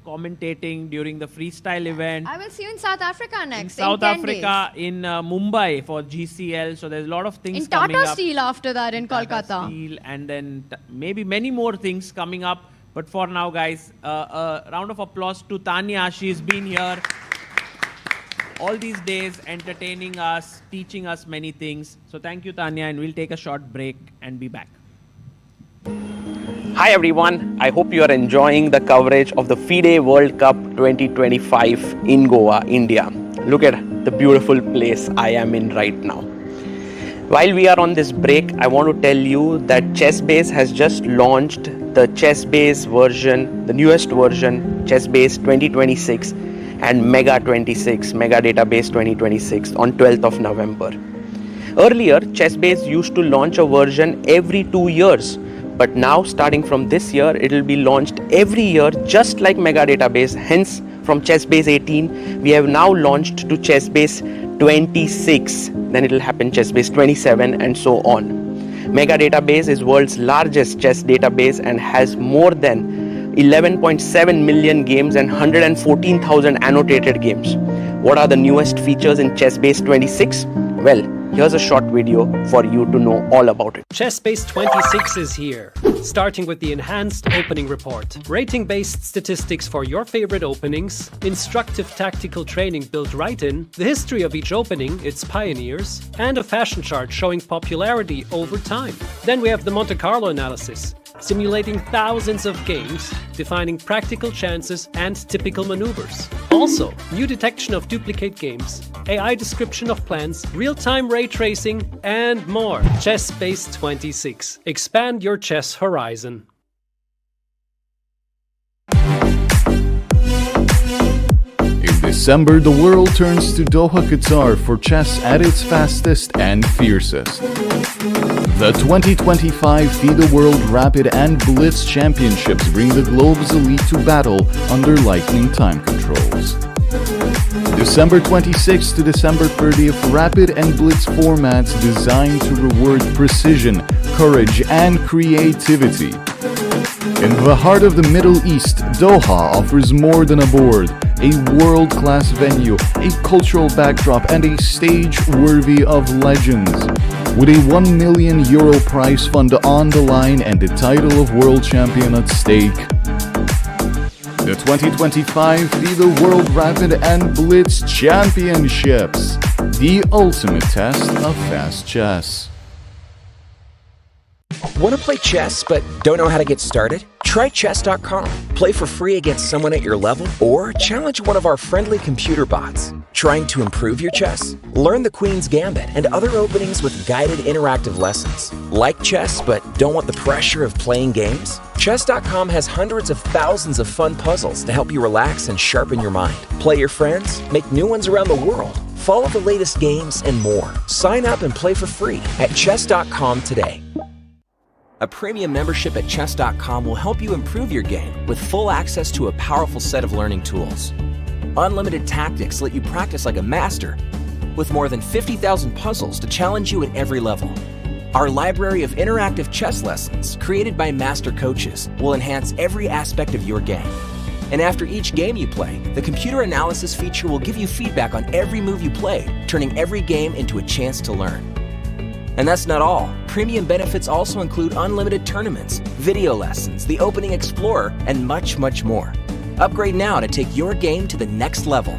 commentating during the freestyle event. I will see you in South Africa next. In South Africa, in Mumbai for GCL. So there's a lot of things in coming Tata up. Steel after that in Tata Kolkata. Steel, and then maybe many more things coming up. But for now, guys, a round of applause to Tanya. She's been here all these days, entertaining us, teaching us many things. So thank you, Tanya, and we'll take a short break and be back. Hi everyone, I hope you are enjoying the coverage of the FIDE World Cup 2025 in Goa, India. Look at the beautiful place I am in right now. While we are on this break, I want to tell you that ChessBase has just launched the ChessBase version, the newest version, ChessBase 2026 and Mega 26, Mega Database 2026 on 12th of November. Earlier, ChessBase used to launch a version every 2 years. But now, starting from this year, it will be launched every year, just like Mega Database. Hence, from ChessBase 18, we have now launched to ChessBase 26. Then it will happen ChessBase 27 and so on. Mega Database is world's largest chess database and has more than 11.7 million games and 114,000 annotated games. What are the newest features in ChessBase 26? Well, here's a short video for you to know all about it. ChessBase 26 is here, starting with the enhanced opening report. Rating-based statistics for your favorite openings, instructive tactical training built right in, the history of each opening, its pioneers, and a fashion chart showing popularity over time. Then we have the Monte Carlo analysis, simulating thousands of games, defining practical chances and typical maneuvers. Also, new detection of duplicate games, AI description of plans, real-time ray tracing, and more. ChessBase 26. Expand your chess horizon. In December, the world turns to Doha, Qatar for chess at its fastest and fiercest. The 2025 FIDE World Rapid and Blitz Championships bring the globe's elite to battle under lightning time controls. December 26th to December 30th, Rapid and Blitz formats designed to reward precision, courage, and creativity. In the heart of the Middle East, Doha offers more than a board, a world-class venue, a cultural backdrop, and a stage worthy of legends. With a €1 million prize fund on the line and the title of world champion at stake. The 2025 FIDE World Rapid and Blitz Championships, the ultimate test of fast chess. Want to play chess but don't know how to get started? Try chess.com. Play for free against someone at your level or challenge one of our friendly computer bots. Trying to improve your chess? Learn the Queen's Gambit and other openings with guided interactive lessons. Like chess but don't want the pressure of playing games? Chess.com has hundreds of thousands of fun puzzles to help you relax and sharpen your mind. Play your friends, make new ones around the world, follow the latest games, and more. Sign up and play for free at chess.com today. A premium membership at chess.com will help you improve your game with full access to a powerful set of learning tools. Unlimited tactics let you practice like a master, with more than 50,000 puzzles to challenge you at every level. Our library of interactive chess lessons, created by master coaches, will enhance every aspect of your game. And after each game you play, the computer analysis feature will give you feedback on every move you played, turning every game into a chance to learn. And that's not all. Premium benefits also include unlimited tournaments, video lessons, the Opening Explorer, and much, much more. Upgrade now to take your game to the next level.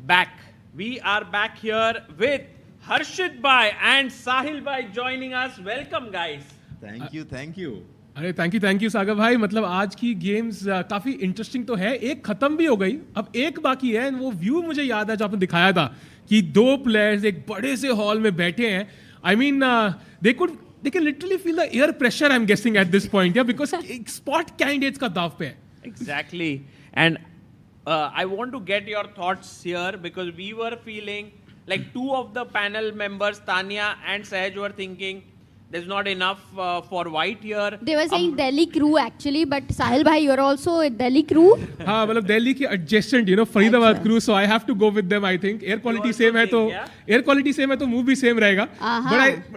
Back. We are back here with Harshit Bhai and Sahil Bhai joining us. Welcome, guys. Thank you, thank you. अरे thank you सागर भाई. मतलब आज की games काफी interesting तो है. एक खत्म भी हो गई, अब एक बाकी है. वो व्यू मुझे याद है जो आपने दिखाया था कि दो प्लेयर्स एक बड़े से हॉल में बैठे हैं. I mean they can literally feel the air pressure, I'm guessing, at this point, yeah, because spot candidates का दाव पे है. Exactly. And I want to get your thoughts here because we were feeling like two of the panel members, Tanya and Sahaj, were thinking there's not enough for white here. They were saying Delhi crew actually, but Sahil bhai, you're also a Delhi crew. हाँ, मतलब दिल्ली की adjacent, Faridabad crew, so I have to go with them. I think air quality same है तो move भी same रहेगा.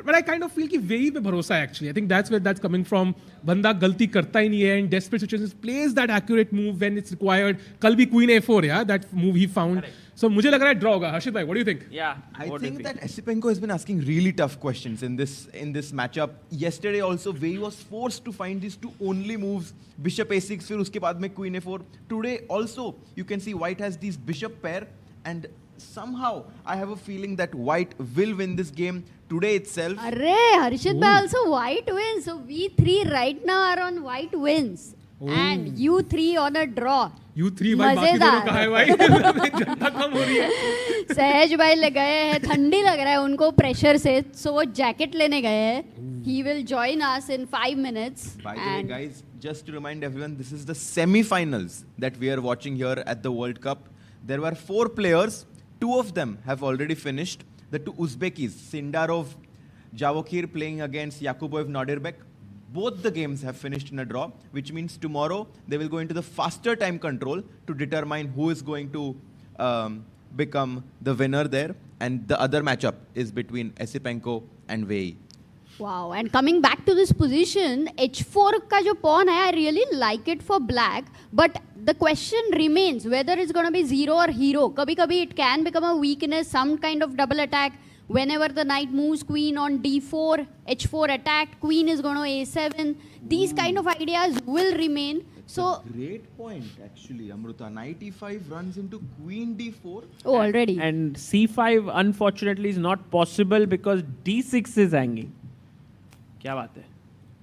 But I kind of feel कि Wei Yi पे भरोसा है actually. I think that's where that's coming from. बंदा गलती करता ही नहीं है and desperate situations plays that accurate move when it's required. कल भी Queen A4, yeah, that move he found. Correct. So मुझे लग रहा है draw होगा. Harshit bhai, what do you think? Yeah, I think that Esipenko has been asking really tough questions in this matchup. Yesterday also, Wei was forced to find these two only moves, Bishop A6, फिर उसके बाद में Queen A4. Today also, you can see White has these Bishop pair, and somehow I have a feeling that White will win this game today itself. Arre, Harshit bhai, also White wins. So we three right now are on White wins. And you three on a draw. You three भाई बाकी दोनों कहाँ है भाई? जनता कम हो रही है. सहज भाई ले गए हैं, ठंडी लग रहा है उनको प्रेशर से, so वो जैकेट लेने गए हैं. He will join us in 5 minutes. By the way, guys, just to remind everyone, this is the semi-finals that we are watching here at the World Cup. There were 4 players. 2 of them have already finished. The 2 Uzbekis, Sindarov, Javokir playing against Yakuboev Nadirbek. Both the games have finished in a draw, which means tomorrow they will go into the faster time control to determine who is going to become the winner there. And the other matchup is between Esipenko and Wei Yi. Wow, and coming back to this position, H4 का जो pawn है, I really like it for black, but the question remains whether it's going to be 0 or hero. कभी-कभी it can become a weakness, some kind of double attack. Whenever the knight moves queen on d4, h4 attacked, queen is going to a7. These kind of ideas will remain. So great point actually, Amruta. Knight e5 runs into queen d4. Oh, already. And c5 unfortunately is not possible because d6 is hanging. क्या बात है?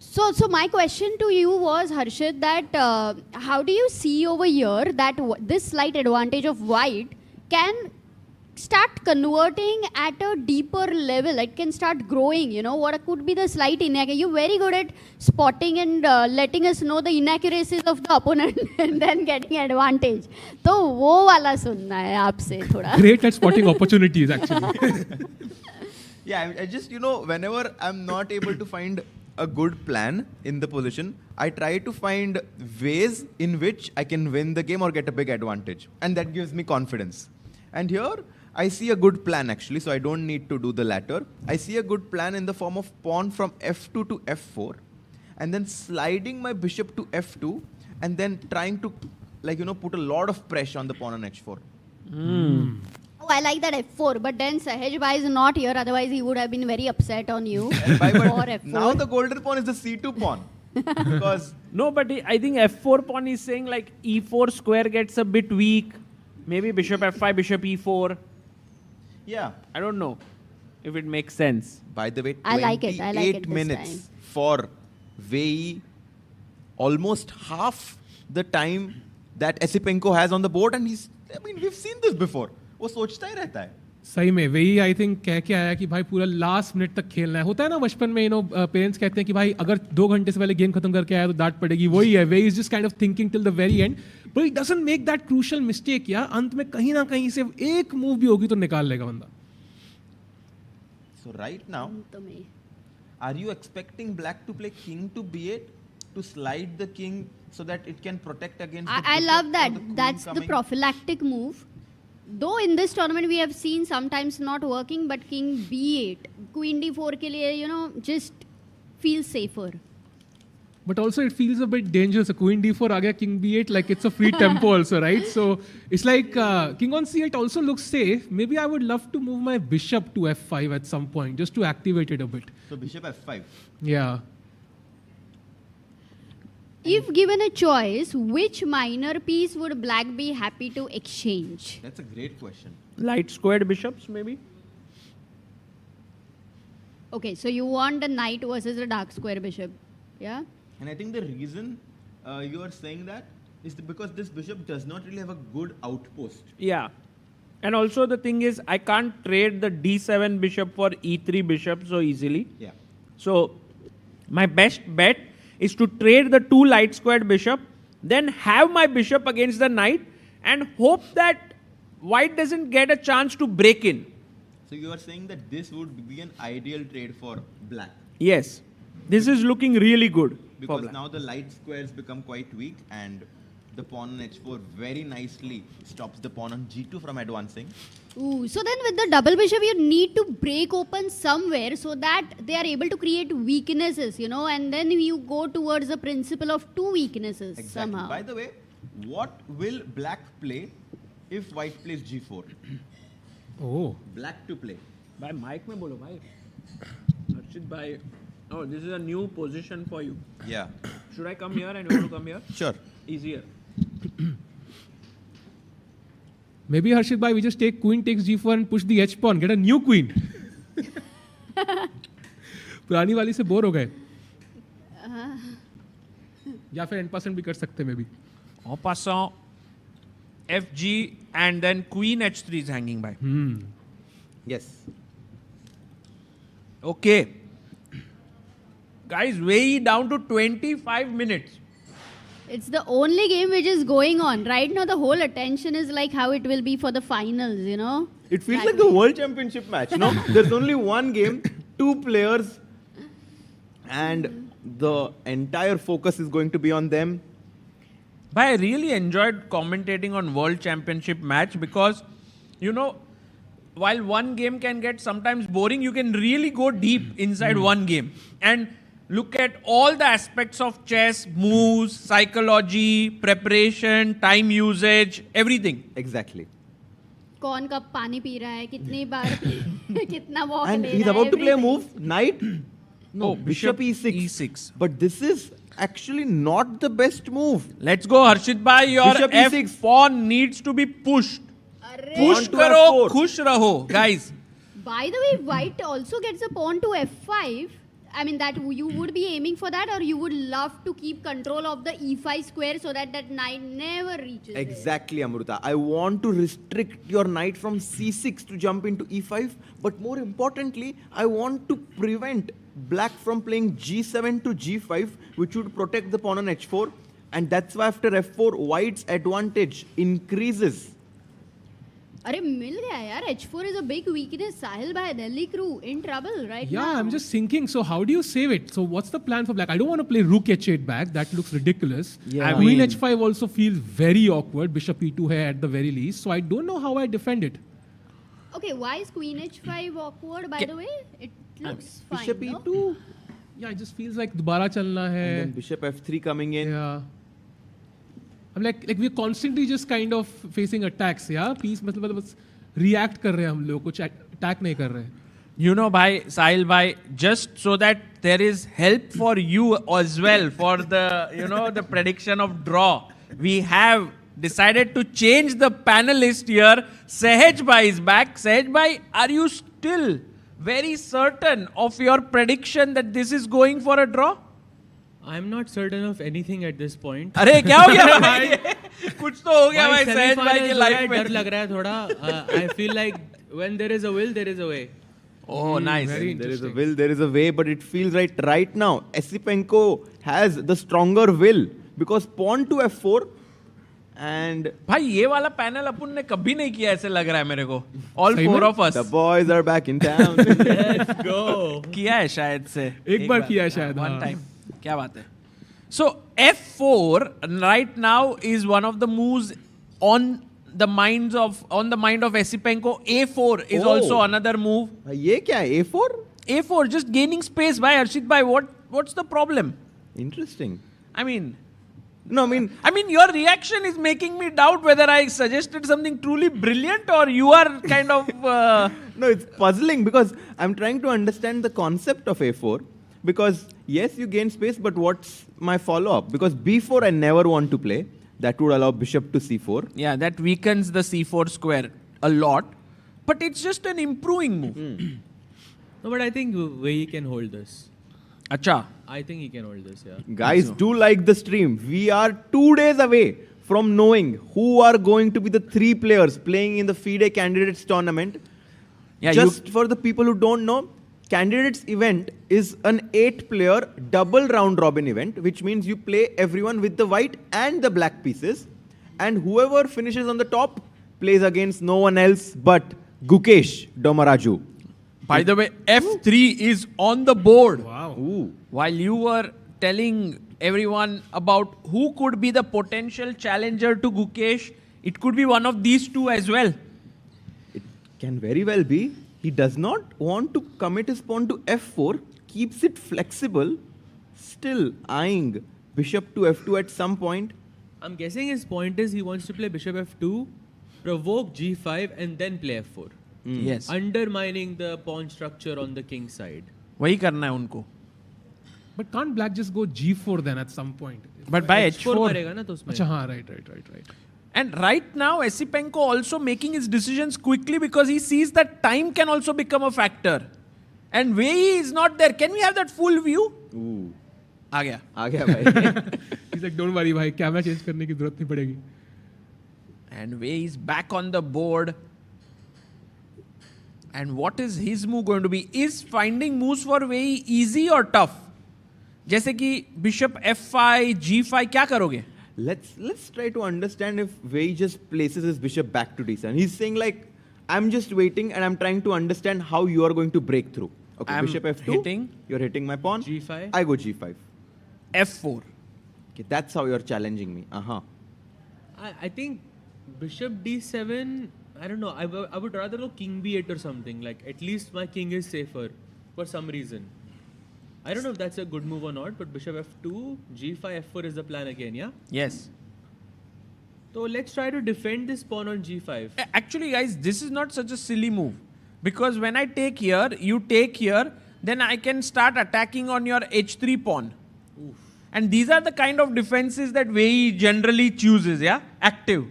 So my question to you was, Harshit, that how do you see over here that this slight advantage of white can start converting at a deeper level? It can start growing, what could be the slight inaccuracy? You're very good at spotting and letting us know the inaccuracies of the opponent and then getting advantage. तो वो वाला सुनना है आपसे थोड़ा. Great at spotting opportunities actually. Yeah, I just, whenever I'm not able to find a good plan in the position, I try to find ways in which I can win the game or get a big advantage. And that gives me confidence. And here, I see a good plan actually, so I don't need to do the latter. I see a good plan in the form of pawn from f2 to f4, and then sliding my bishop to f2, and then trying to, put a lot of pressure on the pawn on h4. Oh, I like that f4, but then Sahaj bhai is not here, otherwise he would have been very upset on you. But f4. Now the golden pawn is the c2 pawn. Because no, but I think f4 pawn is saying like e4 square gets a bit weak. Maybe bishop f5, bishop e4. Yeah. I don't know if it makes sense. By the way, I like it minutes for Wei Yi, almost half the time that Esipenko has on the board, and we've seen this before. वो सोचता ही रहता है. सही में वही I think कह के आया कि भाई पूरा लास्ट मिनट तक खेलना है. होता है ना बचपन में पेरेंट्स कहते हैं कि भाई अगर 2 घंटे से पहले गेम खत्म करके आया तो डांट पड़ेगी. वही है, way is just kind of thinking till the very and, but it doesn't make that crucial mistake. यार अंत में कहीं ना कहीं से एक मूव भी होगी तो निकाल लेगा बंदा. So right now Are you expecting black to play king to b8 to slide the king so that it can protect against the I bishop love or that. the queen That's the coming? prophylactic move. Though in this tournament we have seen sometimes not working, but king b8, queen d4 ke liye, just feels safer. But also it feels a bit dangerous. A queen d4, aa gaya, king b8, like it's a free tempo also, right? So it's like king on c8 also looks safe. Maybe I would love to move my bishop to f5 at some point, just to activate it a bit. So bishop f5. Yeah. If given a choice, which minor piece would black be happy to exchange? That's a great question. Light squared bishops, maybe? Okay, so you want a knight versus a dark square bishop, yeah? And I think the reason you are saying that is because this bishop does not really have a good outpost. Yeah. And also the thing is, I can't trade the d7 bishop for e3 bishop so easily. Yeah. So my best bet is to trade the two light squared bishop, then have my bishop against the knight and hope that white doesn't get a chance to break in. So you are saying that this would be an ideal trade for black. Yes. This is looking really good. Because now the light squares become quite weak and the pawn on h4 very nicely stops the pawn on g2 from advancing. Ooh, so then with the double bishop, you need to break open somewhere so that they are able to create weaknesses, and then you go towards the principle of two weaknesses somehow. By the way, what will black play if white plays g4? Oh. Black to play. Bhai, mic mein bolo, bhai. Harshit bhai. Oh, this is a new position for you. Yeah. Should I come here and you want to come here? Sure. Easier. Maybe Harshit bhai, we just take queen takes g4 and push the h pawn, get a new queen. पुरानी वाली से bore हो गए. या फिर n% भी कर सकते maybe. En passant, fg and then queen h3 is hanging by. Yes. Okay. Guys, Wei Yi down to 25 minutes. It's the only game which is going on. Right now, the whole attention is like how it will be for the finals, It feels like the World Championship match, no? There's only one game, two players, and the entire focus is going to be on them. But I really enjoyed commentating on World Championship match because, while one game can get sometimes boring, you can really go deep inside one game and look at all the aspects of chess, moves, psychology, preparation, time usage, everything. Exactly. कौन कब पानी P रहा है, कितनी बार, कितना walk And ले he's रहा है, about to play a everything. move, knight. No, bishop e6. But this is actually not the best move. Let's go, Harshit bhai. Your Bishop F e6. pawn needs to be pushed. Push Pawn to karo, F4. khush raho, guys. By the way, white also gets a pawn to f5. I mean, that you would be aiming for that, or you would love to keep control of the e5 square so that that knight never reaches it. Exactly, Amruta. I want to restrict your knight from c6 to jump into e5. But more importantly, I want to prevent black from playing g7 to g5, which would protect the pawn on h4. And that's why after f4, white's advantage increases. अरे मिल गया यार. h4 is a big weakness. Sahil bhai, Delhi crew in trouble right Yeah, now. I'm just thinking, so how do you save it? So what's the plan for black? I don't want to play rook h8 back. That looks ridiculous. Yeah. Queen h5 also feels very awkward. Bishop e2 hai at the very least. So I don't know how I defend it. Okay, why is queen h5 awkward, by the way? It looks fine, Bishop no? e2. Yeah, it just feels like dobara chalna hai. And then bishop f3 coming in. Yeah. I'm like we're constantly just kind of facing attacks. Yeah, peace मतलब बस react कर रहे हैं हम लोग, कुछ attack नहीं कर रहे हैं. You know, bhai, Sahil bhai, just so that there is help for you as well for the, the prediction of draw, we have decided to change the panelist here. Sahej bhai is back. Sahej bhai, are you still very certain of your prediction that this is going for a draw? I'm not certain of anything at this point. अरे क्या हो गया भाई? कुछ तो हो गया भाई सहज भाई की लाइफ में. डर लग रहा है थोड़ा. I feel like when there is a will, there is a way. Oh, nice. There is a will, there is a way, but it feels right now. Esipenko has the stronger will because pawn to f4 And भाई ये वाला panel अपन ने कभी नहीं किया ऐसे लग रहा है मेरे को. All four of us. The boys are back in town. Let's go. किया है शायद से. एक बार किया है शायद. One time. क्या बात है. So F4 right now is one of the moves on the mind of Esipenko. A4 is also another move. ये क्या है? A4? A4 just gaining space by Arshit bhai. What's the problem? Interesting. I mean, your reaction is making me doubt whether I suggested something truly brilliant or you are kind of... No, it's puzzling because I'm trying to understand the concept of A4. Because yes, you gain space, but what's my follow-up? Because B4 I never want to play. That would allow bishop to C4. Yeah, that weakens the C4 square a lot. But it's just an improving move. No, but I think Wei Yi can hold this. Acha. I think he can hold this, yeah. Guys, do like the stream. We are 2 days away from knowing who are going to be the 3 players playing in the FIDE Candidates tournament. Yeah, just for the people who don't know, Candidates event is an 8-player double round robin event, which means you play everyone with the white and the black pieces. And whoever finishes on the top plays against no one else but Gukesh Domaraju. By the way, F3 is on the board. Wow. Ooh. While you were telling everyone about who could be the potential challenger to Gukesh, it could be one of these two as well. It can very well be. He does not want to commit his pawn to F4, keeps it flexible, still eyeing bishop to F2 at some point. I'm guessing his point is he wants to play bishop F2, provoke G5 and then play F4. Yes. Undermining the pawn structure on the king side. वही करना है उनको. But can't black just go G4 then at some point? But by H4 करेगा ना तो उसमें. अच्छा हाँ, right. And right now, Esipenko also making his decisions quickly because he sees that time can also become a factor. And Wei Yi is not there. Can we have that full view? Ooh. आ गया. भाई. He's like, don't worry भाई, camera change करने की जरूरत नहीं पड़ेगी. And Wei is back on the board. And what is his move going to be? Is finding moves for Wei Yi easy or tough? जैसे कि bishop F5, G5 क्या करोगे? Let's try to understand if Wei just places his bishop back to D7. He's saying like, I'm just waiting and I'm trying to understand how you are going to break through. Okay, I'm bishop F2. hitting. You're hitting my pawn. G5. I go G5. F4. Okay, that's how you're challenging me. I think bishop D7, I don't know. I would rather go king B8 or something. Like at least my king is safer for some reason. I don't know if that's a good move or not, but bishop F2, G5, F4 is the plan again, yeah? Yes. So let's try to defend this pawn on G5. Actually, guys, this is not such a silly move. Because when I take here, you take here, then I can start attacking on your H3 pawn. Oof. And these are the kind of defenses that Wei Yi generally chooses, yeah? Active.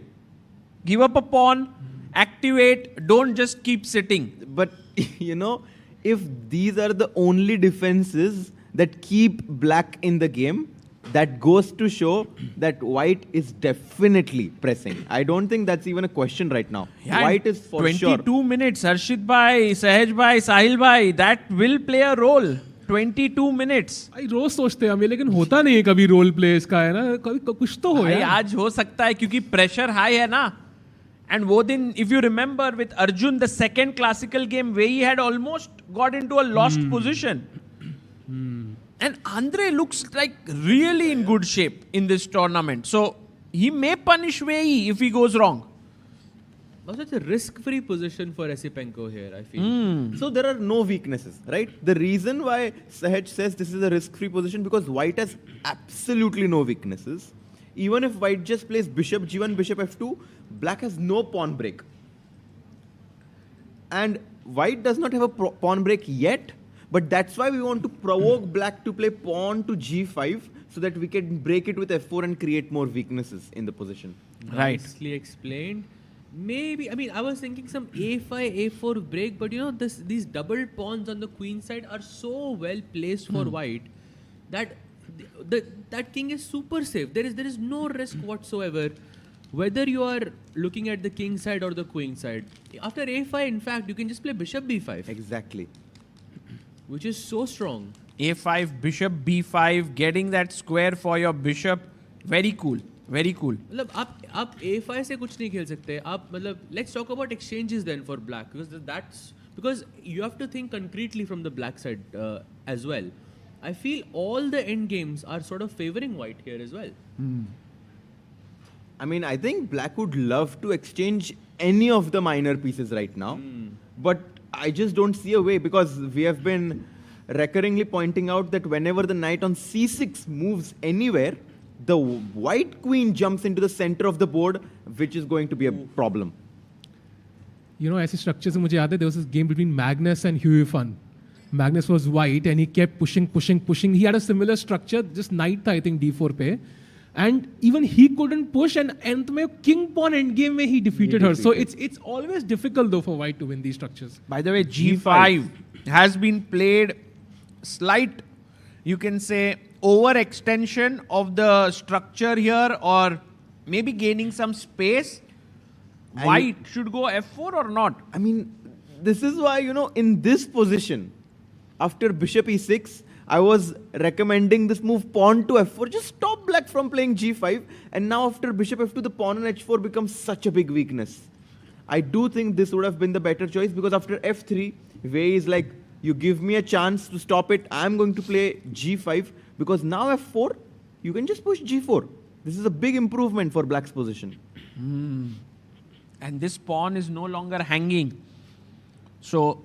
Give up a pawn, activate, don't just keep sitting. But, you know, if these are the only defenses that keep black in the game, that goes to show that white is definitely pressing. I don't think that's even a question right now. Yeah, white is for 22 sure. minutes, Harshit bhai, Sahaj bhai, Sahil bhai, that will play a role. 22 minutes. भाई रोज सोचते हैं हम ये, लेकिन होता नहीं है कभी रोल प्ले इसका, है ना? कभी कुछ तो हो भाई यार. आज हो सकता है क्योंकि प्रेशर हाई है ना. And वो दिन, if you remember with Arjun, the second classical game, Wei Yi had almost got into a lost position. And Andre looks like really in good shape in this tournament. So he may punish Wei Yi if he goes wrong. Also, it's a risk-free position for Esipenko here, I feel. So there are no weaknesses, right? The reason why Sahaj says this is a risk-free position because white has absolutely no weaknesses. Even if white just plays bishop G1, bishop F2, black has no pawn break. And white does not have a pawn break yet, but that's why we want to provoke black to play pawn to G5 so that we can break it with F4 and create more weaknesses in the position. Right. Nicely explained. Maybe, I mean, I was thinking some A5, A4 break, but you know, these double pawns on the queen side are so well placed for white that that king is super safe. There is no risk whatsoever, whether you are looking at the king side or the queen side. After A5, in fact, you can just play bishop B5. Exactly. Which is so strong. A5, bishop B5, getting that square for your bishop. Very cool. Very cool. मतलब आप A5 से कुछ नहीं खेल सकते. आप मतलब let's talk about exchanges then for black, because you have to think concretely from the black side as well. I feel all the end games are sort of favoring white here as well. I mean, I think black would love to exchange any of the minor pieces right now, but I just don't see a way, because we have been recurringly pointing out that whenever the knight on c6 moves anywhere, the white queen jumps into the center of the board, which is going to be a problem. You know, ऐसे structures से मुझे याद है, there was this game between Magnus and Huey Fun. Magnus was white and he kept pushing. He had a similar structure, just knight था, I think d4 पे. And even he couldn't push, and end में king pawn endgame में he defeated her. So it's always difficult though for white to win these structures. By the way, G5 has been played slight, you can say, overextension of the structure here, or maybe gaining some space. White should go f4 or not? I mean, this is why, you know, in this position, after bishop e6, I was recommending this move pawn to f4. Just stop black from playing g5. And now after bishop f2, the pawn on h4 becomes such a big weakness. I do think this would have been the better choice, because after f3, Wei is like, you give me a chance to stop it, I'm going to play g5, because now f4, you can just push g4. This is a big improvement for black's position. And this pawn is no longer hanging. So,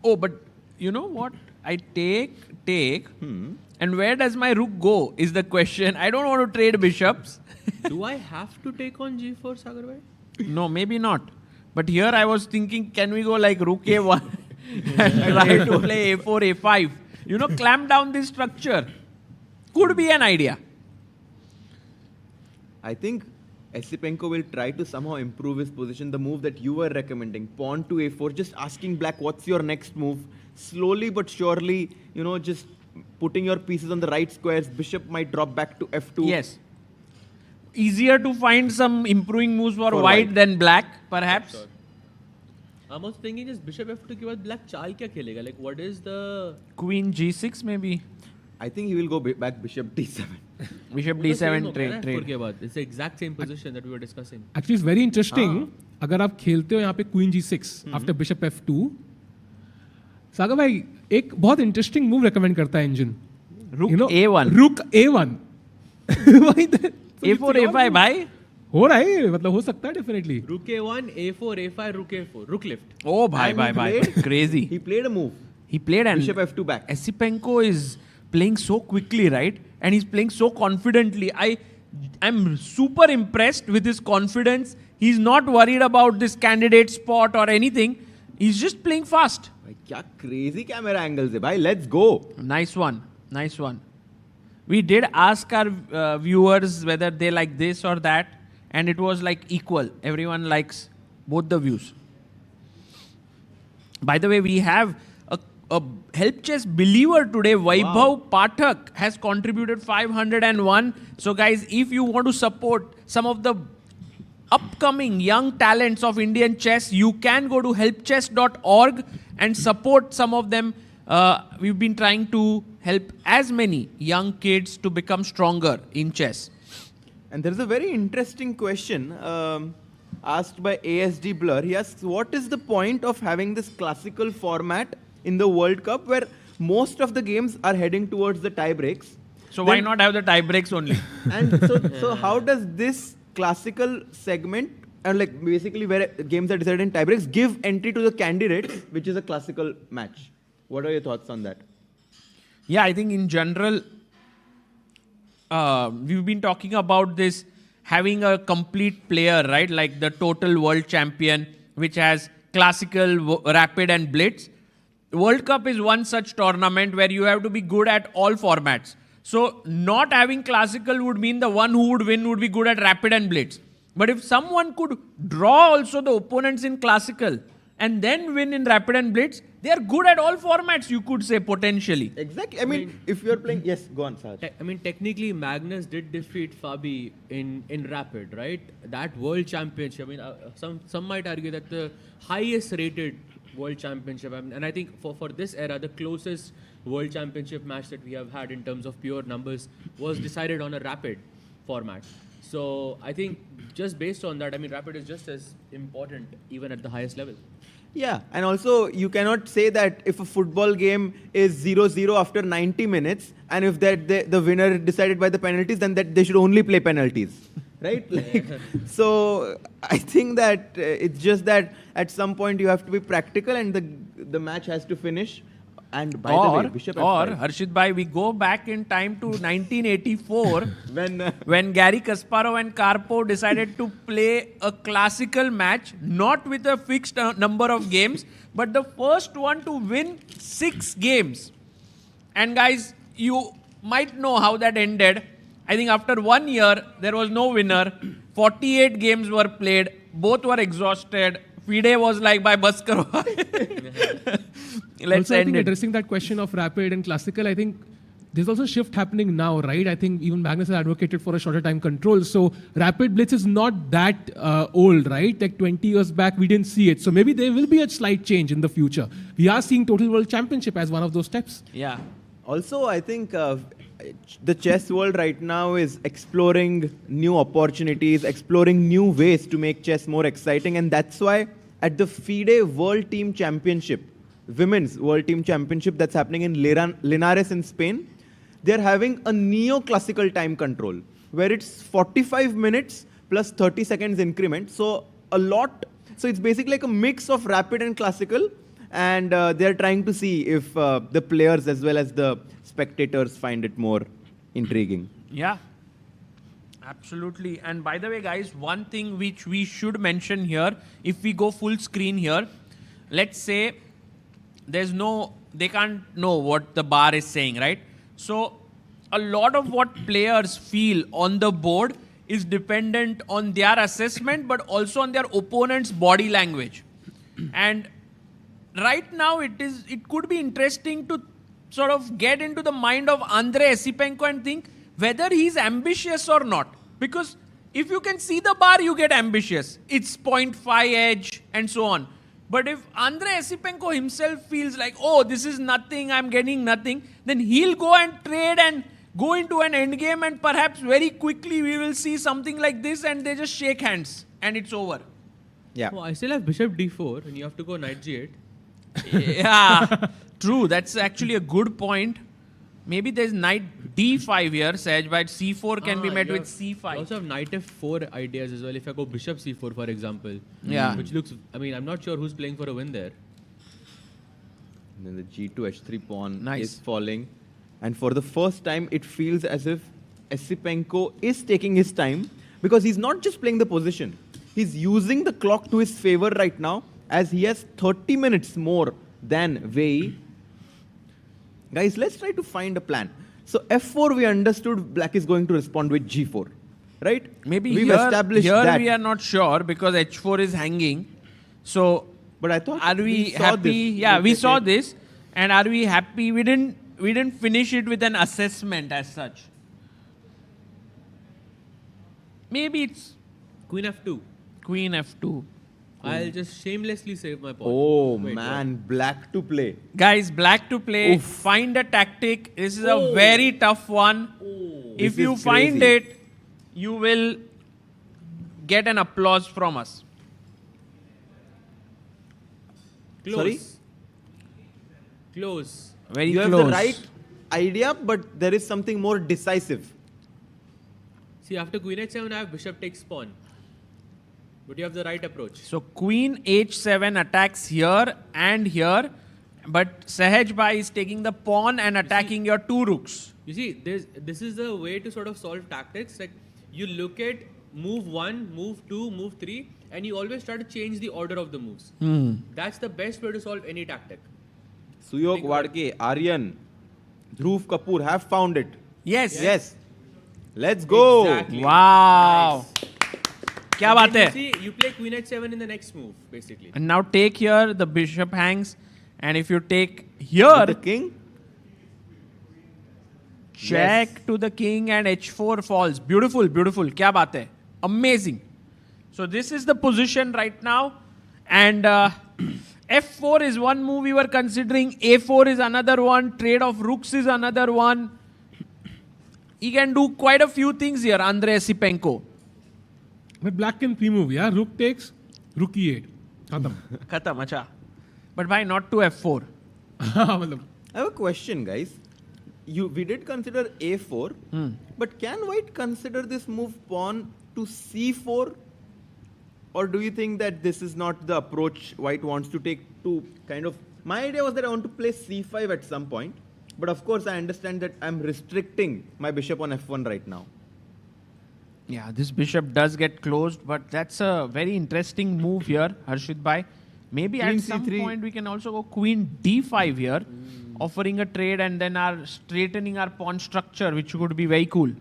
but you know what? I take, and where does my rook go is the question. I don't want to trade bishops. Do I have to take on g4, Sagar bhai? No, maybe not. But here I was thinking, can we go like rook a1 and try to play a4, a5? You know, clamp down this structure. Could be an idea. I think Esipenko will try to somehow improve his position. The move that you were recommending, pawn to a4, just asking black, what's your next move? Slowly but surely, you know, just putting your pieces on the right squares. Bishop might drop back to f2. Yes. Easier to find some improving moves for white than black, perhaps. Sure. I'm also thinking just bishop f2 के बाद black चाल क्या खेलेगा? Like, what is the... Queen g6 maybe. I think he will go back bishop d7. Bishop d7 trade. It's the exact same position that we were discussing. Actually, it's very interesting. अगर आप खेलते हो यहाँ पे queen g6 after bishop f2, सागर भाई एक बहुत interesting move recommend करता है engine. Rook a1. Rook a1. a4 a5 भाई. हो रहा है, मतलब हो सकता है definitely. Rook a1, a4, a5, rook a4, rook lift. Oh, bye. Crazy. He played a move. He played and bishop f2 back. Esipenko is playing so quickly, right? And he's playing so confidently. I'm super impressed with his confidence. He's not worried about this candidate spot or anything. He's just playing fast. Kya crazy camera angles hai, bhai. Let's go. Nice one. We did ask our viewers whether they like this or that, and it was like equal. Everyone likes both the views. By the way, we have a help chess believer today. Vaibhav Pathak has contributed 501. So guys, if you want to support some of the upcoming young talents of Indian chess, you can go to helpchess.org and support some of them. We've been trying to help as many young kids to become stronger in chess. And there's a very interesting question asked by ASD Blur. He asks, what is the point of having this classical format in the World Cup where most of the games are heading towards the tiebreaks? So why not have the tiebreaks only? And so how does this classical segment, and like basically where games are decided in tiebreaks, give entry to the candidates, which is a classical match? What are your thoughts on that? Yeah, I think in general, we've been talking about this having a complete player, right? Like the total world champion, which has classical, rapid and blitz. World Cup is one such tournament where you have to be good at all formats. So not having classical would mean the one who would win would be good at rapid and blitz. But if someone could draw also the opponents in classical and then win in rapid and blitz, they are good at all formats, you could say, potentially. Exactly. I mean, if you're playing... Yes, go on, Saj. I mean, technically, Magnus did defeat Fabi in rapid, right? That world championship, I mean, some might argue that the highest rated world championship, and I think for this era, the closest world championship match that we have had in terms of pure numbers was decided on a rapid format. So I think just based on that, I mean, rapid is just as important even at the highest level. Yeah, and also you cannot say that if a football game is 0-0 after 90 minutes, and if the winner decided by the penalties, then that they should only play penalties, right? Like, so I think that it's just that at some point you have to be practical, and the match has to finish. And by the way, Bishop F5. Harshit Bhai, we go back in time to 1984 when Garry Kasparov and Karpov decided to play a classical match, not with a fixed number of games, but the first one to win 6 games. And guys, you might know how that ended. I think after 1 year, there was no winner. 48 games were played. Both were exhausted. FIDE was like, bye, bus karo. Let's end it. Addressing that question of rapid and classical, I think there's also a shift happening now, right? I think even Magnus has advocated for a shorter time control. So rapid blitz is not that old, right? Like 20 years back, we didn't see it. So maybe there will be a slight change in the future. We are seeing Total World Championship as one of those steps. Yeah. Also, I think the chess world right now is exploring new opportunities, exploring new ways to make chess more exciting. And that's why at the FIDE World Team Championship, Women's World Team Championship that's happening in Linares in Spain, they're having a neoclassical time control where it's 45 minutes plus 30 seconds increment. So it's basically like a mix of rapid and classical. And they're trying to see if the players as well as the spectators find it more intriguing. Yeah, absolutely. And by the way, guys, one thing which we should mention here, if we go full screen here, let's say they can't know what the bar is saying, right? So a lot of what players feel on the board is dependent on their assessment, but also on their opponent's body language. And right now, it could be interesting to sort of get into the mind of Andrei Esipenko and think whether he's ambitious or not. Because if you can see the bar, you get ambitious. It's 0.5 edge and so on. But if Andrei Esipenko himself feels like, oh, this is nothing, I'm getting nothing, then he'll go and trade and go into an endgame, and perhaps very quickly we will see something like this and they just shake hands and it's over. Yeah. Oh, I still have bishop d4 and you have to go knight g8. Yeah, true. That's actually a good point. Maybe there's knight d5 here, Sahaj, but c4 can be met with c5. You also have knight f4 ideas as well. If I go bishop c4, for example. Yeah. Which looks, I mean, I'm not sure who's playing for a win there. And then the g2 h3 pawn is falling. And for the first time, it feels as if Esipenko is taking his time, because he's not just playing the position. He's using the clock to his favor right now, as he has 30 minutes more than Wei Yi. Guys, let's try to find a plan. So f4, we understood black is going to respond with g4, right? Maybe we've here established that. We are not sure because h4 is hanging. So, but I thought are we happy? Yeah, we saw this, and are we happy? We didn't finish it with an assessment as such. Maybe it's queen f2. Queen f2. I'll just shamelessly save my pawn. Oh, man. Black to play. Guys, black to play. Oof. Find a tactic. This is a very tough one. If you find it, you will get an applause from us. Close. Sorry? Close. Very you close. have the right idea, but there is something more decisive. See, after queen h7, I have bishop takes pawn. But you have the right approach. So queen h7 attacks here and here, but Sahaj Bhai is taking the pawn and attacking your two rooks. You see, this is the way to sort of solve tactics. Like, you look at move 1, move 2, move 3, and you always try to change the order of the moves. That's the best way to solve any tactic. Suyog Wadke, Aryan, Dhruv Kapoor have found it. Yes. Yes. Let's go. Exactly. Wow. Nice. Kya baat hai? See, you play queen h7 in the next move, basically. And now take here, the bishop hangs. And if you take here, the king, check to the king and h4 falls. Beautiful, beautiful. Kya baat hai? Amazing. So this is the position right now. And f4 is one move we were considering. a4 is another one. Trade of rooks is another one. He can do quite a few things here, Andrei Esipenko. But black can pre-move, yeah? Rook takes, rook e8. Khatam. Khatam, acha. But why not to f4? I have a question, guys. We did consider a4, but can white consider this move pawn to c4? Or do you think that this is not the approach white wants to take to kind of... My idea was that I want to play c5 at some point. But of course, I understand that I'm restricting my bishop on f1 right now. Yeah, this bishop does get closed, but that's a very interesting move here, Harshit Bhai. Maybe Queen at some C3. point we can also go queen d5 here, offering a trade and then straightening our pawn structure, which would be very cool.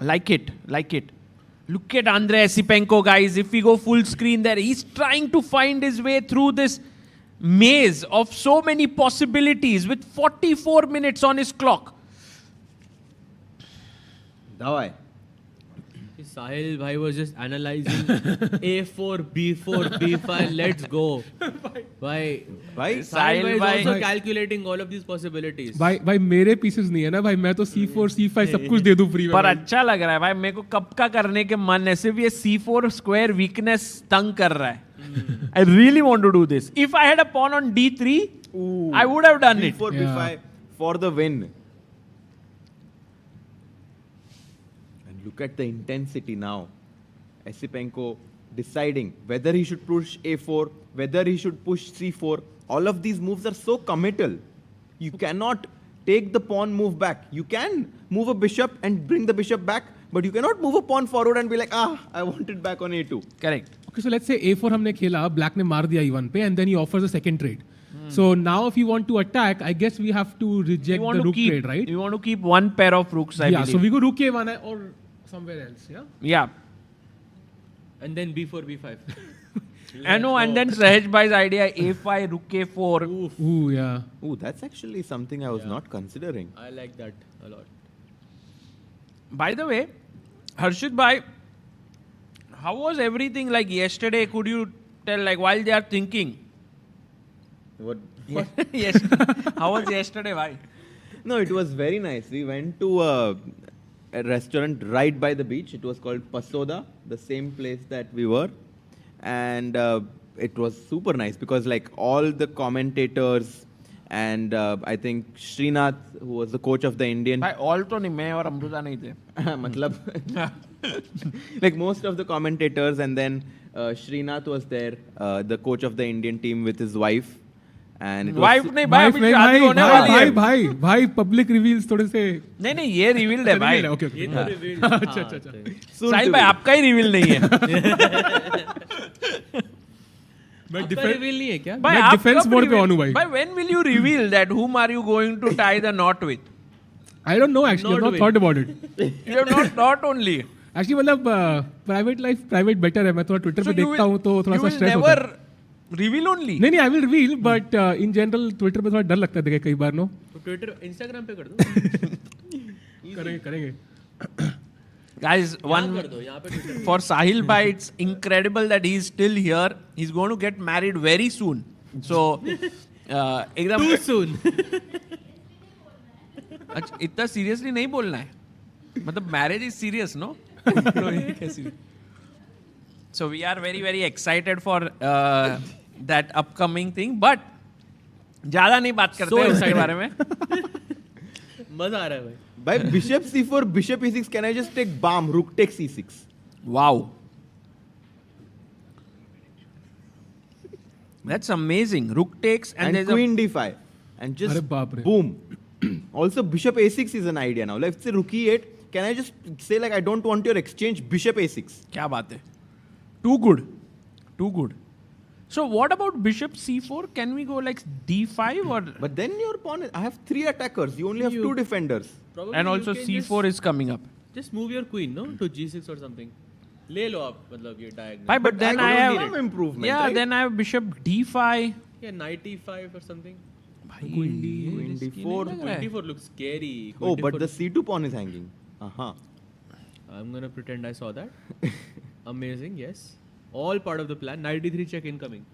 Like it, like it. Look at Andrei Esipenko, guys. If we go full screen there, he's trying to find his way through this maze of so many possibilities with 44 minutes on his clock. Dawai. Sahil bhai was just analyzing A4, B4, B5, let's go. Why? Sahil bhai is also calculating all of these possibilities. भाई मेरे pieces नहीं है ना भाई मैं तो C4, C5 सब कुछ दे दूं free में. पर अच्छा लग रहा है भाई मेरे को कब का करने के मन है सिर्फ ये C4 square weakness तंग कर रहा है. I really want to do this. If I had a pawn on D3, I would have done it. B4, B5 for the win. Look at the intensity now. Esipenko deciding whether he should push a4, whether he should push c4. All of these moves are so committal. You cannot take the pawn move back. You can move a bishop and bring the bishop back, but you cannot move a pawn forward and be like, I want it back on a2. Correct. Okay, so let's say a4 हमने खेला, black ने मार दिया e1 पे, and then he offers a second trade. So now if you want to attack, I guess we have to reject the rook trade, right? You want to keep one pair of rooks, I believe. So we go rook a1 or somewhere else, yeah? Yeah. And then B4, B5. I know, and then Sahej Bhai's idea, A5, rook A4. Ooh, yeah. Ooh, that's actually something I was not considering. I like that a lot. By the way, Harshit Bhai, how was everything like yesterday? Could you tell, like, while they are thinking? What? Yes. How was yesterday, bhai? No, it was very nice. We went to a restaurant right by the beach. It was called Pasoda, the same place that we were. And it was super nice because like all the commentators and I think Srinath, who was the coach of the Indian... Bhai, all to nahi, main aur Amruta nahi the. Matlab, like most of the commentators, and then Srinath was there, the coach of the Indian team with his wife. And it wife was नहीं भाई अभी शादी होने वाली है भाई public reveals थोड़े से नहीं ये revealed है भाई okay ये तो revealed अच्छा साहिल भाई आपका ही reveal नहीं है आपका reveal नहीं है क्या मैं defense mode पे on हूँ भाई भाई when will you reveal that whom are you going to tie the knot with I don't know actually I've not thought about it you have not thought only actually मतलब private life private better है मैं थोड़ा Twitter पे देखता हूँ तो थोड़ा सा stress होता है reveal only नहीं I will reveal but in general Twitter पे थोड़ा डर लगता है कई बार नो Twitter Instagram पे कर दो करेंगे guys one for Sahil bhai it's incredible that he is still here he's going to get married very soon so एकदम too soon अच्छा इतना seriously नहीं बोलना है मतलब marriage is serious no so we are very excited for that upcoming thing but ज़्यादा नहीं बात करते हैं उसके बारे में मजा आ रहा है भाई By bishop c4, bishop e6, can I just take bam, rook takes e6? Wow. That's amazing. Rook takes and queen d5. And just boom. Also bishop a6 is an idea now. Let's say rook e8. Can I just say like I don't want your exchange, bishop a6? क्या बात है? Too good. Too good. So what about bishop c4? Can we go like d5 or? But then your pawn is, I have 3 attackers. You only have 2 defenders. Probably and also c4 is coming up. Just move your queen, no, to g6 or something. ले लो आप मतलब ये diagonal. Bye, but then I have some improvement. Yeah, right? then I have bishop d5. Yeah, knight e5 or something. Queen d4. Queen d4 looks scary. Oh, but the c2 pawn is hanging. I'm gonna pretend I saw that. Amazing, yes. All part of the plan. Knight d3 check incoming.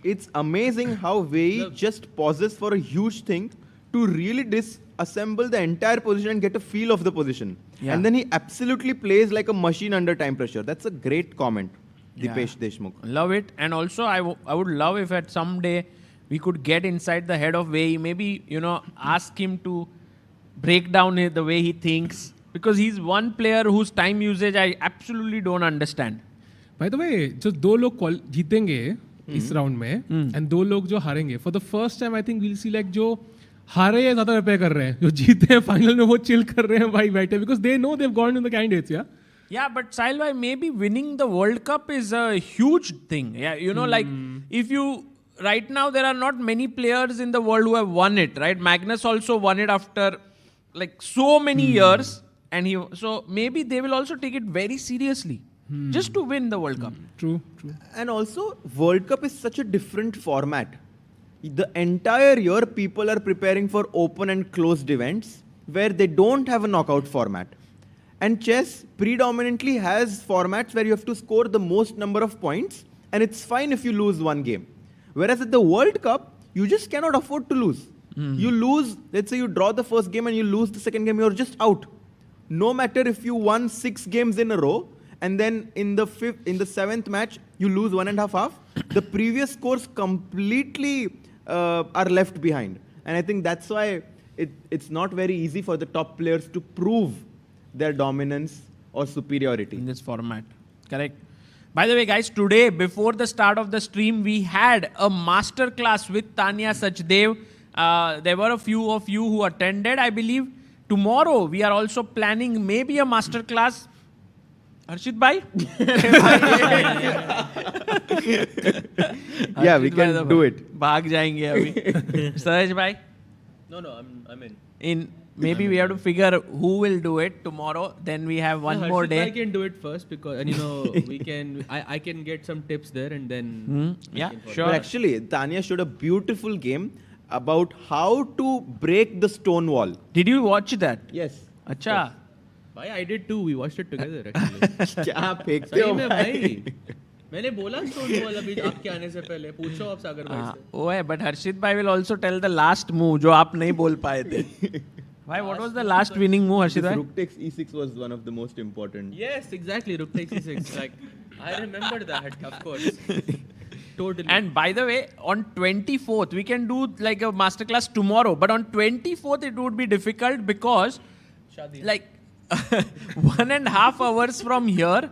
It's amazing how Wei Yi just pauses for a huge thing to really diss assemble the entire position and get a feel of the position. Yeah. And then he absolutely plays like a machine under time pressure. That's a great comment, Dipesh Deshmukh. Love it. And also, I would love if at some day we could get inside the head of Wei Yi. Maybe, ask him to break down the way he thinks. Because he's one player whose time usage I absolutely don't understand. By the way, जो 2 लोग जीतेंगे इस round में and 2 लोग जो हारेंगे, for the first time I think we'll see like जो हारे हैं ज़्यादा प्रिपेयर कर रहे हैं, जो जीते हैं फाइनल में वो चिल कर रहे हैं भाई बैठे, because they know they've gone in the candidates, yeah. Yeah, but Sahil bhai, maybe winning the World Cup is a huge thing. Yeah, like if you right now there are not many players in the world who have won it, right? Magnus also won it after like so many years, and so maybe they will also take it very seriously just to win the World Cup. True. And also, World Cup is such a different format. The entire year, people are preparing for open and closed events where they don't have a knockout format. And chess predominantly has formats where you have to score the most number of points, and it's fine if you lose one game. Whereas at the World Cup, you just cannot afford to lose. You lose, let's say you draw the first game and you lose the second game, you're just out. No matter if you won 6 games in a row, and then in the 7th match, you lose 1.5 half, the previous scores completely are left behind. And I think that's why it's not very easy for the top players to prove their dominance or superiority. In this format. Correct. By the way, guys, today, before the start of the stream, we had a masterclass with Tanya Sachdev. There were a few of you who attended, I believe. Tomorrow, we are also planning maybe a masterclass. Harshit bhai? Yeah, we can do it. Bhag jayenge abhi. Sahaj bhai? No, I'm in. Maybe we have to figure who will do it tomorrow. Then we have one more day. I can do it first because, we can. I can get some tips there and then. Yeah, sure. But actually, Tanya showed a beautiful game about how to break the stone wall. Did you watch that? Yes. Acha. Bhai, I did too. We watched it together actually. क्या फेंकते हो भाई? मैंने बोला stone wall अभी आपके आने से पहले. पूछो आप सागर भाई से. Oh, but Harshit bhai will also tell the last move जो आप नहीं बोल पाए थे. Why? What was the last winning move, Harshit bhai? Rook takes e6 was one of the most important. Yes, exactly. Rook takes e6. Like I remember that, of course. Totally. And by the way, on 24th, we can do like a masterclass tomorrow. But on 24th, it would be difficult because like 1.5 hours from here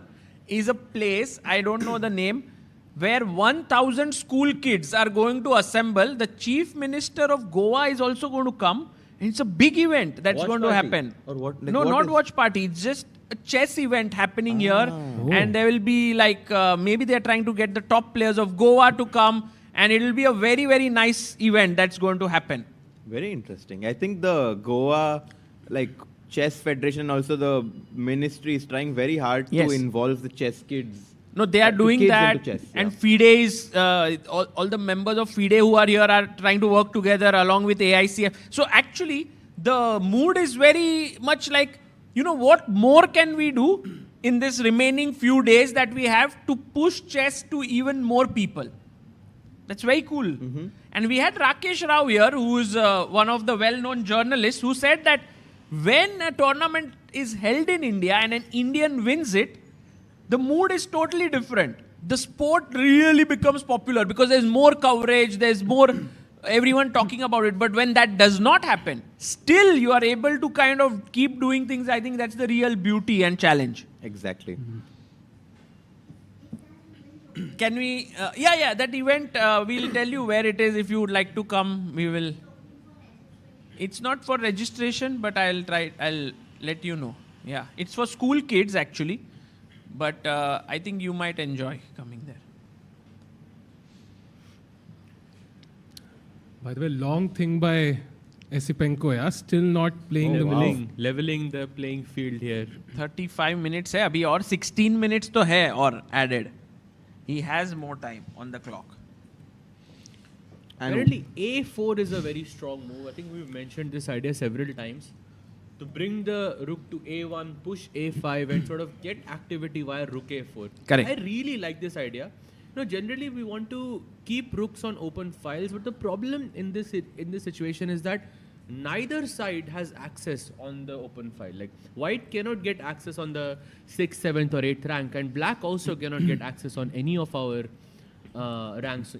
is a place, I don't know the name, where 1,000 school kids are going to assemble. The Chief Minister of Goa is also going to come. It's a big event that's going to happen. Or what? No, not watch party. It's just a chess event happening here. And there will be like, maybe they're trying to get the top players of Goa to come. And it will be a very, very nice event that's going to happen. Very interesting. I think the Goa, Chess Federation, also the ministry is trying very hard to involve the chess kids. No, they are doing that. Chess, and FIDE is, all the members of FIDE who are here are trying to work together along with AICF. So actually, the mood is very much like, what more can we do in this remaining few days that we have to push chess to even more people? That's very cool. And we had Rakesh Rao here, who is one of the well-known journalists, who said that when a tournament is held in India and an Indian wins it, the mood is totally different. The sport really becomes popular because there's more coverage, there's more everyone talking about it. But when that does not happen, still you are able to kind of keep doing things. I think that's the real beauty and challenge. Exactly. Can we, that event, we'll tell you where it is. If you would like to come, we will. It's not for registration, but I'll let you know. Yeah, it's for school kids actually. But I think you might enjoy coming there. By the way, long thing by Esipenko, yeah? Still not playing leveling the playing field here. 35 minutes hai abhi aur 16 minutes to hai or added. He has more time on the clock. Apparently, A4 is a very strong move. I think we've mentioned this idea several times. To bring the rook to A1, push A5 and sort of get activity via rook A4. Correct. I really like this idea. Generally we want to keep rooks on open files, but the problem in this situation is that neither side has access on the open file. Like white cannot get access on the 6th, 7th or 8th rank, and black also cannot get access on any of our ranks,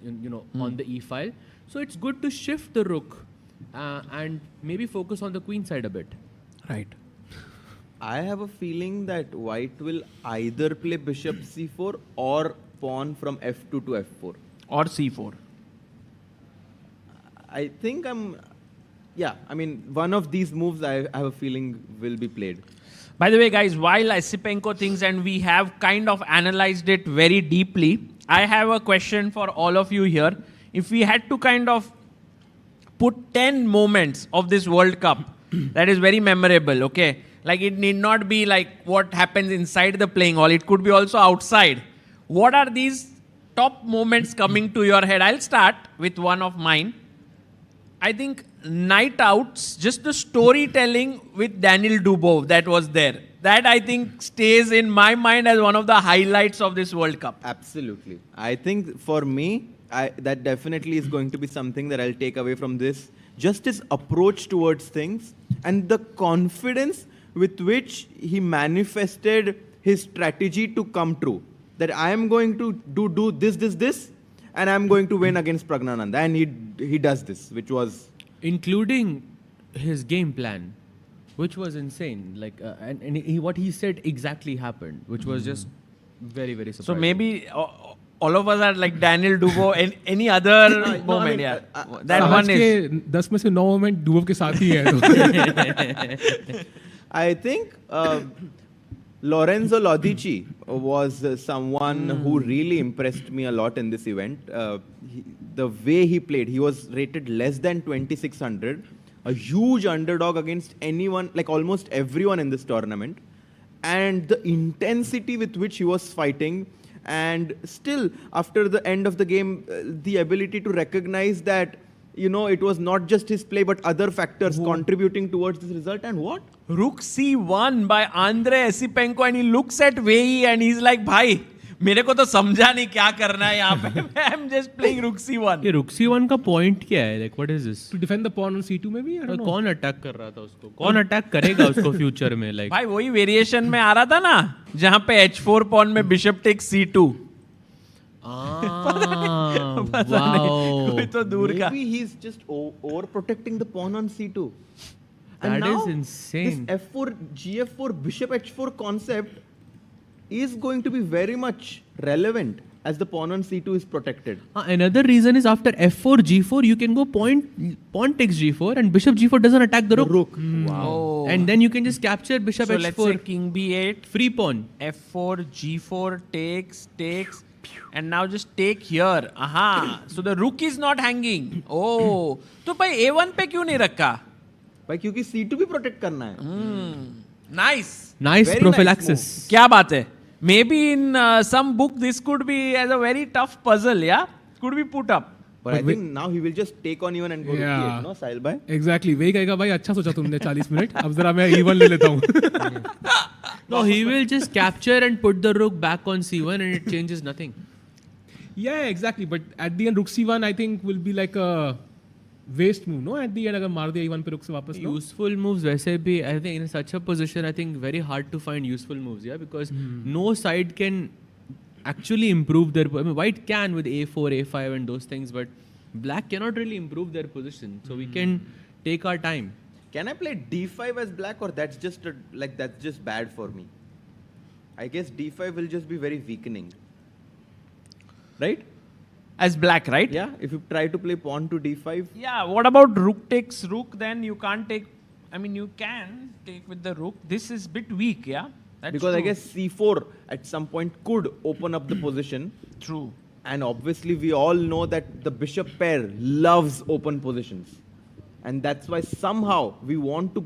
on the E file. So it's good to shift the rook and maybe focus on the queen side a bit. Right. I have a feeling that white will either play bishop c4 or pawn from f2 to f4. Or c4. I think one of these moves I have a feeling will be played. By the way, guys, while Esipenko thinks, and we have kind of analyzed it very deeply, I have a question for all of you here. If we had to kind of put 10 moments of this World Cup that is very memorable, okay? Like it need not be like what happens inside the playing hall. It could be also outside. What are these top moments coming to your head? I'll start with one of mine. I think night outs, just the storytelling with Daniel Dubov that was there. That I think stays in my mind as one of the highlights of this World Cup. Absolutely. I think for me, that definitely is going to be something that I'll take away from this. Just his approach towards things and the confidence with which he manifested his strategy to come true. That I am going to do this, and I'm going to win against Pragnanand. And he does this, which was... Including his game plan, which was insane. Like, what he said exactly happened, which was just very, very surprising. So maybe all of us are like Daniel Dubov and any other moment. That one is... 10 में से 9 moment Dubov के साथ ही है. I think Lorenzo Lodici was someone who really impressed me a lot in this event. The way he played, he was rated less than 2600, a huge underdog against anyone, like almost everyone in this tournament. And the intensity with which he was fighting, and still after the end of the game, the ability to recognize that it was not just his play, but other factors contributing towards this result. And what? Rook C1 by Andre Esipenko, and he looks at Wei Yi and he's like, "Bhai, मेरे को तो समझा नहीं क्या करना है यहाँ पे. I'm just playing Rook C1." ये Rook C1 का point क्या है? Like, what is this? To defend the pawn on C2 maybe? I don't know. कौन attack कर रहा था उसको? कौन attack करेगा उसको future में? Like, भाई वही variation में आ रहा था ना, जहाँ पे H4 pawn में bishop takes C2. wow. Maybe he's just overprotecting the pawn on C2. And that is insane. This F4, G4, bishop H4 concept is going to be very much relevant as the pawn on C2 is protected. Another reason is after F4, G4, you can go pawn takes G4 and bishop G4 doesn't attack the rook. Wow. And then you can just capture bishop so H4. Let's say king B8. Free pawn. F4, G4, takes. And now just take here. Aha. So the rook is not hanging. Oh. तो भाई A1 पे क्यों नहीं रखा? भाई क्योंकि C2 भी protect करना है. Nice. Nice very prophylaxis. Nice क्या बात है? Maybe in some book this could be as a very tough puzzle, yeah? Could be put up. But I think now he will just take on even and go to E8, no, Sahil bhai? Exactly. वही कहेगा भाई अच्छा सोचा तुमने 40 minute. अब जरा मैं E1 ले लेता हूँ. No, he will just capture and put the rook back on C1 and it changes nothing. Yeah, exactly. But at the end, Rook C1 I think will be like a waste move, no? At the end, अगर मार दिया E1 पे रुक से वापस. Useful moves वैसे भी, I think in such a position, I think very hard to find useful moves, yeah, because no side can actually improve their. I mean, white can with A4, A5 and those things, but black cannot really improve their position. So we can take our time. Can I play D5 as black, or that's just that's just bad for me? I guess D5 will just be very weakening, right? As black, right? Yeah, if you try to play pawn to D5. Yeah, what about rook takes rook? Then you can't take, I mean, you can take with the rook. This is a bit weak, yeah? That's because true. I guess C4 at some point could open up the position. True. And obviously we all know that the bishop pair loves open positions. And that's why somehow we want to,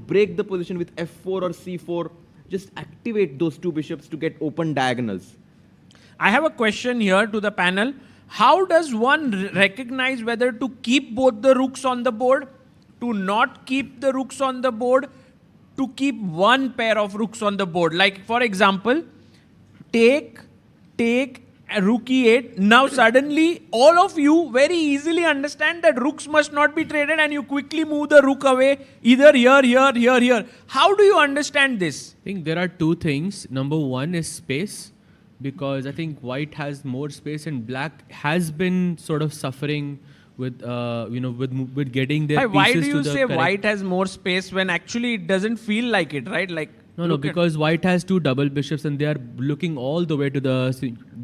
break the position with F4 or C4. Just activate those two bishops to get open diagonals. I have a question here to the panel. How does one recognize whether to keep both the rooks on the board, to not keep the rooks on the board, to keep one pair of rooks on the board? Like, for example, take, rook e8. Now suddenly all of you very easily understand that rooks must not be traded and you quickly move the rook away either here. How do you understand this? I think there are two things. Number one is space, because I think white has more space and black has been sort of suffering with with getting their pieces to the Why do you say correct. white has more space when actually it doesn't feel like it, right? Like No, because white has two double bishops and they are looking all the way to the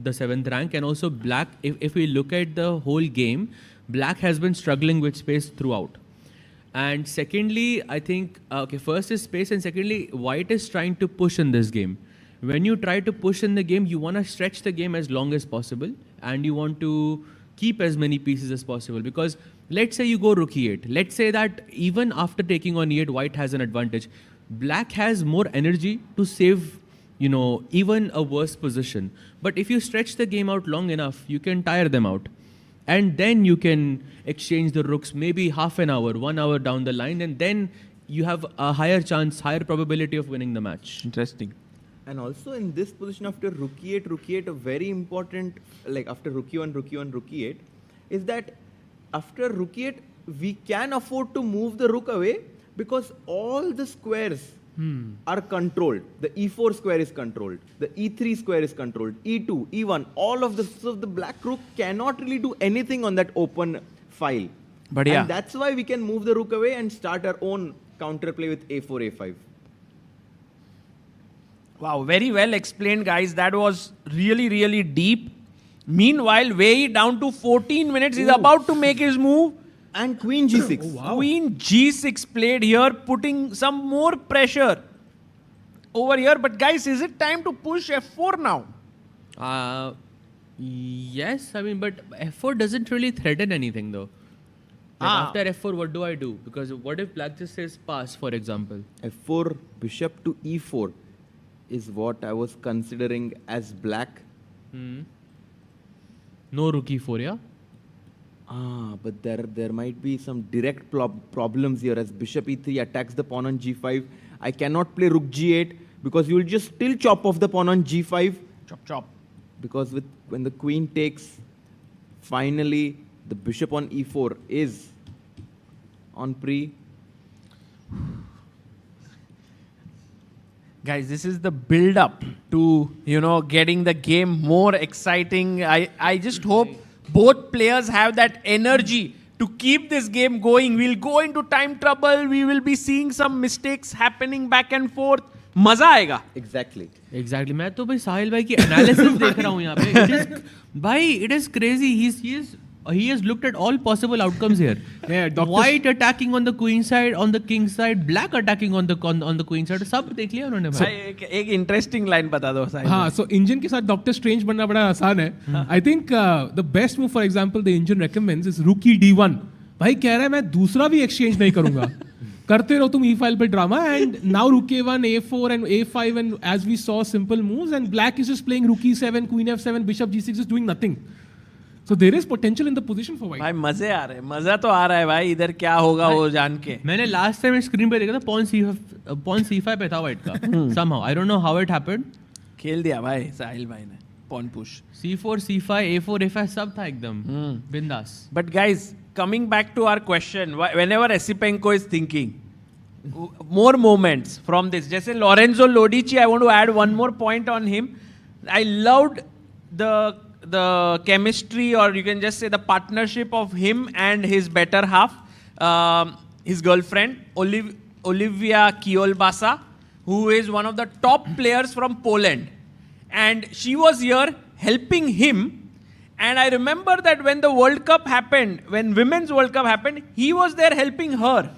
7th rank. And also black, if we look at the whole game, black has been struggling with space throughout. And secondly, I think, first is space, and secondly, white is trying to push in this game. When you try to push in the game, you want to stretch the game as long as possible and you want to keep as many pieces as possible. Because let's say you go rook e8. Let's say that even after taking on e8, white has an advantage. Black has more energy to save, even a worse position. But if you stretch the game out long enough, you can tire them out. And then you can exchange the rooks maybe half an hour, 1 hour down the line, and then you have a higher chance, higher probability of winning the match. Interesting. And also in this position after rook e8, a very important, like after rook e1, rook e1, rook e8, is that after rook e8, we can afford to move the rook away because all the squares are controlled. The e4 square is controlled. The e3 square is controlled. e2, e1, all of this. So the black rook cannot really do anything on that open file. But yeah. And that's why we can move the rook away and start our own counterplay with a4, a5. Wow, very well explained, guys. That was really, really deep. Meanwhile, Wei Yi down to 14 minutes. He's about to make his move. And queen g6. Oh, wow. Queen g6 played here, putting some more pressure over here. But guys, is it time to push f4 now? Yes, but f4 doesn't really threaten anything though. After f4, what do I do? Because what if black just says pass, for example? f4, bishop to e4 is what I was considering as black. No rook e4, yeah? But there might be some direct problems here as bishop e3 attacks the pawn on g5. I cannot play rook g8 because you will just still chop off the pawn on g5. Chop. Because when the queen takes, finally the bishop on e4 is on pre. Guys, this is the build-up to, getting the game more exciting. I just hope both players have that energy to keep this game going. We'll go into time trouble. We will be seeing some mistakes happening back and forth. मजा आएगा. Exactly. मैं तो भाई साहिल भाई की analysis देख रहा हूँ यहाँ पे. It is crazy. He has looked at all possible outcomes here. Yeah, White attacking on the queen side, on the king side, black attacking on the queen side. सब देख लिया उन्होंने भाई. एक interesting line बता दो साहिल. हाँ, so Indian के साथ Dr. Strange बनना बड़ा आसान है. I think the best move, for example, the Indian recommends is rook d1. भाई कह रहा है मैं दूसरा भी exchange नहीं करूँगा. करते रहो तुम e file पे drama, and now rook a1, a4 and a5, and as we saw simple moves, and black is just playing rook e7, queen f7, bishop g6 is doing nothing. So there is potential in the position for white. भाई मजे आ रहे हैं, मजा तो आ रहा है भाई. इधर क्या होगा वो जान के. मैंने लास्ट टाइम स्क्रीन पे देखा था pawn c5 पे था white का. Somehow I don't know how it happened. खेल दिया भाई साहिल भाई ने. Pawn push. c4, c5, a4, a5 सब था एकदम बिंदास. But guys, coming back to our question, whenever Esipenko is thinking, more moments from this. जैसे Lorenzo Lodici, I want to add one more point on him. I loved the chemistry, or you can just say the partnership of him and his better half, his girlfriend, Olivia Kiolbasa, who is one of the top players from Poland. And she was here helping him. And I remember that when the World Cup happened, when Women's World Cup happened, he was there helping her.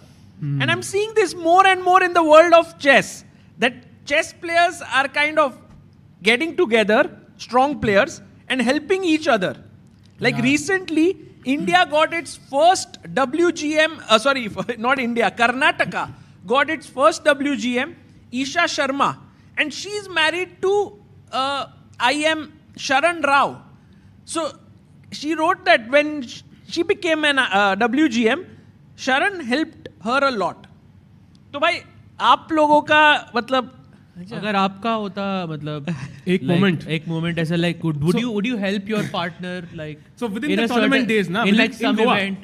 And I'm seeing this more and more in the world of chess, that chess players are kind of getting together, strong players, and helping each other. Like recently, India got its first WGM, not India, Karnataka got its first WGM, Isha Sharma. And she's married to IM Sharan Rao. So she wrote that when she became an WGM, Sharan helped her a lot. तो भाई आप लोगों का मतलब अगर आपका होता मतलब एक moment ऐसा like would you help your partner like so within the tournament days na in like some Goa. event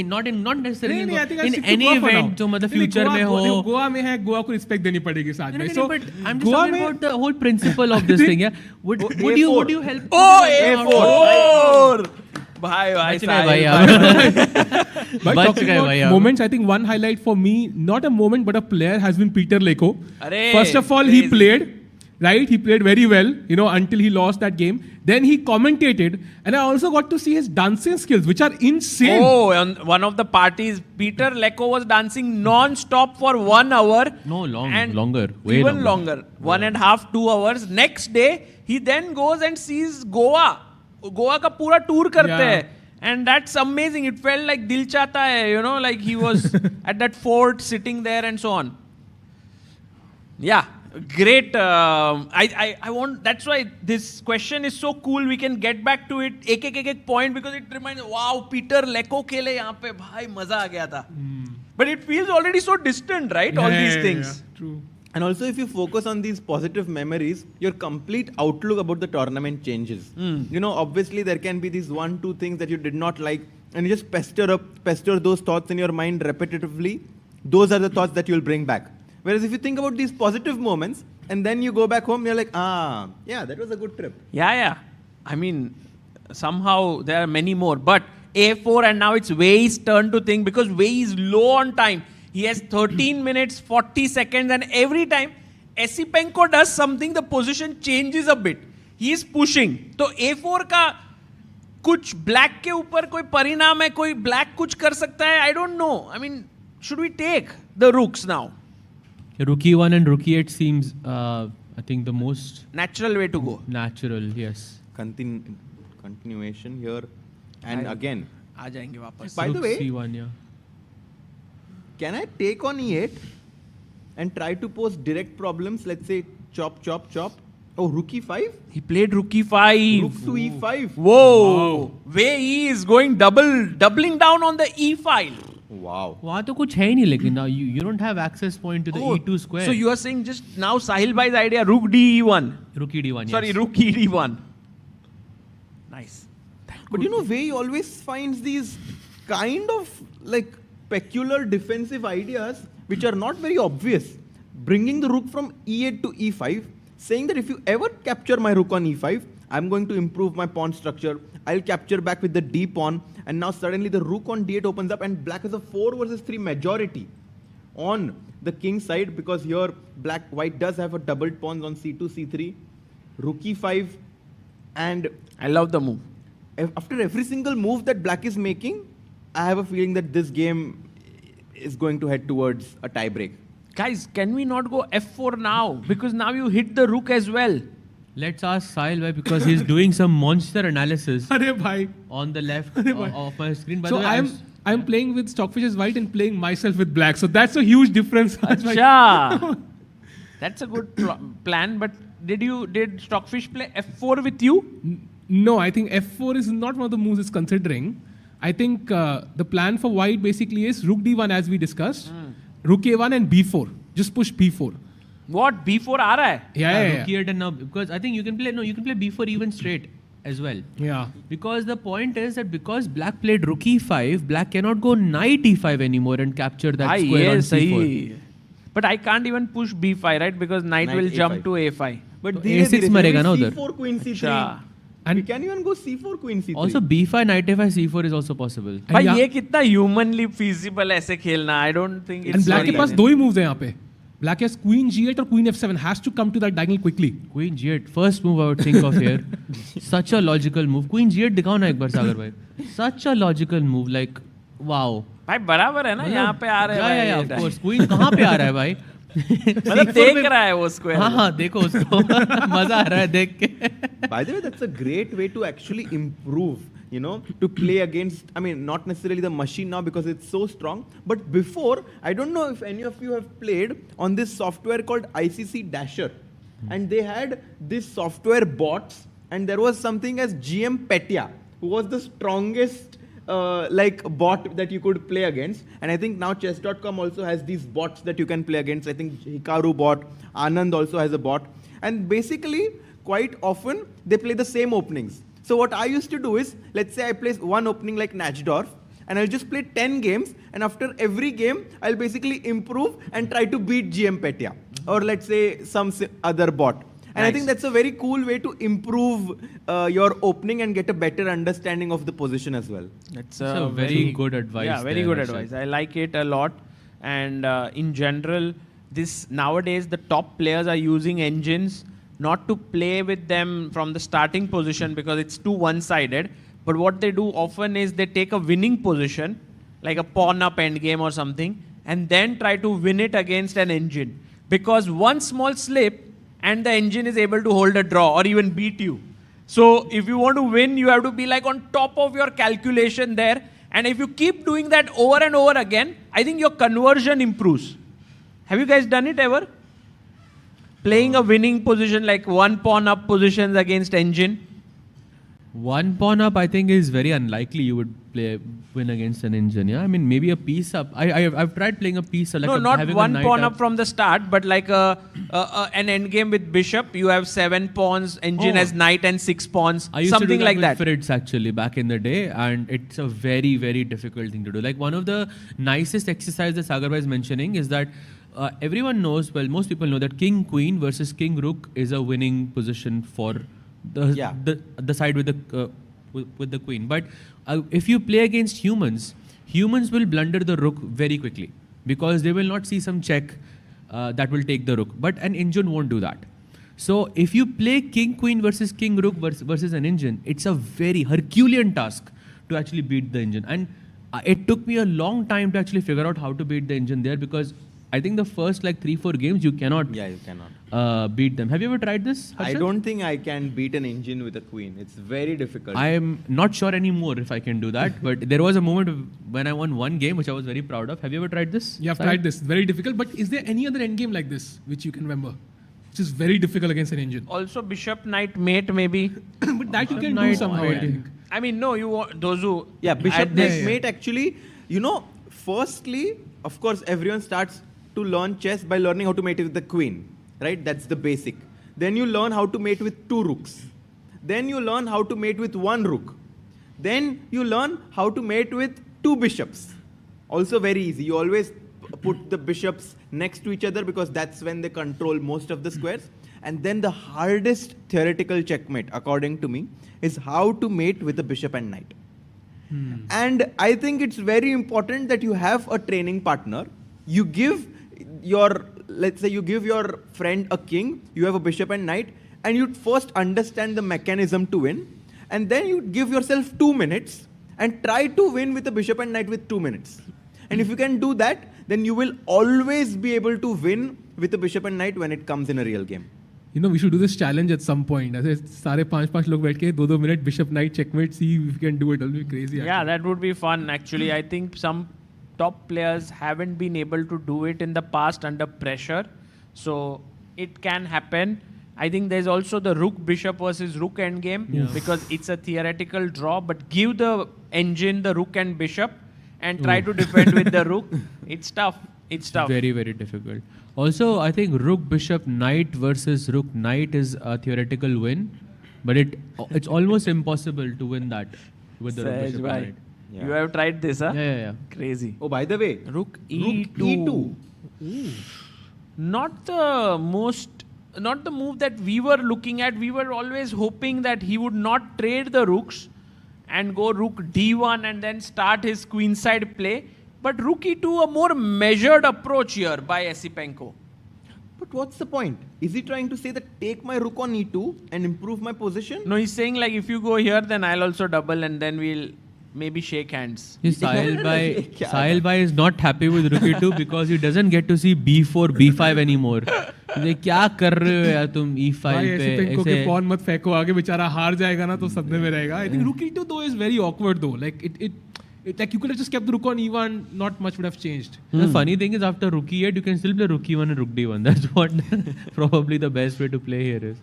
not necessarily नहीं, I think I in stick to any Goa for event now. जो मतलब नहीं, future में हो गोवा में है, गोवा को respect देनी पड़ेगी साथ में. So but I'm just Goa talking में about the whole principle of this thing. Yeah, would you help? Oh, A4. भाई भाई But talking about moments, I think one highlight for me, not a moment but a player, has been Peter Leko. First of all, he played, right? He played very well, until he lost that game. Then he commentated, and I also got to see his dancing skills, which are insane. Oh, on one of the parties, Peter Leko was dancing non-stop for 1 hour. No, and longer, way even longer. 1.5, 2 hours. Next day, he then goes and sees Goa. Goa का पूरा tour करते हैं and that's amazing. It felt like दिल चाहता है, like he was at that fort sitting there and so on. Yeah, great. I want, that's why this question is so cool. We can get back to it एक point because it reminds, wow, Peter Leko खेले यहाँ पे, भाई मजा आ गया था. But it feels already so distant, right? All these things. True. And also, if you focus on these positive memories, your complete outlook about the tournament changes. Obviously, there can be these 1-2 things that you did not like, and you just pester those thoughts in your mind repetitively. Those are the thoughts that you'll bring back. Whereas if you think about these positive moments, and then you go back home, you're like, yeah, that was a good trip. Yeah. I mean, somehow there are many more. But A4, and now it's Wei Yi's turn to think, because Wei Yi is low on time. He has 13 minutes, 40 seconds, and every time Esipenko does something, the position changes a bit. He is pushing. तो A4 का कुछ black के ऊपर कोई परिणाम है, कोई black कुछ कर सकता है, I don't know. I mean, should we take the rooks now? Rook E1 and Rook E8 seems, I think, the most natural way to go. Natural, yes. Continuation here, and again. आ जाएंगे वापस. By the way, C1, yeah. Can I take on E8 and try to pose direct problems? Let's say chop, chop, chop. Oh, Rook E5? He played Rook E5. Rook to E5. Whoa. Wei Yi is going doubling down on the E file. Wow. वहाँ तो कुछ है ही नहीं, लेकिन now you don't have access point to the E2 square. So you are saying just now Sahil bhai's idea, Rook D1. Rook E1, yes. Sorry, Rook E1. Nice. But Wei Yi always finds these kind of like peculiar defensive ideas which are not very obvious. Bringing the rook from E8 to E5, saying that if you ever capture my rook on E5, I'm going to improve my pawn structure. I'll capture back with the D pawn, and now suddenly the rook on D8 opens up, and black has a 4 versus 3 majority on the king side, because here white does have a doubled pawns on C2, C3, rook E5, and I love the move. After every single move that black is making, I have a feeling that this game is going to head towards a tiebreak. Guys, can we not go F4 now? Because now you hit the rook as well. Let's ask Sahil why, because he's doing some monster analysis on the left of my screen. By So the way, I'm playing with Stockfish as white and playing myself with black. So that's a huge difference. Acha. That's a good plan. But did Stockfish play F4 with you? No, I think F4 is not one of the moves it's considering. I think the plan for white basically is Rook D1 as we discussed, Rook A1 and B4. Just push B4. What? B4 aa raha hai? Yeah. Rook E8 and now, because I think you can play B4 even straight as well. Yeah. Because the point is that because black played Rook E5, black cannot go Knight E5 anymore and capture that square on C4. But I can't even push B5, right? Because knight will jump to A5. But A6 marega na udhar. C4 queen C3. And we can even go C4 queen C3. Also B5 knight A5 C4 is also possible. But ये कितना humanly feasible ऐसे खेलना? I don't think it's. And black के पास 2 ही moves हैं यहाँ पे. Black has queen G8 or queen F7, has to come to that diagonal quickly. Queen G8, first move I would think of here. Such a logical move. Queen G8 दिखाओ ना एक बार सागर भाई. Such a logical move, like wow. भाई बराबर है ना, यहाँ पे आ रहा है. Yeah, of course. Queen कहाँ पे आ रहा है भाई? मतलब देख रहा है वो स्क्वायर. हाँ देखो उसको. मजा आ रहा है देख के. By the way, that's a great way to actually improve, to play against, not necessarily the machine now because it's so strong, but before, I don't know if any of you have played on this software called ICC Dasher, and they had this software bots, and there was something as GM Petya, who was the strongest like bot that you could play against. And I think now chess.com also has these bots that you can play against. I think Hikaru bot, Anand also has a bot. And basically, quite often, they play the same openings. So what I used to do is, let's say I play one opening like Nachdorf, and I'll just play 10 games, and after every game, I'll basically improve and try to beat GM Petya, or let's say some other bot. And I think that's a very cool way to improve your opening and get a better understanding of the position as well. That's a very good advice. Yeah, very good advice. I like it a lot. And in general, nowadays the top players are using engines not to play with them from the starting position because it's too one-sided. But what they do often is they take a winning position, like a pawn up endgame or something, and then try to win it against an engine. Because one small slip and the engine is able to hold a draw or even beat you. So if you want to win, you have to be like on top of your calculation there. And if you keep doing that over and over again, I think your conversion improves. Have you guys done it ever? Playing a winning position like one pawn up positions against engine? One pawn up, I think, is very unlikely you would win against an engine. Yeah, I mean maybe a piece up. I've tried playing a piece up. Like no, not one pawn up from the start, but like an endgame with bishop. You have 7 pawns. Engine has knight and 6 pawns. I used something to do that like with that. Fritz actually back in the day, and it's a very, very difficult thing to do. Like one of the nicest exercises that Sagar is mentioning is that everyone knows. Well, most people know that king queen versus king rook is a winning position for the side with the queen. But if you play against humans will blunder the rook very quickly because they will not see some check that will take the rook. But an engine won't do that. So if you play king queen versus king rook versus an engine, it's a very Herculean task to actually beat the engine. And it took me a long time to actually figure out how to beat the engine there because I think the first like 3-4 games you cannot. Yeah, you cannot beat them. Have you ever tried this, Harshad? I don't think I can beat an engine with a queen. It's very difficult. I am not sure anymore if I can do that. But there was a moment when I won one game, which I was very proud of. Have you ever tried this? Yeah, I've tried this. Very difficult. But is there any other endgame like this which you can remember? Which is very difficult against an engine. Also, bishop knight mate maybe. But that you can do somehow. I think. I mean, no, you want those who. Yeah, bishop mate actually. You know, firstly, of course, everyone starts to learn chess by learning how to mate with the queen, right? That's the basic. Then you learn how to mate with 2 rooks. Then you learn how to mate with 1 rook. Then you learn how to mate with 2 bishops. Also very easy. You always put the bishops next to each other because that's when they control most of the squares. And then the hardest theoretical checkmate, according to me, is how to mate with a bishop and knight. And I think it's very important that you have a training partner. You give let's say you give your friend a king, you have a bishop and knight, and you first understand the mechanism to win, and then you give yourself 2 minutes and try to win with a bishop and knight with 2 minutes. And if you can do that, then you will always be able to win with a bishop and knight when it comes in a real game. You know, we should do this challenge at some point. ऐसे सारे 5-5 लोग बैठ के 2-2 minute bishop knight checkmate, see if we can do it. It'll be crazy. Yeah, that would be fun actually. I think some top players haven't been able to do it in the past under pressure. So it can happen. I think there's also the rook bishop versus rook endgame because it's a theoretical draw, but give the engine the rook and bishop and try to defend with the rook. It's tough. It's tough. Very, very difficult. Also, I think rook bishop knight versus rook knight is a theoretical win, but it's almost impossible to win that with the rook bishop knight. Yeah. You have tried this, huh? Yeah. Crazy. Oh, by the way, rook E2. Not the move that we were looking at. We were always hoping that he would not trade the rooks and go rook D1 and then start his queenside play. But rook E2, a more measured approach here by Esipenko. But what's the point? Is he trying to say that take my rook on E2 and improve my position? No, he's saying like if you go here, then I'll also double and then we'll maybe shake hands. Sahil Bhai is not happy with rook E2 because he doesn't get to see B4, B5 anymore. क्या कर रहे हो यार तुम E5 पे Esipenko के pawn मत फेंको आगे बेचारा हार जाएगा ना तो सदमे में रहेगा. I think rook E2 though is very awkward though. Like it like you could have just kept the rook on E1, not much would have changed. The funny thing is after rook E8 you can still play rook E1 and rook D1. That's what probably the best way to play here is.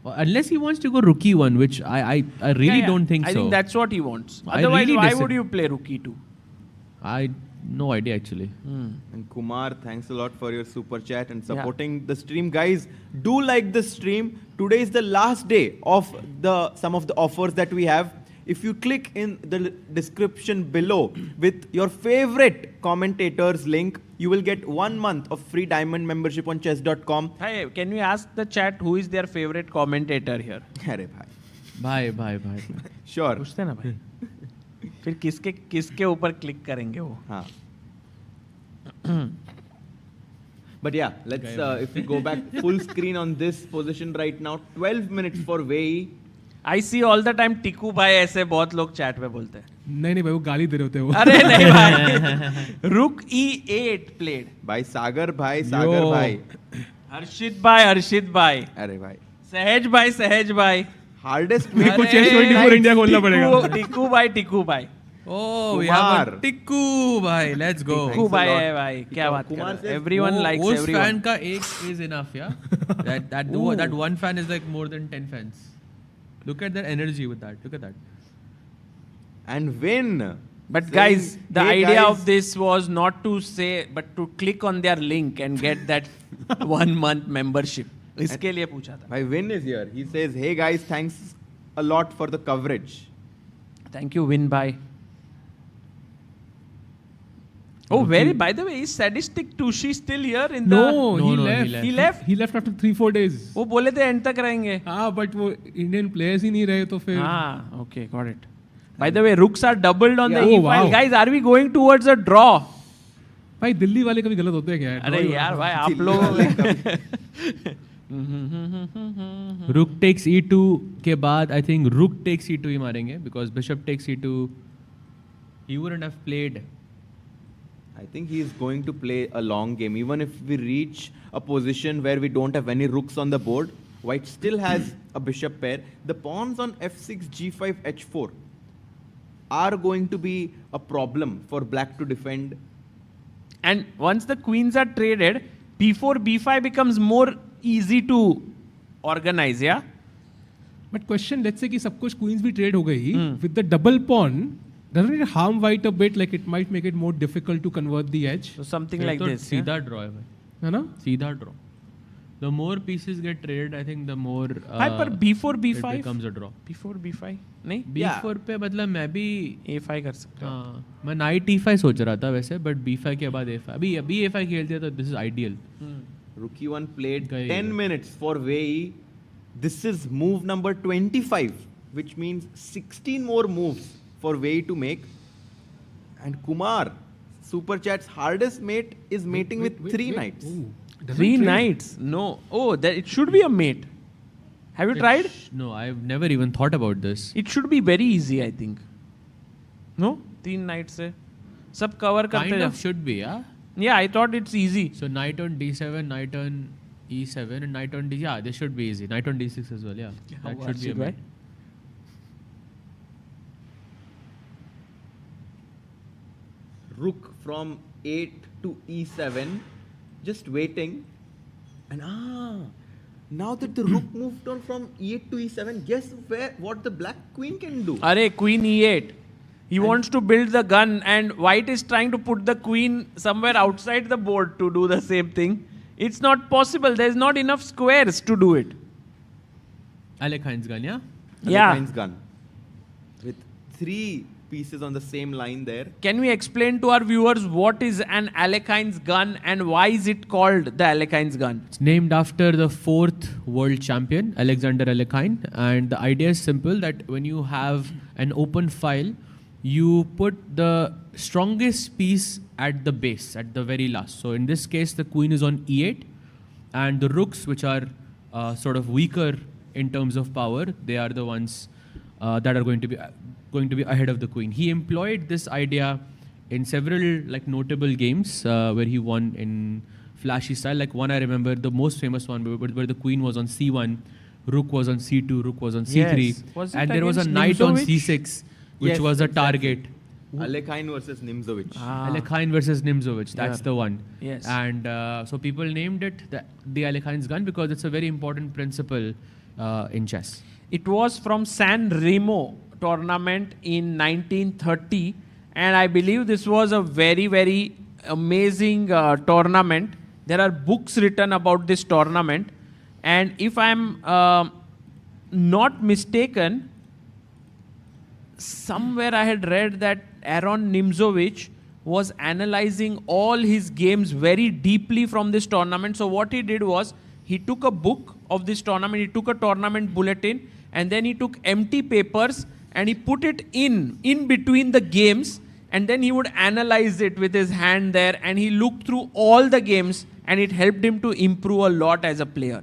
Unless he wants to go rook e1, which I really don't think so. I think that's what he wants. I Otherwise, really why would you play rook e2? No idea actually. And Kumar, thanks a lot for your super chat and supporting the stream. Guys, do like the stream. Today is the last day of some of the offers that we have. If you click in the description below with your favorite commentator's link, you will get 1 month of free diamond membership on chess.com. Hey, can we ask the chat who is their favorite commentator here? अरे भाई. Bye. Sure. पूछते ना भाई. फिर किसके ऊपर click करेंगे वो? हाँ. But yeah, let's if we go back full screen on this position right now, 12 minutes for Wei Yi. I see all the time टिकू भाई ऐसे बहुत लोग चैट में बोलते हैं. नहीं भाई वो गाली दे रहे होते हैं वो. अरे नहीं भाई. रुक E8 played. भाई सागर भाई. हर्षित भाई. अरे भाई. सहज भाई. हार्डेस्ट मेरे को chess'24 इंडिया खोलना पड़ेगा. टिकू भाई. Oh, we have a Tikku bhai. Let's go. Tikku bhai है भाई. क्या बात कर रहे हैं? Everyone likes everyone. fan का एक is enough, yeah. that one fan is like more than 10 fans. Look at their energy with that. Look at that. And win. But guys, the idea of this was not to say, but to click on their link and get that 1 month membership. इसके लिए पूछा था. My Win is here. He says, hey guys, thanks a lot for the coverage. Thank you, Win bhai. Oh, by the way, is Sadistic Tushi still here in No, the... he left. He left? He left after 3-4 days. वो बोले थे end तक रहेंगे. हाँ, but वो Indian players ही नहीं रहे तो फिर. हाँ, okay, got it. By the way, rooks are doubled on the Oh, E file. wow. Guys, are we going towards a draw? भाई दिल्ली वाले कभी गलत होते हैं क्या? अरे यार भाई आप लोग. Rook takes e2 के बाद I think rook takes e2 ही मारेंगे because bishop takes e2. He wouldn't have played. I think he is going to play a long game. Even if we reach a position where we don't have any rooks on the board, white still has a bishop pair. The pawns on f6, g5, h4 are going to be a problem for black to defend. And once the queens are traded, b4, b5 becomes more easy to organize, yeah? But question, let's say कि सब कुछ queens भी trade हो गई, with the double pawn, doesn't it harm white a bit? Like it might make it more difficult to convert the edge. So something like this. सीधा draw है भाई. है ना? सीधा draw. The more pieces get traded, I think the more. पर b4, b5 it becomes a draw. b4, b5 नहीं? b4 पे मतलब मैं भी a5 कर सकता हूँ. हाँ, मैं knight e5 सोच रहा था वैसे, but b5 के बाद a5. अभी a5 खेलते हैं तो this is ideal. Rook e1 played 10 minutes for Wei Yi. This is move number 25, which means 16 more moves for Wei Yi to make. And Kumar, Super Chat's hardest mate is mating with 3 knights. Ooh, 3 knights? No. Oh, it should be a mate. Have you tried? No, I've never even thought about this. It should be very easy, I think. No? 3 knights से सब cover करते Kind of should be, yeah. Yeah, I thought it's easy. So knight on d7, knight on e7, and knight on d. Yeah, this should be easy. Knight on d6 as well. Yeah, that should be a mate. Rook from 8 to e7, just waiting. And now that the rook moved on from e8 to e7, guess what the black queen can do? Arey, queen e8. He wants to build the gun, and white is trying to put the queen somewhere outside the board to do the same thing. It's not possible. There's not enough squares to do it. Alekhine's gun, yeah? Yeah. Alekhine's gun. With 3 pieces on the same line there. Can we explain to our viewers what is an Alekhine's gun and why is it called the Alekhine's gun? It's named after the 4th world champion, Alexander Alekhine. And the idea is simple, that when you have an open file, you put the strongest piece at the base, at the very last. So in this case, the queen is on e8, and the rooks, which are sort of weaker in terms of power, they are the ones that are going to be ahead of the queen. He employed this idea in several notable games where he won in flashy style. Like one I remember, the most famous one where the queen was on c1, rook was on c2, rook was on c3, yes. and there was a knight on c6. Which was a target. Alekhine versus Nimzovich. Alekhine versus Nimzovich. That's the one. Yes. And so people named it the Alekhine's gun because it's a very important principle in chess? It was from San Remo tournament in 1930, and I believe this was a very, very amazing tournament. There are books written about this tournament, and if I'm not mistaken, somewhere I had read that Aaron Nimzowitsch was analyzing all his games very deeply from this tournament. So what he did was, he took a book of this tournament, he took a tournament bulletin, and then he took empty papers and he put it in between the games, and then he would analyze it with his hand there, and he looked through all the games, and it helped him to improve a lot as a player.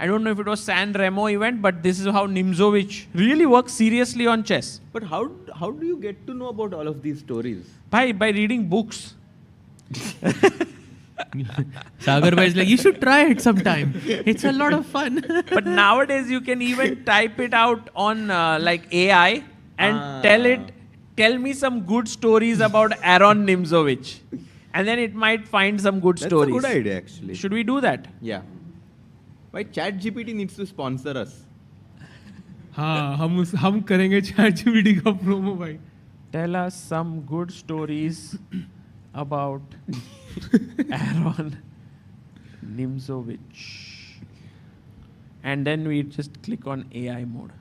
I don't know if it was San Remo event, but this is how Nimzowitsch really works seriously on chess. But how do you get to know about all of these stories? By reading books. Sagar Bhai is like, you should try it sometime. It's a lot of fun. But nowadays you can even type it out on like AI and tell me some good stories about Aaron Nimzowitsch. And then it might find some good stories. That's a good idea, actually. Should we do that? Yeah. Why ChatGPT needs to sponsor us? हाँ हम करेंगे ChatGPT का promo भाई. Tell us some good stories about Aaron Nimzowitsch. And then we just click on AI mode.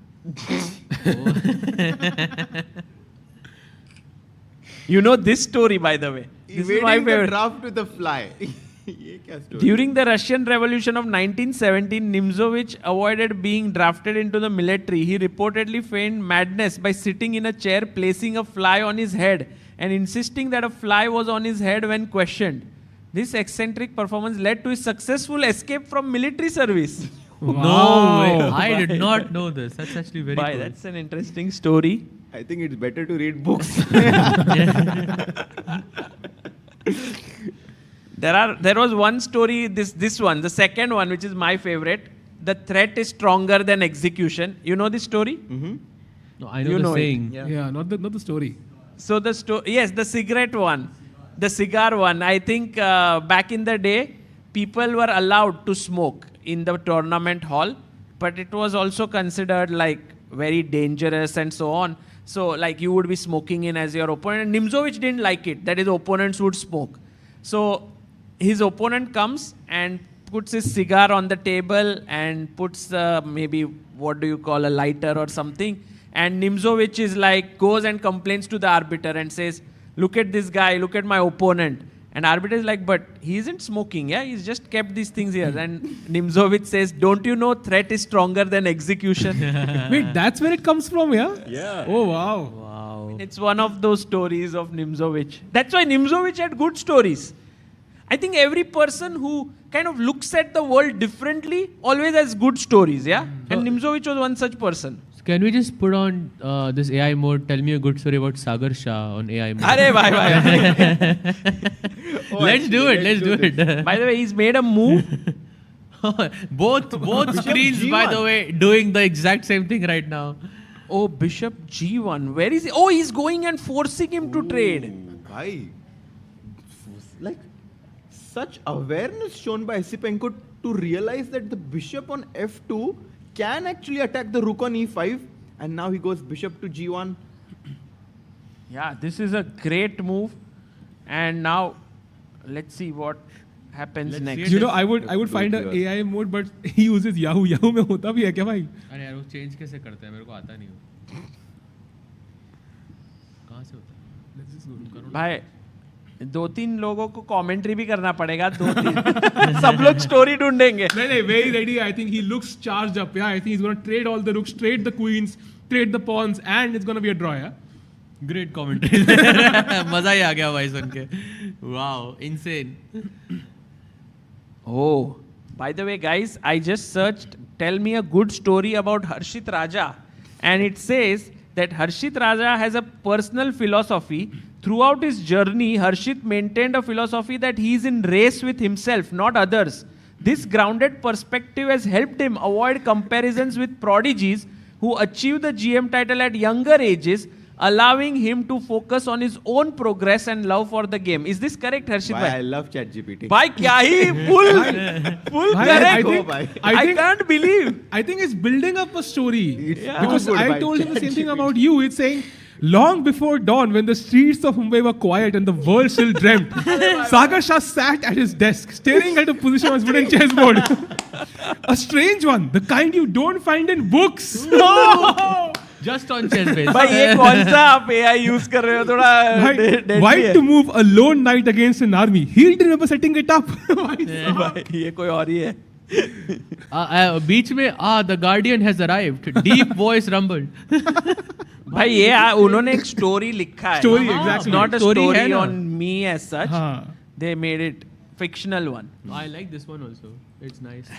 You know this story, by the way. This is my favorite. The draft with a fly. During the Russian Revolution of 1917, Nimzowitsch avoided being drafted into the military. He reportedly feigned madness by sitting in a chair, placing a fly on his head, and insisting that a fly was on his head when questioned. This eccentric performance led to his successful escape from military service. Wow. No way. I did not know this. That's actually very cool. That's an interesting story. I think it's better to read books. There was one story, this one, the second one, which is my favorite. The threat is stronger than execution. You know this story? Mm-hmm. No, I know the saying. Yeah, not the story. So the yes, the cigarette one, the cigar one. I think back in the day, people were allowed to smoke in the tournament hall, but it was also considered like very dangerous and so on. So like you would be smoking in as your opponent. Nimzowitsch didn't like it, that his opponents would smoke. So his opponent comes and puts his cigar on the table and puts maybe, what do you call, a lighter or something. And Nimzowitsch is like, goes and complains to the arbiter and says, look at this guy, look at my opponent. And arbiter is like, but he isn't smoking, yeah? He's just kept these things here. And Nimzowitsch says, don't you know threat is stronger than execution? Wait, that's where it comes from, yeah? Yeah. Oh, wow. Wow. It's one of those stories of Nimzowitsch. That's why Nimzowitsch had good stories. I think every person who kind of looks at the world differently always has good stories, yeah? And Nimzowitsch was one such person. So can we just put on this AI mode? Tell me a good story about Sagar Shah on AI mode. Arey, bye. Let's do it. By the way, he's made a move. both screens, G1. by the way, doing the exact same thing right now. Oh, Bishop G1. Where is he? Oh, he's going and forcing him to trade. Why? Like, such awareness shown by Esipenko to realize that the bishop on f2 can actually attack the rook on e5, and now he goes bishop to g1. Yeah, this is a great move. And now, let's see what happens next. You know, I would find an AI mode, but he uses Yahoo. Yahoo में होता भी है क्या भाई? अरे यार वो change कैसे करते हैं? मेरे को आता नहीं हो. कहाँ से होता है? भाई 2-3 लोगों को कमेंट्री भी करना पड़ेगा. 2-3 सब लोग स्टोरी ढूंढेंगे. नहीं, very ready. I think he looks charged up. Yeah, I think he's going to trade all the rooks, trade the queens, trade the pawns, and it's going to be a draw. Yeah. Great commentary. मजा ही आ गया भाई सुन के. Wow, insane. Oh, by the way, guys, I just searched. Tell me a good story about Harshit Raja, and it says that Harshit Raja has a personal philosophy. Throughout his journey, Harshit maintained a philosophy that he is in race with himself, not others. This grounded perspective has helped him avoid comparisons with prodigies who achieve the GM title at younger ages, allowing him to focus on his own progress and love for the game. Is this correct, Harshit Bhai, bhai? I love ChatGPT. Bhai, kya hi? Full correct. I can't believe. I think it's building up a story. Yeah. Because Too good I by told him the same thing ChatGPT. about you. It's saying, long before dawn, when the streets of Mumbai were quiet and the world still dreamt, Sagar Shah sat at his desk, staring at a position on his wooden chessboard. A strange one, the kind you don't find in books. No! Just on ChessBase. भाई ये कौन सा आप AI use कर रहे हो थोड़ा Why to move a lone knight against an army? He didn't remember setting it up. भाई ये कोई और ही है. बीच में the guardian has arrived. Deep voice rumbled. भाई ये उन्होंने एक स्टोरी लिखा है. Story, exactly. Not a Story story है ना. on me as such. हाँ. They made it fictional one. I like this one also. It's nice.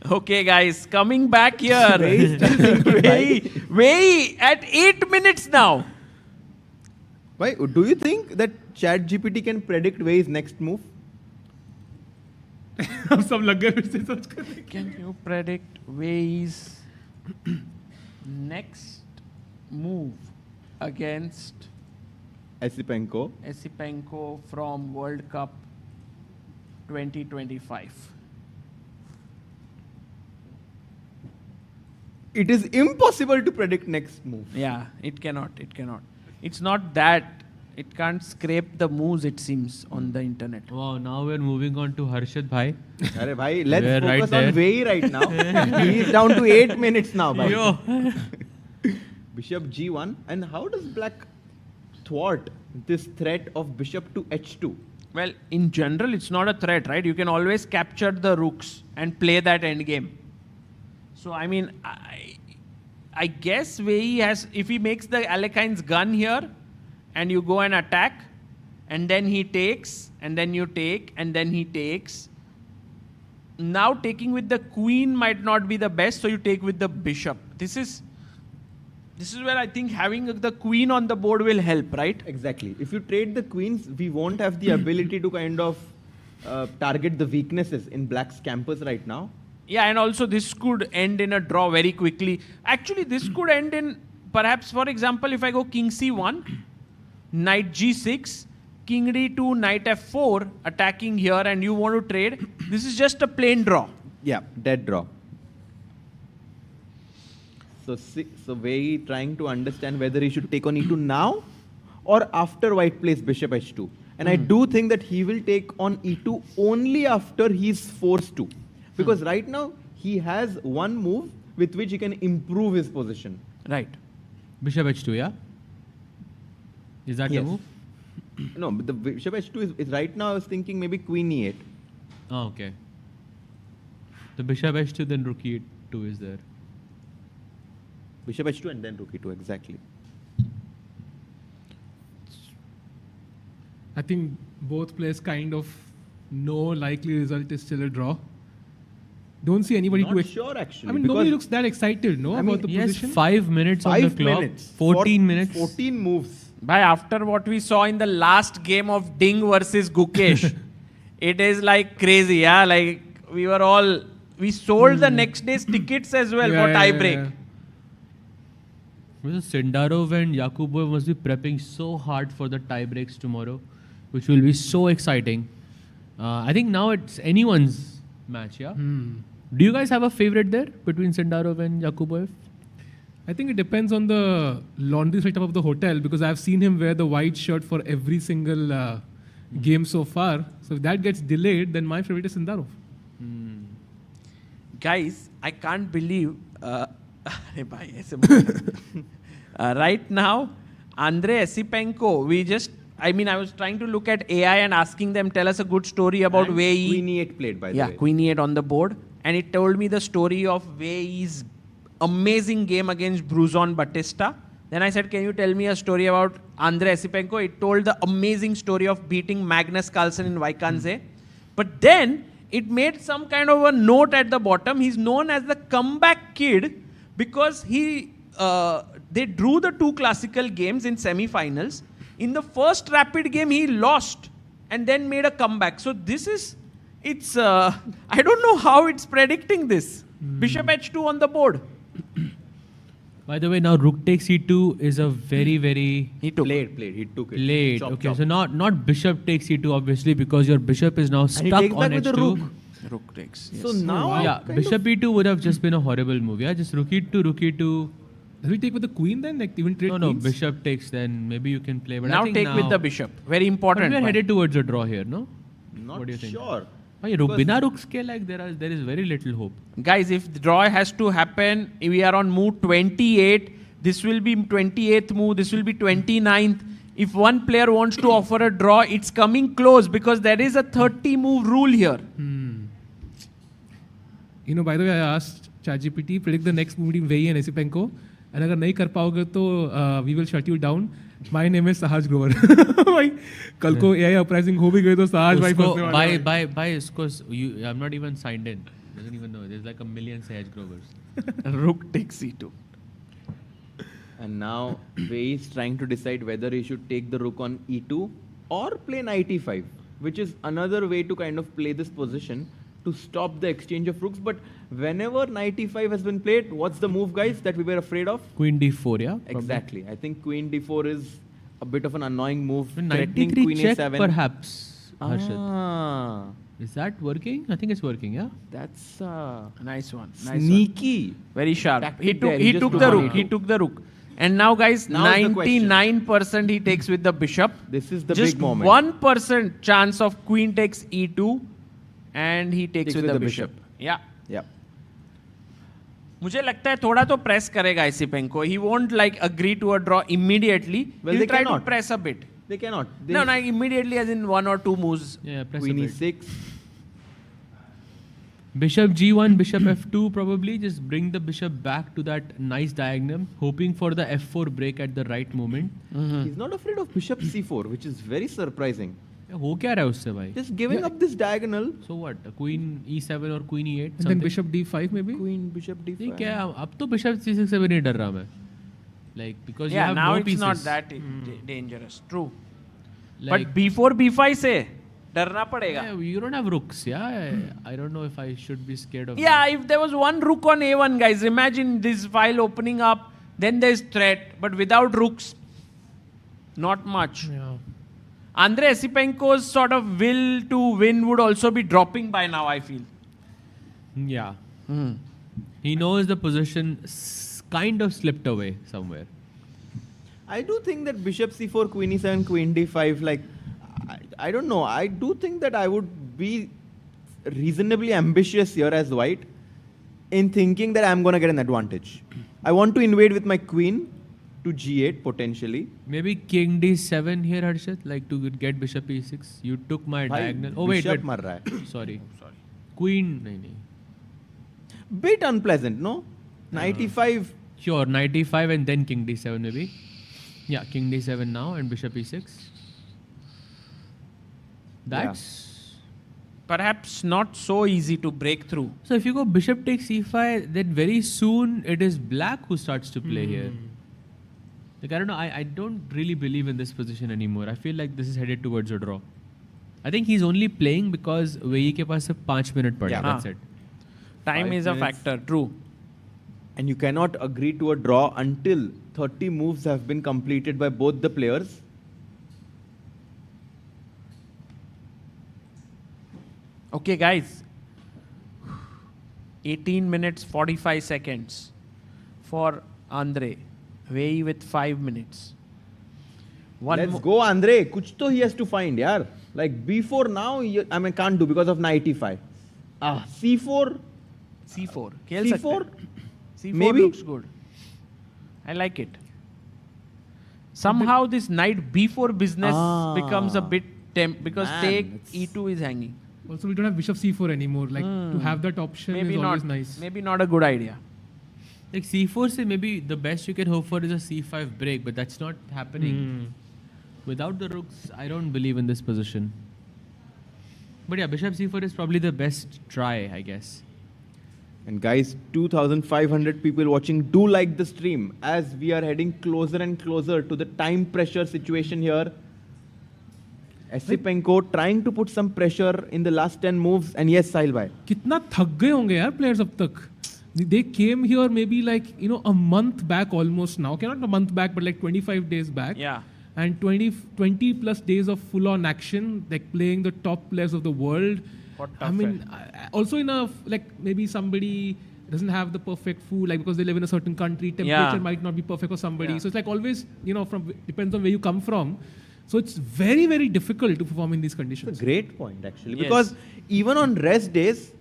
Okay, guys, coming back here. Wei at 8 minutes now. Why? Do you think that ChatGPT can predict Wei's next move? हम सब लग गए फिर से सोच कर. Can you predict Wei's next move against Esipenko from World Cup 2025? It is impossible to predict next move. Yeah, it cannot. It's not that. It can't scrape the moves, it seems, on the internet. Wow, now we're moving on to Harshit bhai. Arey bhai, let's We're focus right on there. Wei right now. He is down to 8 minutes now. Bhai. Yo. Bishop G1. And how does black thwart this threat of bishop to H2? Well, in general, it's not a threat, right? You can always capture the rooks and play that endgame. So, I mean, I guess Wei Yi has, if he makes the Alekhines gun here, and you go and attack, and then he takes, and then you take, and then he takes. Now taking with the queen might not be the best, so you take with the bishop. This is where I think having the queen on the board will help, right? Exactly. If you trade the queens, we won't have the ability to kind of target the weaknesses in black's campus right now. Yeah, and also this could end in a draw very quickly. Actually, this could end in, perhaps, for example, if I go king c1, knight g6, king d2, knight f4, attacking here, and you want to trade, this is just a plain draw. Yeah, dead draw. So Wei Yi trying to understand whether he should take on e2 now or after white plays bishop h2. And I do think that he will take on e2 only after he's forced to. Because right now, he has one move with which he can improve his position. Right. Bishop h2, yeah? Is that the move? No, but the bishop h2 is right now I was thinking maybe queen e8. Oh, okay. The bishop h2, then rook e2 is there. Bishop h2 and then rook e2, exactly. I think both players kind of know likely result is still a draw. Don't see anybody Not sure actually. I mean, nobody looks that excited, no, about the Yes, position. 5 minutes on the 5 clock. minutes. 14 minutes. 14 moves. But after what we saw in the last game of Ding versus Gukesh, it is like crazy, yeah? Like, we sold the next day's tickets as well for tiebreak. Sindarov and Yakubov must be prepping so hard for the tiebreaks tomorrow, which will be so exciting. I think now it's anyone's match, yeah? Do you guys have a favorite there between Sindarov and Yakubov? I think it depends on the laundry setup of the hotel because I've seen him wear the white shirt for every single game so far. So if that gets delayed, then my favorite is Sindarov. Guys, I can't believe right now, Andrei Esipenko, I was trying to look at AI and asking them, tell us a good story about Wei Yi. Queen e8 played by the way. Yeah, Queen e8 on the board. And it told me the story of Wei Yi's amazing game against Bruzon Batista. Then I said, can you tell me a story about Andrei Esipenko? It told the amazing story of beating Magnus Carlsen in Vaikanze. But then it made some kind of a note at the bottom. He's known as the comeback kid because they drew the two classical games in semi-finals. In the first rapid game, he lost and then made a comeback. So I don't know how it's predicting this. Bishop h2 on the board. By the way, now rook takes e2 is a very, very... He took. Played. He took it. Late. Chop, Okay, chop. so not bishop takes e2, obviously, because your bishop is now And stuck he takes on back with the h2. rook. Rook takes. So now, Yeah, bishop e2 would have just been a horrible move. Yeah, just rook e2, rook e2. Does he take with the queen then? Like even trade No, queens? bishop takes, then maybe you can play. But Now I think take with the bishop. Very important. But we are point. headed towards a draw here, no? Not What do you think? sure. Bina rook scale, like there is very little hope. Guys, if the draw has to happen, we are on move 28. This will be 28th move. This will be 29th. If one player wants to offer a draw, it's coming close because there is a 30 move rule here. You know, by the way, I asked ChatGPT predict the next move between Wei Yi and Esipenko. And अगर नहीं कर पाओगे तो we will shut you down. My name is Sahaj Grover. भाई कल को AI uprising हो भी गई तो सहज भाई फंसने वाला है। By इसको I'm not even signed in. Doesn't even know. There's like a million Sahaj Grovers. Rook takes e2. And now Wei is trying to decide whether he should take the rook on e2 or play knight e5, which is another way to kind of play this position to stop the exchange of rooks. But whenever knight e5 has been played, what's the move, guys, that we were afraid of? Queen d4, yeah? Probably. Exactly. I think queen d4 is a bit of an annoying move. Knight Threatening d3 queen check a7. perhaps, Harshit. Ah, Is that working? I think it's working, yeah? that's Nice one. sneaky. Very sharp. He Tactic took, there. he just took took the on rook. e2. He took the rook. And now, guys, Now is the question. 99% he takes with the bishop. This is the Just big moment. 1% chance of queen takes e2 and he takes with the bishop. Yeah. Yeah. मुझे लगता है थोड़ा तो press करेगा Esipenko. He won't like agree to a draw immediately. Well, He'll they try cannot. to press a bit. They cannot. No, immediately as in 1 or 2 moves. Yeah, press Queen a bit. e6. Bishop g1, bishop f2 probably. Just bring the bishop back to that nice diagonal, hoping for the f4 break at the right moment. He's not afraid of bishop c4, which is very surprising. हो क्या रहा है उससे भाई? Just giving up this diagonal. So what? Queen e7 or queen e8? And then bishop d5 maybe? Queen bishop d5. नहीं क्या अब तो bishop c6 से भी नहीं डर रहा मैं. Like because you Yeah, have now more it's pieces. not that dangerous. True. Like, but b4, b5 से डरना पड़ेगा. Yeah, you don't have rooks, yeah. I don't know if I should be scared of Yeah, that. if there was one rook on a1, guys, imagine this file opening up, then there's threat, but without rooks, not much. Yeah. Andre Esipenko's sort of will to win would also be dropping by now, I feel. Yeah. He knows the position kind of slipped away somewhere. I do think that bishop c4, queen e7, queen d5, like, I don't know. I do think that I would be reasonably ambitious here as white in thinking that I'm going to get an advantage. I want to invade with my queen to g8 potentially. Maybe king d7 here, Harshit, like to get bishop e6. You took my Bhai, diagonal. Oh wait, bishop wait. mar raha hai. Sorry. Queen. nahi. Bit unpleasant, no? Knight e5. Sure, knight e5 and then king d7 maybe. Yeah, king d7 now and bishop e6. That's perhaps not so easy to break through. So if you go bishop takes e5, then very soon it is black who starts to play here. Like I don't know, I don't really believe in this position anymore. I feel like this is headed towards a draw. I think he's only playing because Wei Yi ke paas 5 minutes pade. That's it. Time 5 is a minutes. factor, true. And you cannot agree to a draw until 30 moves have been completed by both the players. Okay, guys. 18 minutes, 45 seconds for Andre. Wei Yi with 5 minutes. Let's go, Andre. Kuch to he has to find, yaar. Like b4 now, can't do because of knight e5. C4. C4. खेल C4? सकते हैं. C4 Maybe? looks good. I like it. Somehow this knight b4 business becomes a bit because Man, take e2 is hanging. Also, we don't have bishop c4 anymore. Like to have that option Maybe is not. always nice. Maybe not a good idea. Like c4 say maybe the best you can hope for is a c5 break, but that's not happening. Without the rooks, I don't believe in this position. But yeah, bishop c4 is probably the best try, I guess. And guys, 2,500 people watching. Do like the stream as we are heading closer and closer to the time pressure situation here. Esipenko trying to put some pressure in the last 10 moves. And yes, Sahil bhai. कितना थक गए होंगे यार players अब तक. They came here maybe like, you know, a month back almost now. Okay, not a month back, but like 25 days back. Yeah. And 20 plus days of full on action, like playing the top players of the world. I mean, also in a, like maybe somebody doesn't have the perfect food, like because they live in a certain country, temperature might not be perfect for somebody. So it's like always, you know, depends on where you come from. So it's very, very difficult to perform in these conditions. It's a great point actually, because even on rest days,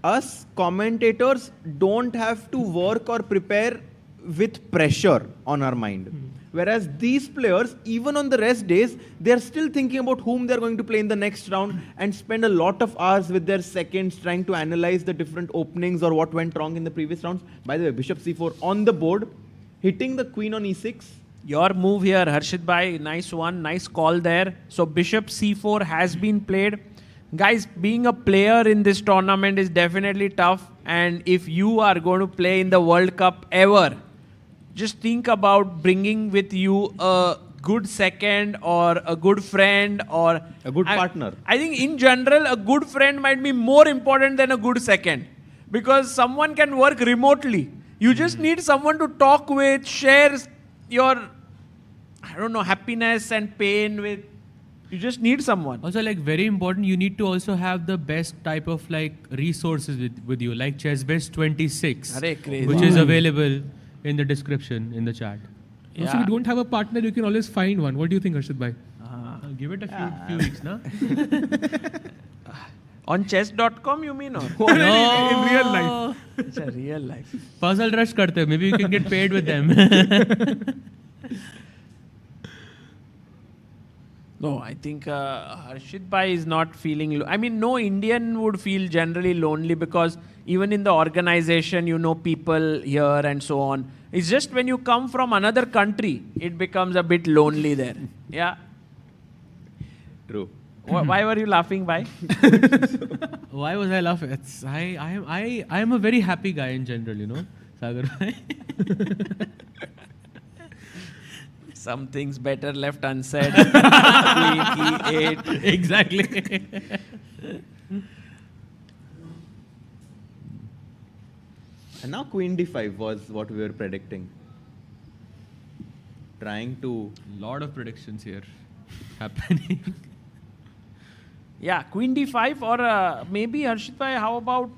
us commentators don't have to work or prepare with pressure on our mind. Whereas these players, even on the rest days, they're still thinking about whom they're going to play in the next round and spend a lot of hours with their seconds trying to analyze the different openings or what went wrong in the previous rounds. By the way, bishop c4 on the board, hitting the queen on e6. Your move here, Harshit bhai, nice one, nice call there. So bishop c4 has been played. Guys, being a player in this tournament is definitely tough. And if you are going to play in the World Cup ever, just think about bringing with you a good second or a good friend or a good partner. I think in general, a good friend might be more important than a good second, because someone can work remotely. You just need someone to talk with, share your, I don't know, happiness and pain with. You just need someone. Also, like, very important, you need to also have the best type of like resources with you, like ChessBase'26, which is available in the description in the chat. Also, if you don't have a partner, you can always find one. What do you think, Harshit bhai? Give it a few weeks, na? On chess.com, you mean? Or? No. In real life. It's a real life. Puzzle rush karte. Maybe you can get paid with them. No, I think Harshit bhai is not feeling... I mean, no Indian would feel generally lonely, because even in the organization, you know people here and so on. It's just when you come from another country, it becomes a bit lonely there. Yeah. True. Why were you laughing, bhai? Why was I laughing? I am a very happy guy in general, you know, Sagar bhai. Some things better left unsaid. Queen E8. Exactly. And now queen d5 was what we were predicting. Trying to... Lot of predictions here happening. Yeah, queen d5 or maybe Harshit bhai, how about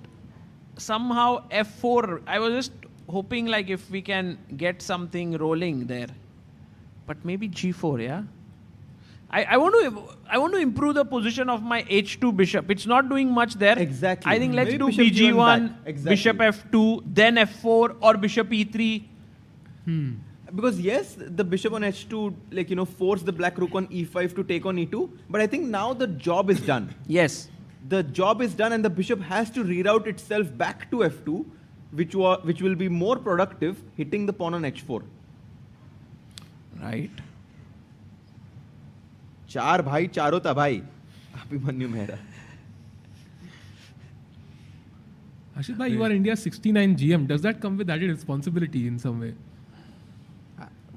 somehow f4? I was just hoping like if we can get something rolling there. But maybe g4, yeah? I want to improve the position of my h2 bishop. It's not doing much there. Exactly. I think let's Maybe do bishop bg1, exactly. bishop f2, then f4 or bishop e3. Because yes, the bishop on h2, like, you know, force the black rook on e5 to take on e2. But I think now the job is done. Yes. The job is done and the bishop has to reroute itself back to f2, which will be more productive, hitting the pawn on h4. Right. चार भाई चारों तबाही Abhimanyu Mehra. Harshit bhai, you are India's 69 GM. Does that come with added responsibility in some way?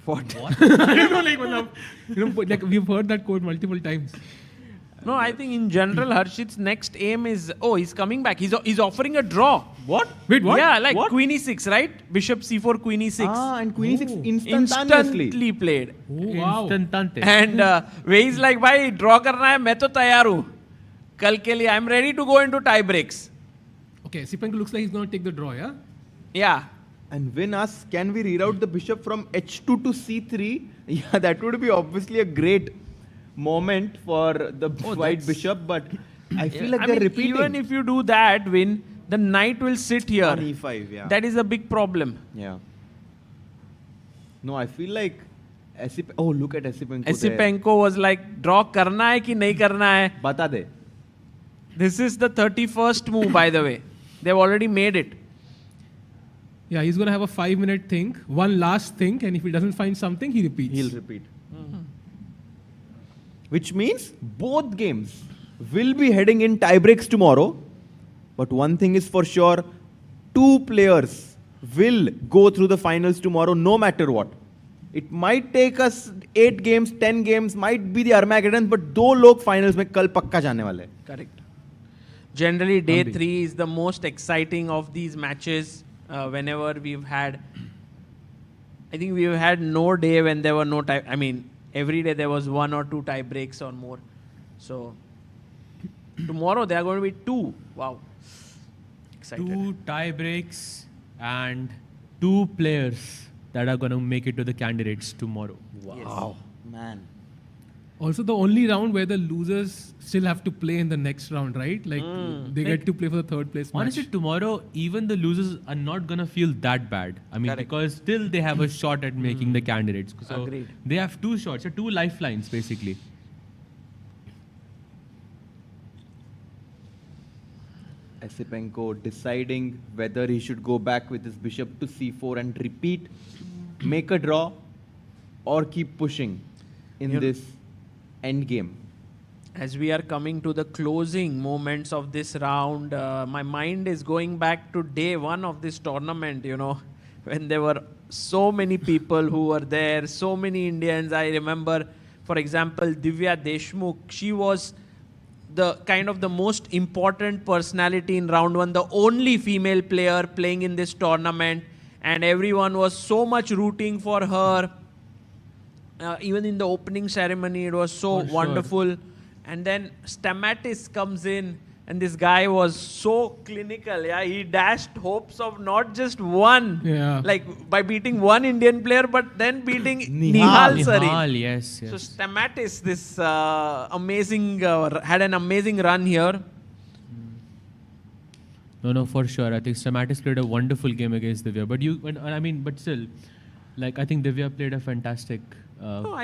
What? I don't know, like we've heard that quote multiple times. No, I think in general, Harshit's next aim is... Oh, he's coming back. He's offering a draw. What? Wait, what? Yeah, like what? queen e6, right? Bishop c4, queen e6. Ah, and queen e6 instantaneously. Instantly played. Oh, wow. Instantante. And Wei is like, bhai, draw karna hai, main to taiyar hu. Kal ke liye, I'm ready to go into tiebreaks. Okay, Esipenko looks like he's going to take the draw, yeah? Yeah. And win us, can we reroute the bishop from h2 to c3? Yeah, that would be obviously a great moment for the white bishop, but I feel like they're repeating. Even if you do that win, the knight will sit here. On e5, yeah. That is a big problem. Yeah. No, I feel like oh, look at Esipenko. Esipenko was like, draw karna hai ki nahi karna hai? Bata de. This is the 31st move, by the way. They've already made it. Yeah, he's going to have a 5-minute think, one last think, and if he doesn't find something, he repeats. He'll repeat. Which means both games will be heading in tiebreaks tomorrow. But one thing is for sure, 2 players will go through the finals tomorrow no matter what. It might take us 8 games, 10 games, might be the Armageddon, but 2 log finals mein kal pakka jaane wale. Correct. Generally, day 3 is the most exciting of these matches. whenever we've had, I think we've had no day when there were no tie. I mean, every day there was 1 or 2 tie breaks or more. So tomorrow there are going to be 2. Wow. Excited. 2 tie breaks and 2 players that are going to make it to the candidates tomorrow. Wow. Man. Also, the only round where the losers still have to play in the next round, right? Like, they get to play for the 3rd place match. Honestly, tomorrow, even the losers are not going to feel that bad. I mean, because still they have a shot at making the candidates. So Agreed. they have 2 shots, so 2 lifelines, basically. Esipenko deciding whether he should go back with his bishop to c4 and repeat, make a draw, or keep pushing in this endgame. As we are coming to the closing moments of this round, my mind is going back to day 1 of this tournament, you know, when there were so many people who were there, so many Indians. I remember, for example, Divya Deshmukh. She was the kind of the most important personality in round 1, the only female player playing in this tournament, and everyone was so much rooting for her. Even in the opening ceremony, it was so wonderful. And then Stamatis comes in, and this guy was so clinical. Yeah, he dashed hopes of not just one, like by beating one Indian player, but then beating Nihal Sarin. Nihal, yes. So Stamatis, this amazing, had an amazing run here. No, for sure. I think Stamatis played a wonderful game against Divya. But still, like, I think Divya played a fantastic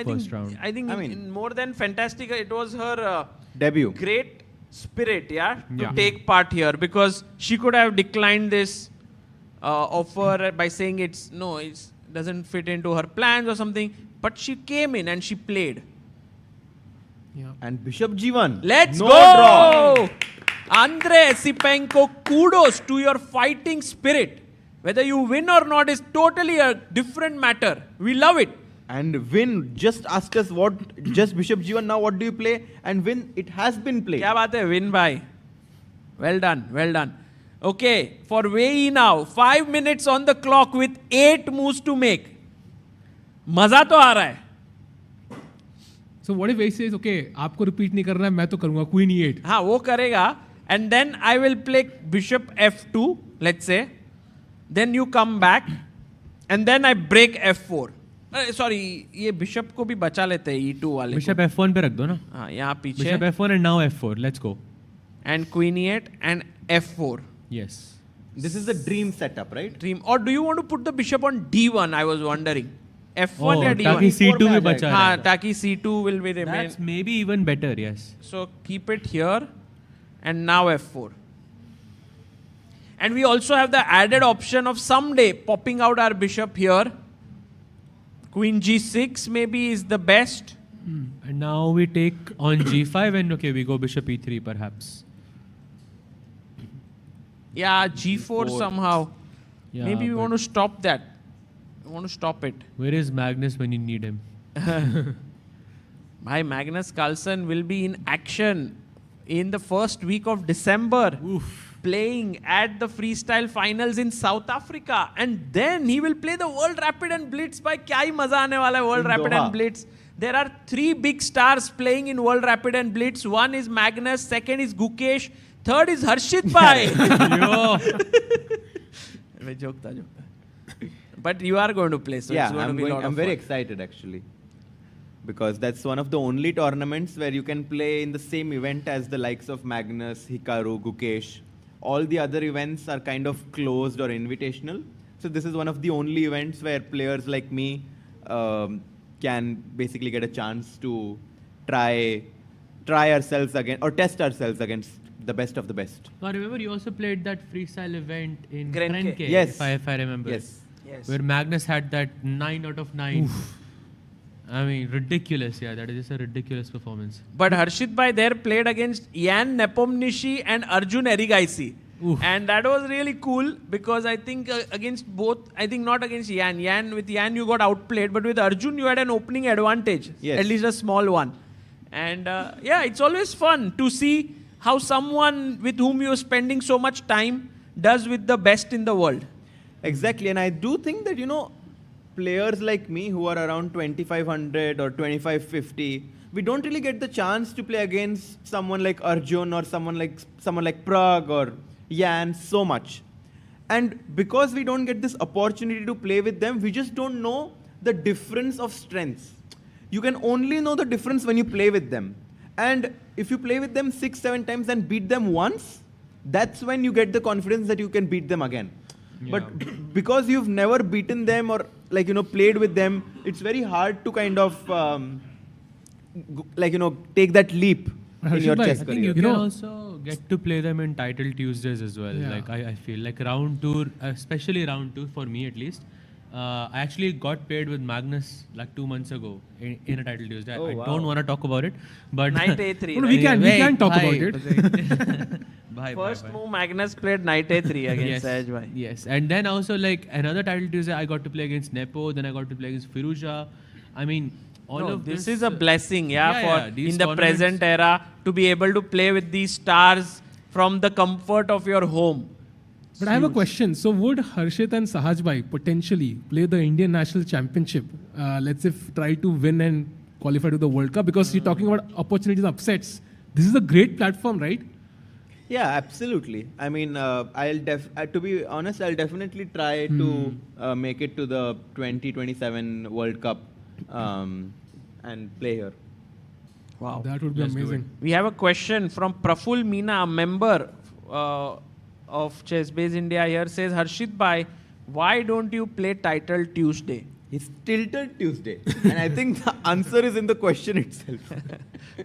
first round. I think more than fantastic, it was her debut. Great spirit, to take part here, because she could have declined this offer by saying it doesn't fit into her plans or something. But she came in and she played. Yeah. And Bishop G1. Let's no go! Draw. Andre Esipenko, kudos to your fighting spirit. Whether you win or not is totally a different matter. We love it. And win, just ask us just Bishop G1, now what do you play? And win, it has been played. Kya baat hai, win by. Well done, well done. Okay, for Wei Yi now, 5 minutes on the clock with 8 moves to make. Maza to aa raha hai. So what if Wei says, okay, aapko repeat nahi karna hai, main to karunga, Queen E8. हाँ, वो करेगा. And then I will play Bishop F2, let's say. Then you come back. And then I break F4. Sorry, ये Bishop को भी बचा लेते हैं E2 वाले Bishop F1 पे रख दो ना. हाँ, यहाँ पीछे. Bishop F1 and now F4. Let's go. And Queen E8 and F4. Yes. This is the dream setup, right? Dream. Or do you want to put the Bishop on D1? I was wondering. F1 or D1? ताकि C2 भी बचा हाँ, ताकि C2 will be remain. That's maybe even better, yes. So keep it here. And now F4. And we also have the added option of someday popping out our Bishop here. Queen G6 maybe is the best. And now we take on G5 and okay, we go Bishop E3 perhaps. Yeah, G4 somehow. Yeah, maybe we want to stop that. We want to stop it. Where is Magnus when you need him? My Magnus Carlsen will be in action in the first week of December. Playing at the freestyle finals in South Africa, and then he will play the World Rapid and Blitz. By kya hi maza aane wala hai World Rapid and Blitz. There are 3 big stars playing in World Rapid and Blitz. One is Magnus, second is Gukesh, third is Harshit Bhai. But you are going to play, so it's going to be a lot of fun. I'm very excited actually, because that's one of the only tournaments where you can play in the same event as the likes of Magnus, Hikaru, Gukesh. All the other events are kind of closed or invitational. So this is one of the only events where players like me can basically get a chance to try ourselves again or test ourselves against the best of the best. I remember you also played that freestyle event in Grenke. Grenke, Yes. if I remember. Yes. Where Magnus had that 9 out of 9. Oof. I mean, ridiculous. Yeah, that is just a ridiculous performance. But Harshit Bhai there played against Jan Nepomniachtchi and Arjun Erigaisi. And that was really cool, because I think against both, I think not against Jan. With Jan you got outplayed, but with Arjun you had an opening advantage. Yes. At least a small one. And yeah, it's always fun to see how someone with whom you're spending so much time does with the best in the world. Exactly, and I do think that, players like me who are around 2500 or 2550, we don't really get the chance to play against someone like Arjun or someone like Prag or Jan so much. And because we don't get this opportunity to play with them, we just don't know the difference of strengths. You can only know the difference when you play with them. And if you play with them 6-7 times and beat them once, that's when you get the confidence that you can beat them again. Yeah. But because you've never beaten them or played with them, it's very hard to kind of take that leap in your chess career. You can also get to play them in Title Tuesdays as well. Yeah. Like I feel like round 2, especially round 2 for me at least. I actually got paired with Magnus like 2 months ago in a Title Tuesday. I don't want to talk about it, but Knight A3. No, we can talk about it. First move, Magnus played Knight A3 against Sahaj Bhai. Yes, and then also like another Title Tuesday, I got to play against Nepo. Then I got to play against Firuza. I mean, this is a blessing, for these in the present era to be able to play with these stars from the comfort of your home. But I have a question. So would Harshit and Sahaj Bhai potentially play the Indian National Championship? Let's say try to win and qualify to the World Cup, because you're talking about opportunities, upsets. This is a great platform, right? Yeah, absolutely. I mean, to be honest, I'll definitely try to make it to the 2027 World Cup and play here. Wow. That would be amazing. We have a question from Praful Meena, a member of ChessBase India here, says, Harshit Bhai, why don't you play Title Tuesday? It's Tilted Tuesday. And I think the answer is in the question itself.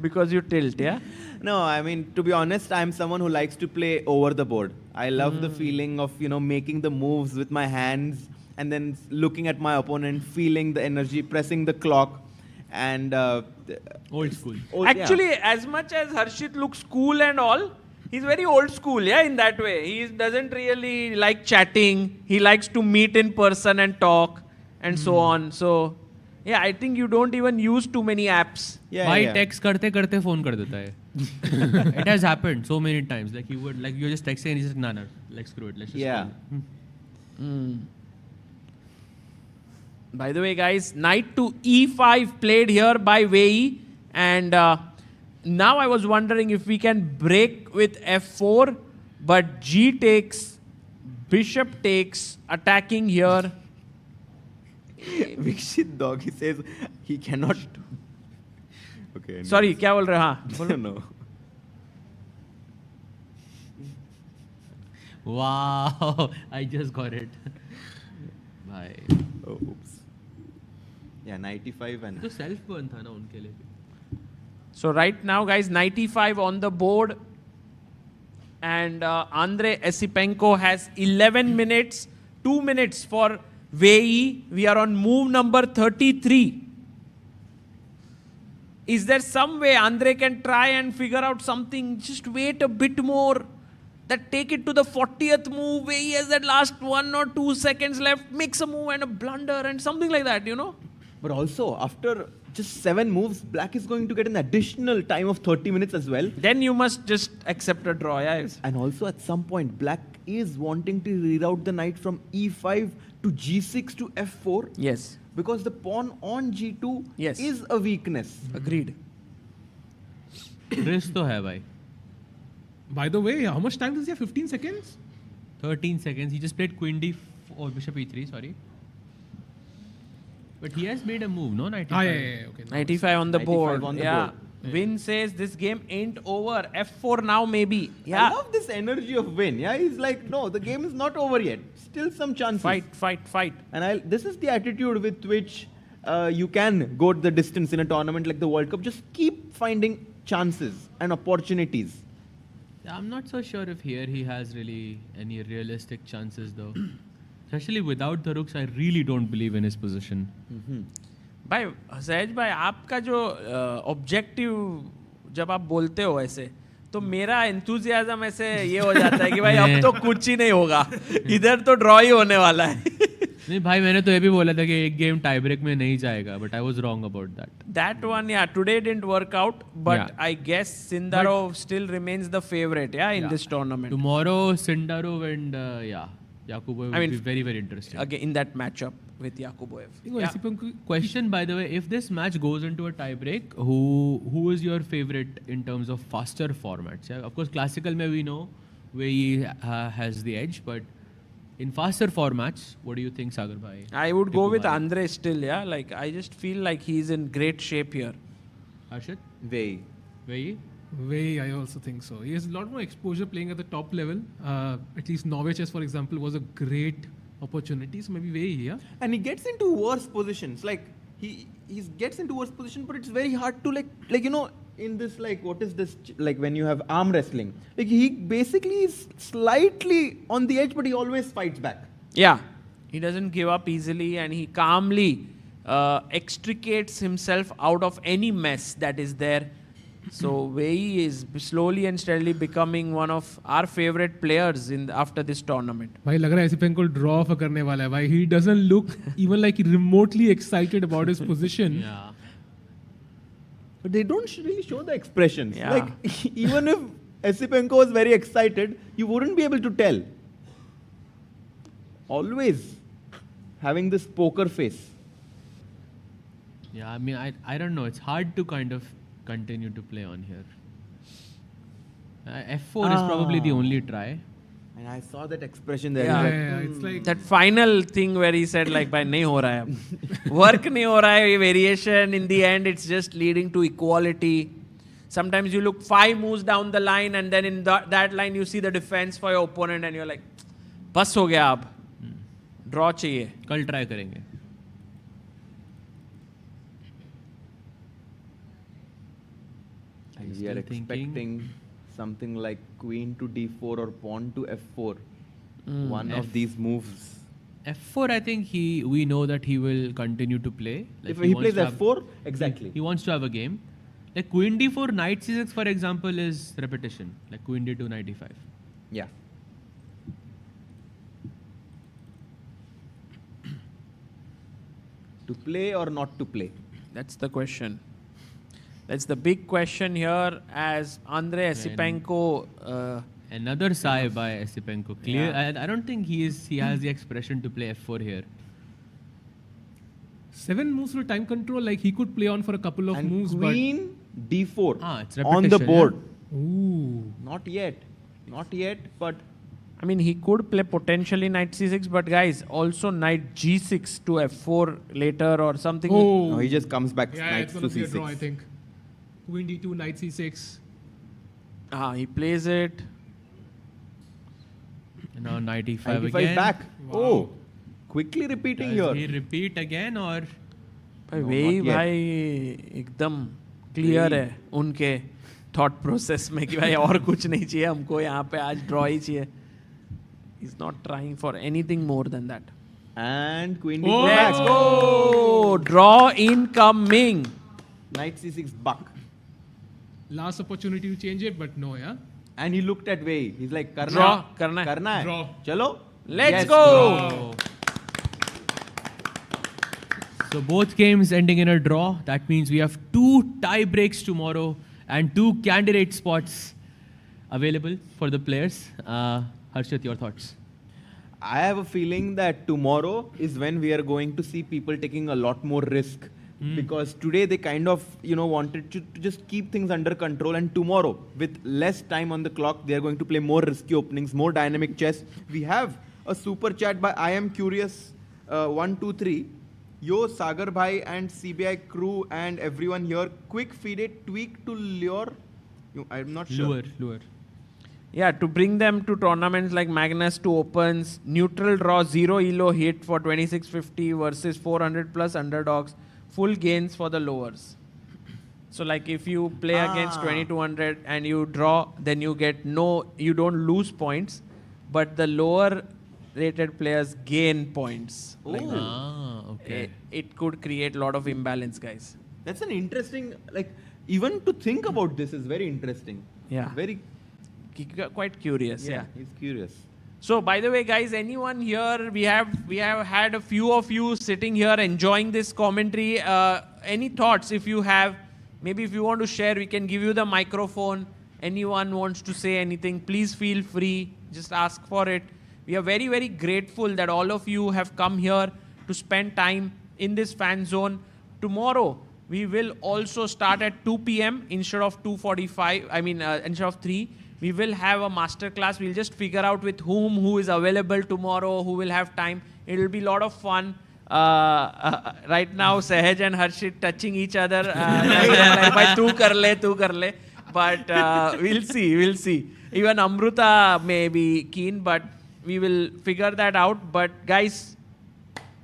Because you tilt, yeah? No, I mean, to be honest, I'm someone who likes to play over the board. I love the feeling of, making the moves with my hands and then looking at my opponent, feeling the energy, pressing the clock. And old school. Actually, as much as Harshit looks cool and all, he's very old school, in that way. He doesn't really like chatting. He likes to meet in person and talk and so on. So, I think you don't even use too many apps. Why text karte phone kar deta hai. It has happened so many times. Like you're just texting and he's just, nah, like screw it. Let's just call. By the way, guys, Knight to E5 played here by Wei Yi, and now I was wondering if we can break with F4, but G takes, Bishop takes, attacking here. Vikshit Doggy says he cannot. Okay. Sorry, क्या बोल रहे हैं? हाँ. No. Wow, I just got it. Bye. Oh, oops. Yeah, 95 and. तो self burn था ना उनके लिए. So right now, guys, 95 on the board. And Andrei Esipenko has 11 minutes, 2 minutes for Wei Yi. We are on move number 33. Is there some way Andrei can try and figure out something? Just wait a bit more. That take it to the 40th move. Wei Yi has that last 1 or 2 seconds left. Makes a move and a blunder and something like that, But also, after just 7 moves, Black is going to get an additional time of 30 minutes as well. Then you must just accept a draw, And also, at some point, Black is wanting to reroute the knight from E5 to G6 to F4. Yes. Because the pawn on G2 is a weakness. Agreed. Risk to hai, bhai. By the way, how much time does he have? 15 seconds? 13 seconds. He just played Queen D or Bishop E3, sorry. But he has made a move, no? 95. Okay. 95 on the board. On the board. Yeah. Win says this game ain't over. F4 now maybe. I love this energy of Win. He's like, no, the game is not over yet. Still some chances. Fight. And this is the attitude with which you can go the distance in a tournament like the World Cup. Just keep finding chances and opportunities. I'm not so sure if here he has really any realistic chances though. Especially without the rooks, I really don't believe in his position. भाई सहज भाई आपका जो objective जब आप बोलते हो ऐसे तो मेरा एंथुजियाज्म ऐसे ये हो जाता है कि भाई अब तो कुछ ही नहीं होगा इधर तो ड्रॉ ही होने वाला है नहीं भाई मैंने तो ये भी बोला था कि एक गेम टाई ब्रेक में नहीं जाएगा but I was wrong about that one या today didn't work out but I guess Sindarov still remains the favourite in this tournament tomorrow Sindarov and Yakuboev I would mean, be very, very interesting. Again, in that matchup with Yakuboev. Question, by the way, if this match goes into a tiebreak, who is your favorite in terms of faster formats? Yeah? Of course, classical mein we know Wei Yi has the edge, but in faster formats, what do you think, Sagar bhai? I would go with Andre still, yeah. Like, I just feel like he's in great shape here. Harshit? Wei. Wei? Wei, I also think so. He has a lot more exposure playing at the top level. At least Norway chess, for example, was a great opportunity. So maybe Wei, yeah. And he gets into worse positions. Like he gets into worse position, but it's very hard to like in this what is this like when you have arm wrestling? Like he basically is slightly on the edge, but he always fights back. Yeah, he doesn't give up easily, and he calmly extricates himself out of any mess that is there. So Wei Yi is slowly and steadily becoming one of our favorite players after this tournament. भाई लग रहा है Esipenko draw off करने वाला है भाई. He doesn't look even like remotely excited about his position. Yeah. But they don't really show the expressions. Yeah. Like even if Esipenko was very excited, you wouldn't be able to tell. Always having this poker face. Yeah, I mean, I don't know. It's hard to kind of continue to play on here. F4 is probably the only try. And I saw that expression there. Yeah, it's like that final thing where he said like, "Bhai, nahi ho raha hai." Work nahi ho raha hai, variation. In the end, it's just leading to equality. Sometimes you look 5 moves down the line, and then in that line you see the defense for your opponent, and you're like, "Bas ho gaya ab. Draw chahiye." Kal try karenge. And we are expecting something like queen to d4 or pawn to f4. One of these moves. F4, I think we know that he will continue to play. Like If he plays f4, exactly. He wants to have a game. Like queen d4, knight c6, for example, is repetition. Like queen d2, knight d5. Yeah. To play or not to play? That's the question. That's the big question here as Andre Esipenko. Another sigh by Esipenko. Clear. Yeah. I don't think he has the expression to play f4 here. 7 moves for time control. Like he could play on for a couple of moves. Queen d4 it's on the board. Yeah. Ooh. Not yet. Not yet, but I mean, he could play potentially knight c6, but guys, also knight g6 to f4 later or something. Oh. No, he just comes back Yeah, knight it's to going to be a c6. draw, I think. Queen d2, knight c6. He plays it. And now knight e5 Knight e5 again. back. Wow. Oh, quickly repeating Does here. he repeat again or? Wei not yet. भाई एकदम clear है उनके thought process में कि भाई और कुछ नहीं चाहिए हमको यहाँ पे आज ड्रॉ ही चाहिए. He's not trying for anything more than that. And queen Oh, d4 let's back. go! Draw incoming. Knight c6 buck. Last opportunity to change it, but no, yeah. And he looked at Wei. He's like, Karna. Draw, करना है. Karna hai. Draw. Chalo. Let's Yes, go! draw. So both games ending in a draw. That means we have 2 tie breaks tomorrow and 2 candidate spots available for the players. Harshit, your thoughts? I have a feeling that tomorrow is when we are going to see people taking a lot more risk. Because today they kind of, wanted to just keep things under control. And tomorrow, with less time on the clock, they are going to play more risky openings, more dynamic chess. We have a super chat by I Am Curious 123. Yo, Sagar Bhai and CBI crew and everyone here. Quick FIDE tweak to lure. I'm not sure. Lure. Yeah, to bring them to tournaments like Magnus 2 Opens, neutral draw, 0 elo hit for 2650 versus 400 plus underdogs, full gains for the lowers. So like if you play against 2200 and you draw, then you get you don't lose points, but the lower rated players gain points. Like that. Okay. It could create a lot of imbalance, guys. That's an interesting, even to think about this is very interesting. Yeah. Very Quite curious, yeah. He's curious. So, by the way, guys, anyone here, we have had a few of you sitting here enjoying this commentary. Any thoughts if you have? Maybe if you want to share, we can give you the microphone. Anyone wants to say anything, please feel free. Just ask for it. We are very, very grateful that all of you have come here to spend time in this fan zone. Tomorrow, we will also start at 2 p.m. instead of 2:45. Instead of 3. We will have a masterclass. We'll just figure out with who is available tomorrow, who will have time. It will be a lot of fun. Right now, Sahaj and Harshit touching each other. Like, tu kar le. But we'll see. Even Amruta may be keen, but we will figure that out. But guys,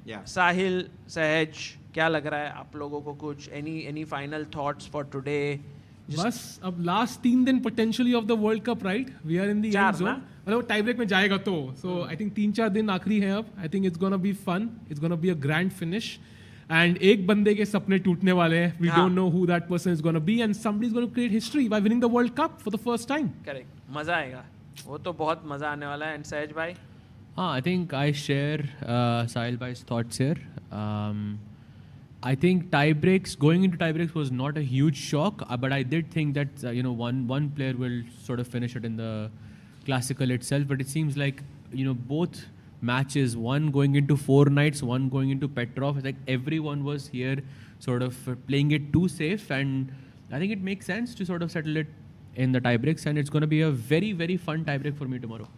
Sahil, Sahaj, क्या लग रहा है आप लोगों को कुछ any final thoughts for today? बस अब last 3 दिन potentially of the World Cup, right? We are in the end zone. मतलब tie break में जाएगा तो. So I think 3-4 दिन आखिरी है अब. I think it's gonna be fun. It's gonna be a grand finish. And एक बंदे के सपने टूटने वाले हैं. We don't know who that person is gonna be, and somebody's gonna create history by winning the World Cup for the first time. Correct. मजा आएगा. वो तो बहुत मजा आने वाला है. And Sahaj bhai? I think I share Sahil bhai's thoughts here. I think going into tiebreaks was not a huge shock, but I did think that one player will sort of finish it in the classical itself. But it seems like both matches, one going into 4 nights, one going into Petrov, it's like everyone was here sort of playing it too safe, and I think it makes sense to sort of settle it in the tiebreaks, and it's going to be a very, very fun tiebreak for me tomorrow.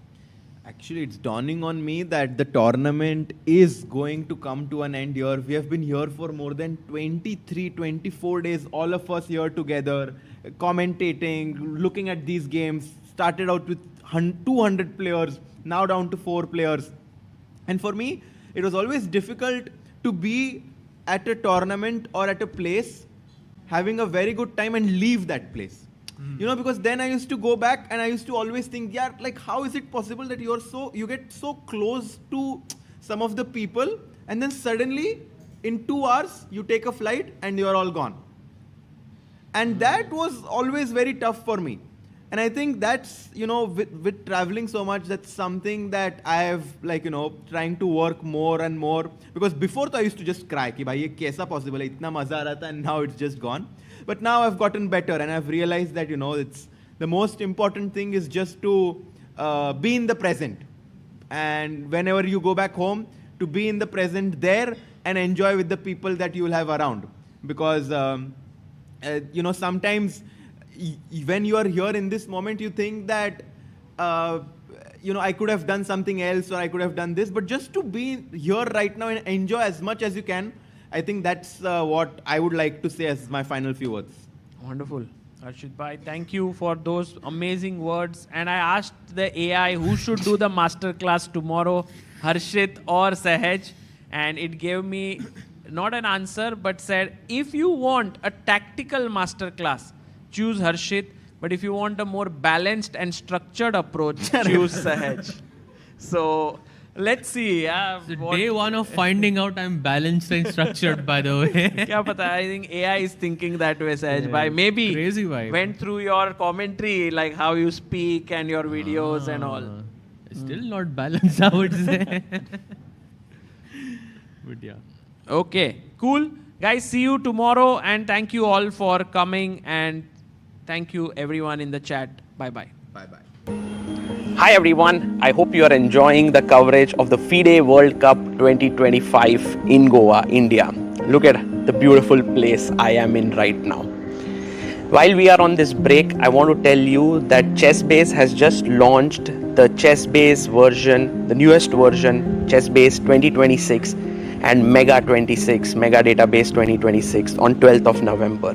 Actually, it's dawning on me that the tournament is going to come to an end here. We have been here for more than 23, 24 days, all of us here together, commentating, looking at these games. Started out with 200 players, now down to 4 players. And for me, it was always difficult to be at a tournament or at a place, having a very good time and leave that place. Because then I used to go back and I used to always think, how is it possible that you get so close to some of the people and then suddenly in 2 hours you take a flight and you're all gone. And that was always very tough for me. And I think that's, with traveling so much, that's something that I have, trying to work more and more. Because before I used to just cry, ki bhai, ye kaisa possible hai, itna maza aa raha tha, and now it's just gone. But now I've gotten better and I've realized that, it's the most important thing is just to be in the present. And whenever you go back home, to be in the present there and enjoy with the people that you will have around. Because, sometimes when you are here in this moment, you think that, I could have done something else or I could have done this. But just to be here right now and enjoy as much as you can, I think that's what I would like to say as my final few words. Wonderful. Harshit bhai, thank you for those amazing words. And I asked the AI who should do the masterclass tomorrow, Harshit or Sahaj. And it gave me not an answer, but said, if you want a tactical masterclass, choose Harshit. But if you want a more balanced and structured approach, choose Sahaj. So let's see. Day 1 of finding out I'm balanced and structured, by the way. Kya pata, I think AI is thinking that way, Sahaj bhai. Maybe crazy vibe. Went through your commentary, like how you speak and your videos and all. Still not balanced, I would say. But yeah. Okay, cool. Guys, see you tomorrow, and thank you all for coming, and thank you everyone in the chat. Bye-bye. Bye-bye. Hi everyone, I hope you are enjoying the coverage of the FIDE World Cup 2025 in Goa, India. Look at the beautiful place I am in right now. While we are on this break, I want to tell you that ChessBase has just launched the ChessBase version, the newest version, ChessBase 2026 and Mega 26, Mega Database 2026 on 12th of November.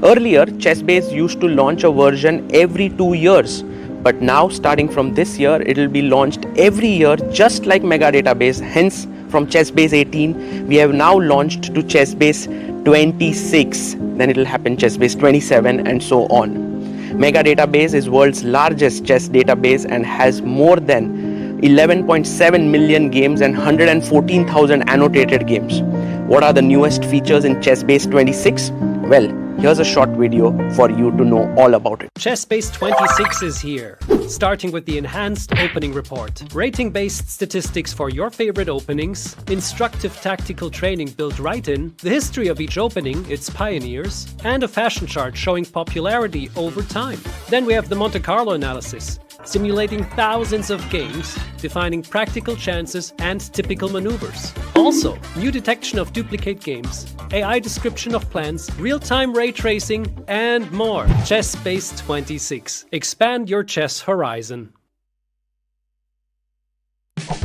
Earlier, ChessBase used to launch a version every 2 years. But now, starting from this year, it will be launched every year, just like Mega Database. Hence, from ChessBase 18, we have now launched to ChessBase 26. Then it will happen ChessBase 27 and so on. Mega Database is world's largest chess database and has more than 11.7 million games and 114,000 annotated games. What are the newest features in ChessBase 26? Well, here's a short video for you to know all about it. ChessBase 26 is here, starting with the enhanced opening report, rating-based statistics for your favorite openings, instructive tactical training built right in, the history of each opening, its pioneers, and a fashion chart showing popularity over time. Then we have the Monte Carlo analysis, simulating thousands of games, defining practical chances and typical maneuvers. Also, new detection of duplicate games, AI description of plans, real-time ray tracing, and more. ChessBase'26. Expand your chess horizon.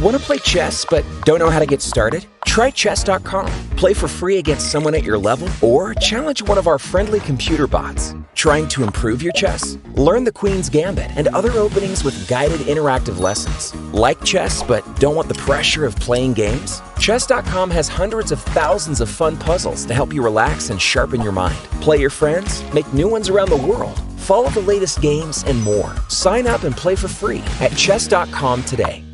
Want to play chess but don't know how to get started? Try chess.com. Play for free against someone at your level or challenge one of our friendly computer bots. Trying to improve your chess? Learn the Queen's Gambit and other openings with guided interactive lessons. Like chess but don't want the pressure of playing games? Chess.com has hundreds of thousands of fun puzzles to help you relax and sharpen your mind. Play your friends, make new ones around the world, follow the latest games, and more. Sign up and play for free at chess.com today.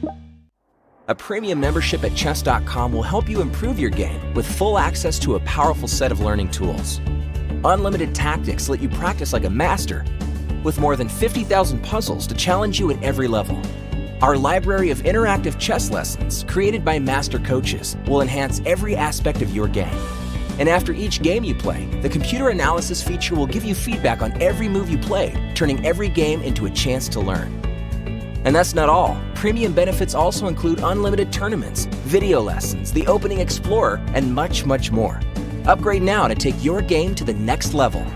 A premium membership at chess.com will help you improve your game with full access to a powerful set of learning tools. Unlimited tactics let you practice like a master with more than 50,000 puzzles to challenge you at every level. Our library of interactive chess lessons created by master coaches will enhance every aspect of your game. And after each game you play, the computer analysis feature will give you feedback on every move you play, turning every game into a chance to learn. And that's not all. Premium benefits also include unlimited tournaments, video lessons, the Opening Explorer, and much, much more. Upgrade now to take your game to the next level.